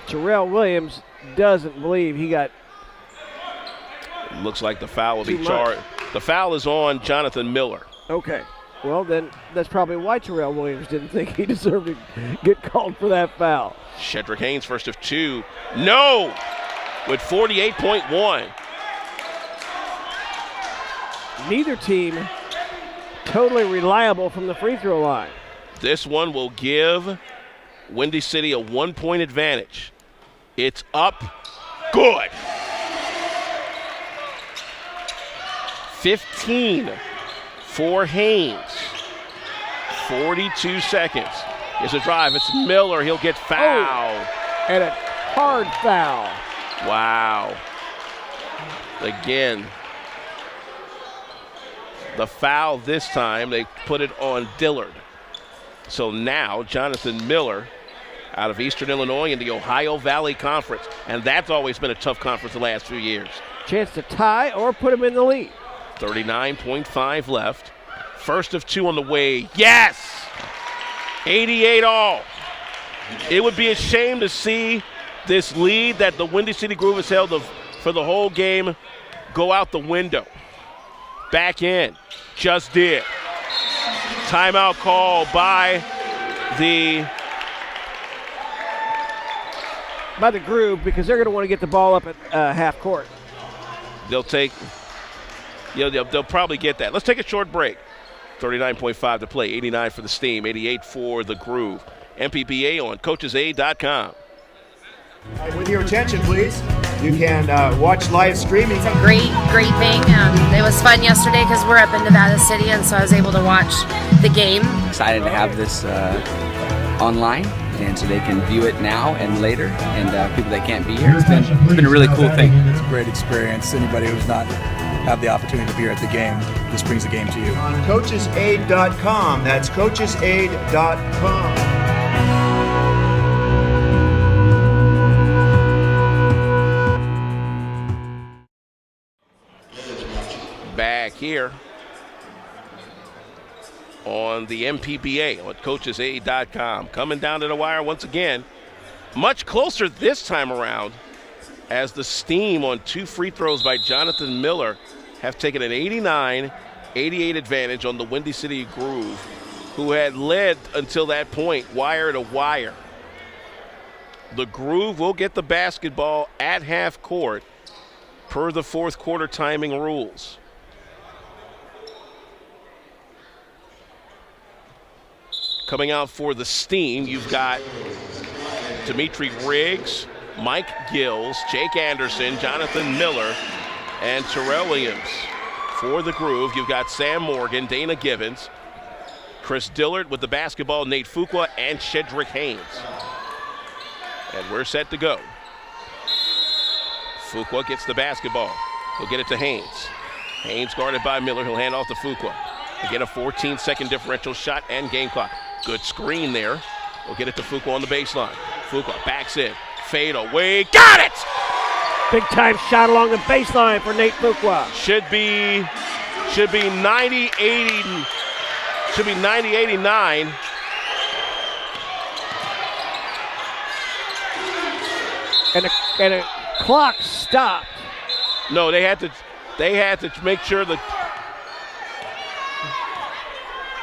Terrell Williams doesn't believe he got. Looks like the foul will be charged. The foul is on Jonathan Miller. Okay. Well, then that's probably why Terrell Williams didn't think he deserved to get called for that foul. Shedrick Haynes, first of 2. No! With 48.1. Neither team totally reliable from the free throw line. This one will give Windy City a 1-point advantage. It's up. Good. 15 for Haynes. 42 seconds. It's a drive. It's Miller. He'll get fouled. And a hard foul. Wow. Again, the foul this time, they put it on Dillard. So now Jonathan Miller out of Eastern Illinois in the Ohio Valley Conference. And that's always been a tough conference the last few years. Chance to tie or put him in the lead. 39.5 left. First of 2 on the way. Yes! 88 all. It would be a shame to see this lead that the Windy City Groove has held for the whole game go out the window. Back in. Just did. Timeout call by the Groove, because they're going to want to get the ball up at half court. They'll probably get that. Let's take a short break. 39.5 to play, 89 for the Steam, 88 for the Groove. MPBA on CoachesAid.com. With your attention, please. You can watch live streaming. It's a great thing. It was fun yesterday because we're up in Nevada City, and so I was able to watch the game. Excited to have this online, and so they can view it now and later, and people that can't be here. It's been a really cool thing. It's a great experience. Anybody who's not have the opportunity to be here at the game, this brings the game to you. On CoachesAid.com. That's CoachesAid.com. Back here on the MPBA on coachesaid.com. Coming down to the wire once again. Much closer this time around as the Steam on 2 free throws by Jonathan Miller have taken an 89-88 advantage on the Windy City Groove, who had led until that point wire to wire. The Groove will get the basketball at half court per the fourth quarter timing rules. Coming out for the Steam, you've got Dimitri Riggs, Mike Gills, Jake Anderson, Jonathan Miller, and Terrell Williams. For the Groove, you've got Sam Morgan, Dana Givens, Chris Dillard with the basketball, Nate Fuqua, and Shedrick Haynes. And we're set to go. Fuqua gets the basketball. He'll get it to Haynes. Haynes guarded by Miller. He'll hand off to Fuqua. He'll get a 14-second differential shot and game clock. Good screen there. We'll get it to Fuqua on the baseline. Fuqua backs in. Fade away. Got it! Big time shot along the baseline for Nate Fuqua. Should be 90-80. Should be 90-89. And a clock stopped. No, they had to make sure that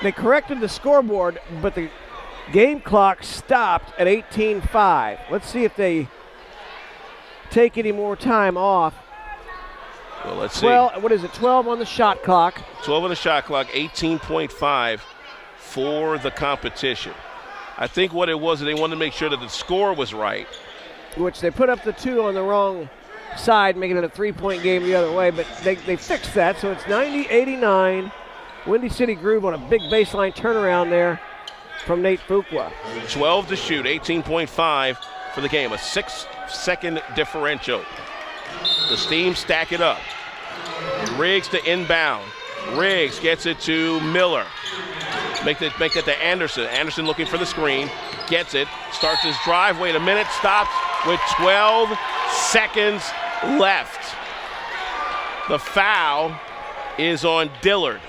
they corrected the scoreboard, but the game clock stopped at 18:05. Let's see if they take any more time off. Well, let's see. 12 on the shot clock. 12 on the shot clock, 18.5 for the competition. I think what it was, they wanted to make sure that the score was right. Which they put up the 2 on the wrong side, making it a 3-point game the other way, but they fixed that, so it's 90-89. Windy City Groove on a big baseline turnaround there from Nate Fuqua. 12 to shoot, 18.5 for the game, a 6-second differential. The Steam stack it up. Riggs to inbound. Riggs gets it to Miller. Make that to Anderson. Anderson looking for the screen. Gets it. Starts his drive. Wait a minute. Stops with 12 seconds left. The foul is on Dillard.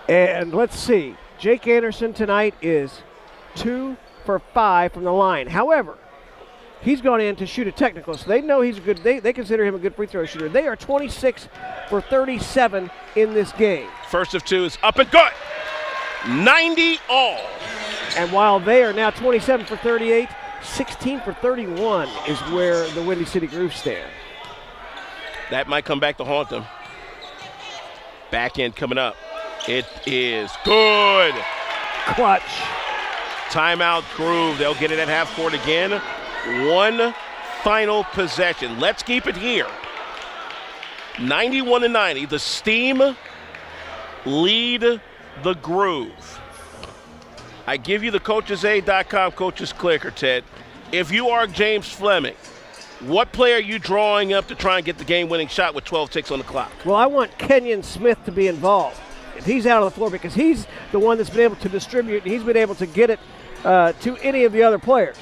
And let's see. Jake Anderson tonight is 2 for 5 from the line. However, he's gone in to shoot a technical, so they know he's a good. They consider him a good free throw shooter. They are 26 for 37 in this game. First of 2 is up and good. 90 all. And while they are now 27 for 38, 16 for 31 is where the Windy City Groove stand. That might come back to haunt them. Back end coming up. It is good. Clutch. Timeout Groove. They'll get it at half court again. One final possession. Let's keep it here. 91-90. The Steam lead the Groove. I give you the coachesaid.com coaches clicker, Ted. If you are James Fleming, what play are you drawing up to try and get the game-winning shot with 12 ticks on the clock? Well, I want Kenyon Smith to be involved. If he's out on the floor, because he's the one that's been able to distribute, and he's been able to get it to any of the other players.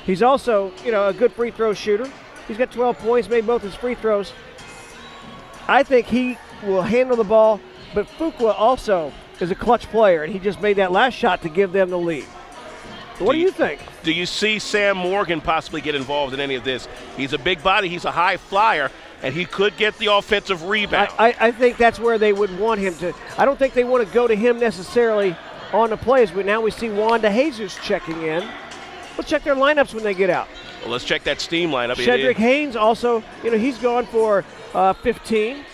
He's also, a good free throw shooter. He's got 12 points, made both his free throws. I think he will handle the ball, but Fuqua also is a clutch player, and he just made that last shot to give them the lead. What do you think? Do you see Sam Morgan possibly get involved in any of this? He's a big body. He's a high flyer, and he could get the offensive rebound. I think that's where they would want him to. I don't think they want to go to him necessarily on the plays, but now we see Wanda Jesus checking in. We'll check their lineups when they get out. Well, let's check that Steam lineup. Shedrick Haynes also, he's gone for 15.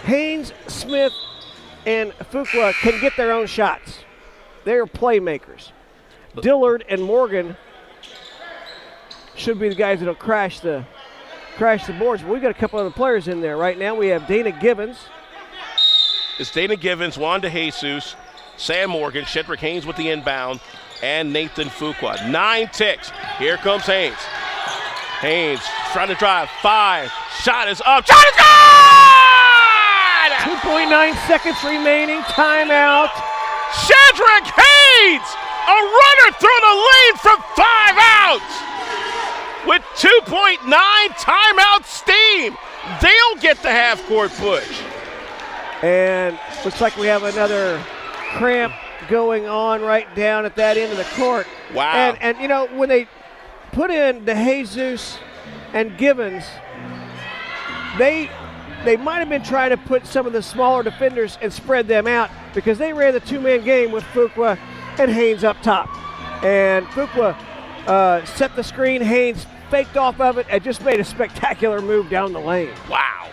Haynes, Smith, and Fuqua can get their own shots. They're playmakers. Dillard and Morgan should be the guys that'll crash the boards. But we've got a couple other players in there. Right now we have Dana Givens. It's Dana Givens, Wanda Jesus, Sam Morgan, Shedrick Haynes with the inbound, and Nathan Fuqua. 9 ticks. Here comes Haynes. Haynes trying to drive. 5. Shot is up. Shot is good! 2.9 seconds remaining. Timeout. Shedrick Haynes, a runner through the lane from 5 out with 2.9 timeout Steam. They'll get the half-court push. And looks like we have another cramp going on right down at that end of the court. Wow. And you know, when they put in DeJesus and Givens, they might have been trying to put some of the smaller defenders and spread them out because they ran the two-man game with Fuqua and Haynes up top. And Fuqua set the screen, Haynes faked off of it and just made a spectacular move down the lane. Wow.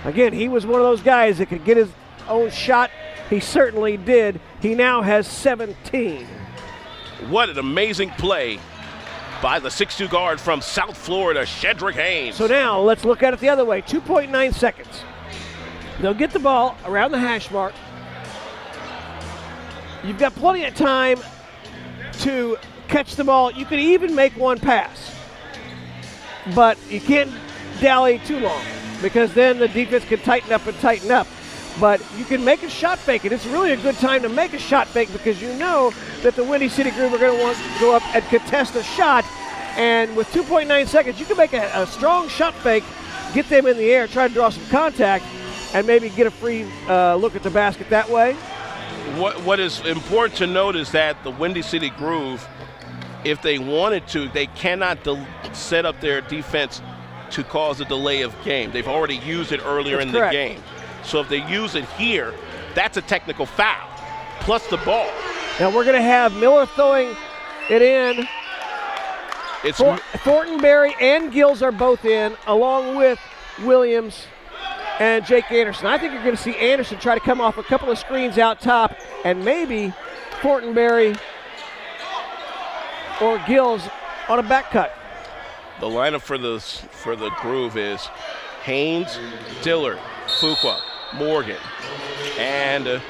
Again, he was one of those guys that could get his own shot. He certainly did. He now has 17. What an amazing play by the 6'2 guard from South Florida, Shedrick Haynes. So now let's look at it the other way. 2.9 seconds. They'll get the ball around the hash mark. You've got plenty of time to catch the ball. You could even make one pass. But you can't dally too long because then the defense can tighten up and tighten up. But you can make a shot fake, and it's really a good time to make a shot fake because you know that the Windy City Groove are going to want to go up and contest a shot. And with 2.9 seconds, you can make a strong shot fake, get them in the air, try to draw some contact, and maybe get a free look at the basket that way. What is important to note is that the Windy City Groove, if they wanted to, they cannot set up their defense to cause a delay of game. They've already used it earlier That's in correct. the game. So if they use it here, that's a technical foul, plus the ball. Now we're going to have Miller throwing it in. Fortenberry and Gills are both in, along with Williams and Jake Anderson. I think you're going to see Anderson try to come off a couple of screens out top, and maybe Fortenberry or Gills on a back cut. The lineup for the Groove is Haynes, Dillard, Fuqua, Morgan, and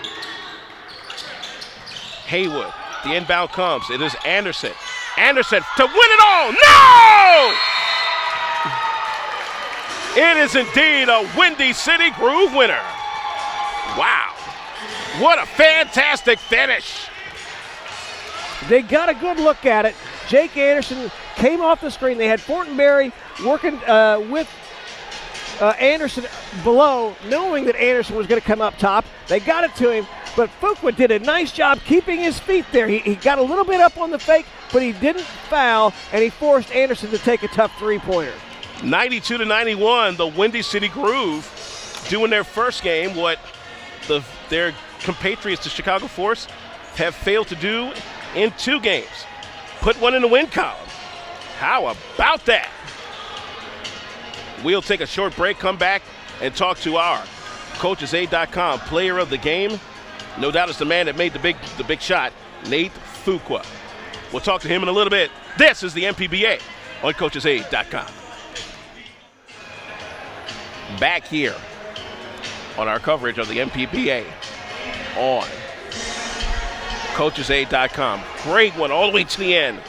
Haywood. The inbound comes. It is Anderson. Anderson to win it all. No! It is indeed a Windy City Groove winner. Wow. What a fantastic finish. They got a good look at it. Jake Anderson came off the screen. They had Fortenberry working with Anderson below, knowing that Anderson was going to come up top. They got it to him, but Fuqua did a nice job keeping his feet there. He got a little bit up on the fake, but he didn't foul, and he forced Anderson to take a tough three-pointer. 92-91, the Windy City Groove doing their first game what their compatriots, the Chicago Force, have failed to do in 2 games. Put one in the win column. How about that? We'll take a short break, come back, and talk to our CoachesAid.com player of the game. No doubt it's the man that made the big shot, Nate Fuqua. We'll talk to him in a little bit. This is the MPBA on CoachesAid.com. Back here on our coverage of the MPBA on CoachesAid.com. Great one all the way to the end.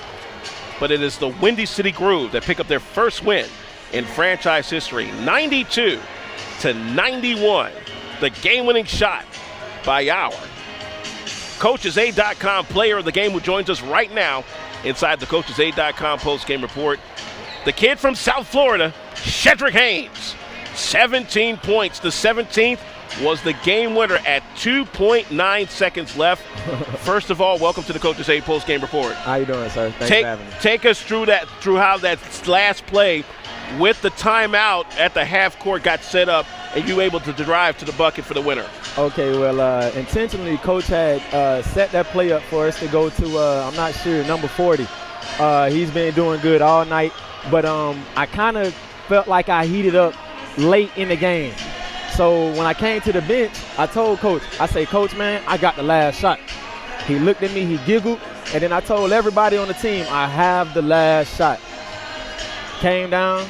But it is the Windy City Groove that pick up their first win in franchise history, 92-91. The game-winning shot by our CoachesAid.com player of the game who joins us right now inside the CoachesAid.com post-game report. The kid from South Florida, Shedrick Haynes. 17 points. The 17th was the game winner at 2.9 seconds left. First of all, welcome to the Coaches Aid post-game report. How you doing, sir? Thanks for having me. Take us through how that last play with the timeout at the half court got set up and you able to drive to the bucket for the winner. Okay, well, intentionally, Coach had set that play up for us to go to, I'm not sure, number 40. He's been doing good all night, but I kind of felt like I heated up late in the game. So when I came to the bench, I told Coach, I say, Coach, man, I got the last shot. He looked at me, he giggled, and then I told everybody on the team, I have the last shot. Came down,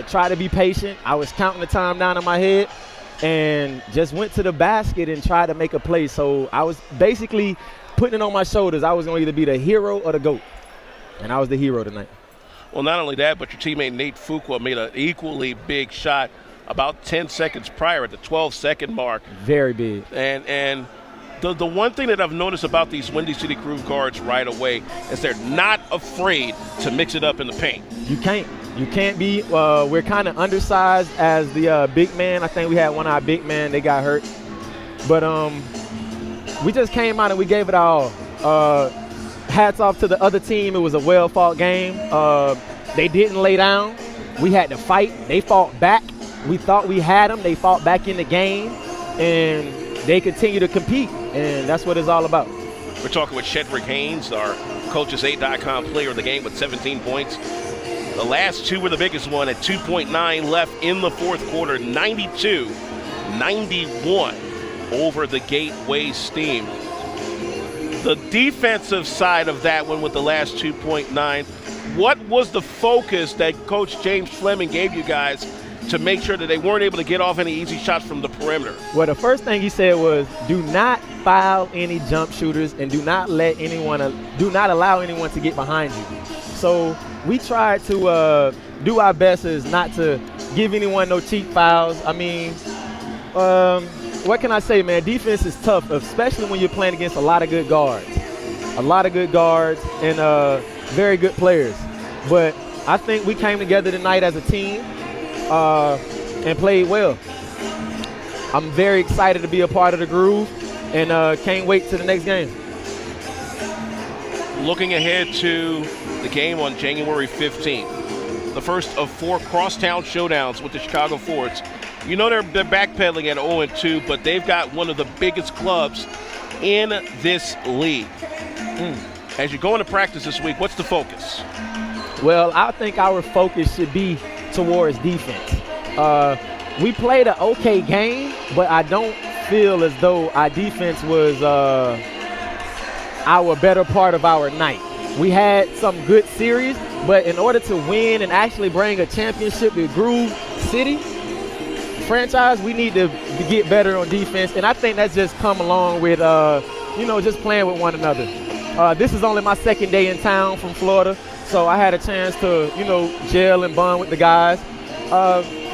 tried to be patient. I was counting the time down in my head and just went to the basket and tried to make a play. So I was basically putting it on my shoulders. I was going to either be the hero or the GOAT, and I was the hero tonight. Well, not only that, but your teammate Nate Fuqua made an equally big shot about 10 seconds prior at the 12-second mark. Very big. And the one thing that I've noticed about these Windy City Groove guards right away is they're not afraid to mix it up in the paint. You can't. You can't be. We're kind of undersized as the big man. I think we had one of our big men. They got hurt. But we just came out and we gave it all. Hats off to the other team. It was a well-fought game. They didn't lay down. We had to fight. They fought back. We thought we had them. They fought back in the game. And they continue to compete. And that's what it's all about. We're talking with Shedrick Haynes, our Coaches8.com player of the game with 17 points. The last two were the biggest one at 2.9 left in the fourth quarter, 92-91 over the Gateway Steam. The defensive side of that one with the last 2.9, what was the focus that Coach James Fleming gave you guys to make sure that they weren't able to get off any easy shots from the perimeter? Well, the first thing he said was, do not foul any jump shooters and do not allow anyone to get behind you. So we tried to do our best is not to give anyone no cheap fouls. I mean, what can I say, man? Defense is tough, especially when you're playing against a lot of good guards. And very good players. But I think we came together tonight as a team and played well. I'm very excited to be a part of the groove and can't wait to the next game. Looking ahead to the game on January 15th, the first of 4 crosstown showdowns with the Chicago Forts. You know they're backpedaling at 0-2, but they've got one of the biggest clubs in this league. As you go into practice this week, what's the focus? Well, I think our focus should be towards defense. We played an okay game, but I don't feel as though our defense was our better part of our night. We had some good series, but in order to win and actually bring a championship to Groove City franchise, we need to get better on defense, and I think that's just come along with, just playing with one another. This is only my second day in town from Florida, so I had a chance to, gel and bond with the guys.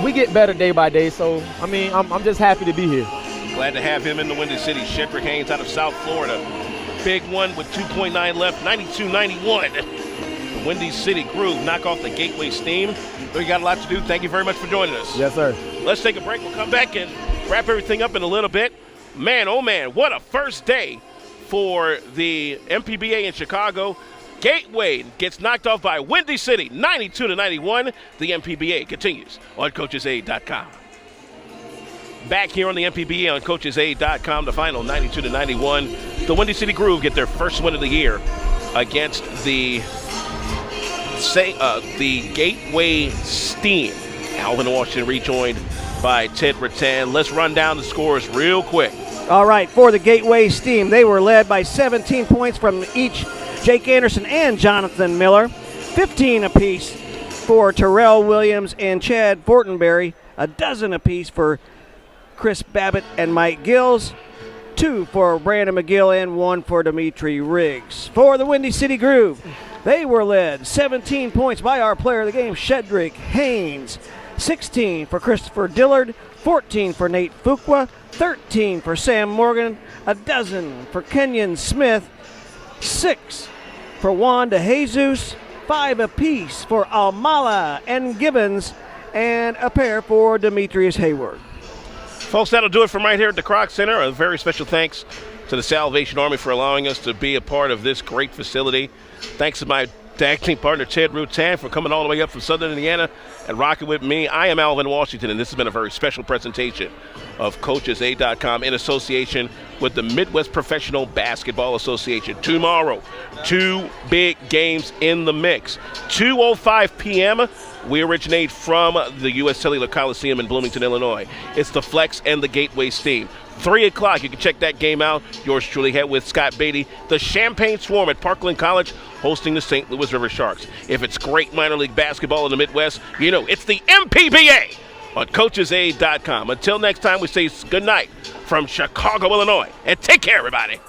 We get better day by day, so, I'm just happy to be here. Glad to have him in the Windy City. Shedrick Haynes out of South Florida. Big one with 2.9 left, 92-91. The Windy City Groove knock off the Gateway Steam. We got a lot to do. Thank you very much for joining us. Yes, sir. Let's take a break. We'll come back and wrap everything up in a little bit. Man, oh man, what a first day for the MPBA in Chicago. Gateway gets knocked off by Windy City, 92-91. The MPBA continues on Coaches8.com. Back here on the MPBA on Coaches8.com, the final 92-91. The Windy City Groove get their first win of the year against the Gateway Steam. Alvin Washington rejoined by Ted Rattan. Let's run down the scores real quick. All right, for the Gateway Steam, they were led by 17 points from each Jake Anderson and Jonathan Miller. 15 apiece for Terrell Williams and Chad Fortenberry. A dozen apiece for Chris Babbitt and Mike Gills. 2 for Brandon McGill and 1 for Dimitri Riggs. For the Windy City Groove, they were led 17 points by our player of the game, Shedrick Haynes. 16 for Christopher Dillard, 14 for Nate Fuqua, 13 for Sam Morgan, a dozen for Kenyon Smith, 6 for Juan DeJesus, 5 apiece for Almala and Gibbons, and a pair for Demetrius Hayward. Folks, that'll do it from right here at the Kroc Center. A very special thanks to the Salvation Army for allowing us to be a part of this great facility. Thanks to my tag team partner, Ted Rutan, for coming all the way up from Southern Indiana and rocking with me. I am Alvin Washington, and this has been a very special presentation of Coaches8.com in association with the Midwest Professional Basketball Association. Tomorrow, 2 big games in the mix. 2:05 p.m., we originate from the U.S. Cellular Coliseum in Bloomington, Illinois. It's the Flex and the Gateway Steam. 3 o'clock, you can check that game out. Yours truly had with Scott Beatty. The Champaign Swarm at Parkland College hosting the St. Louis River Sharks. If it's great minor league basketball in the Midwest, you know it's the MPBA on Coaches8.com. Until next time, we say good night from Chicago, Illinois. And take care, everybody.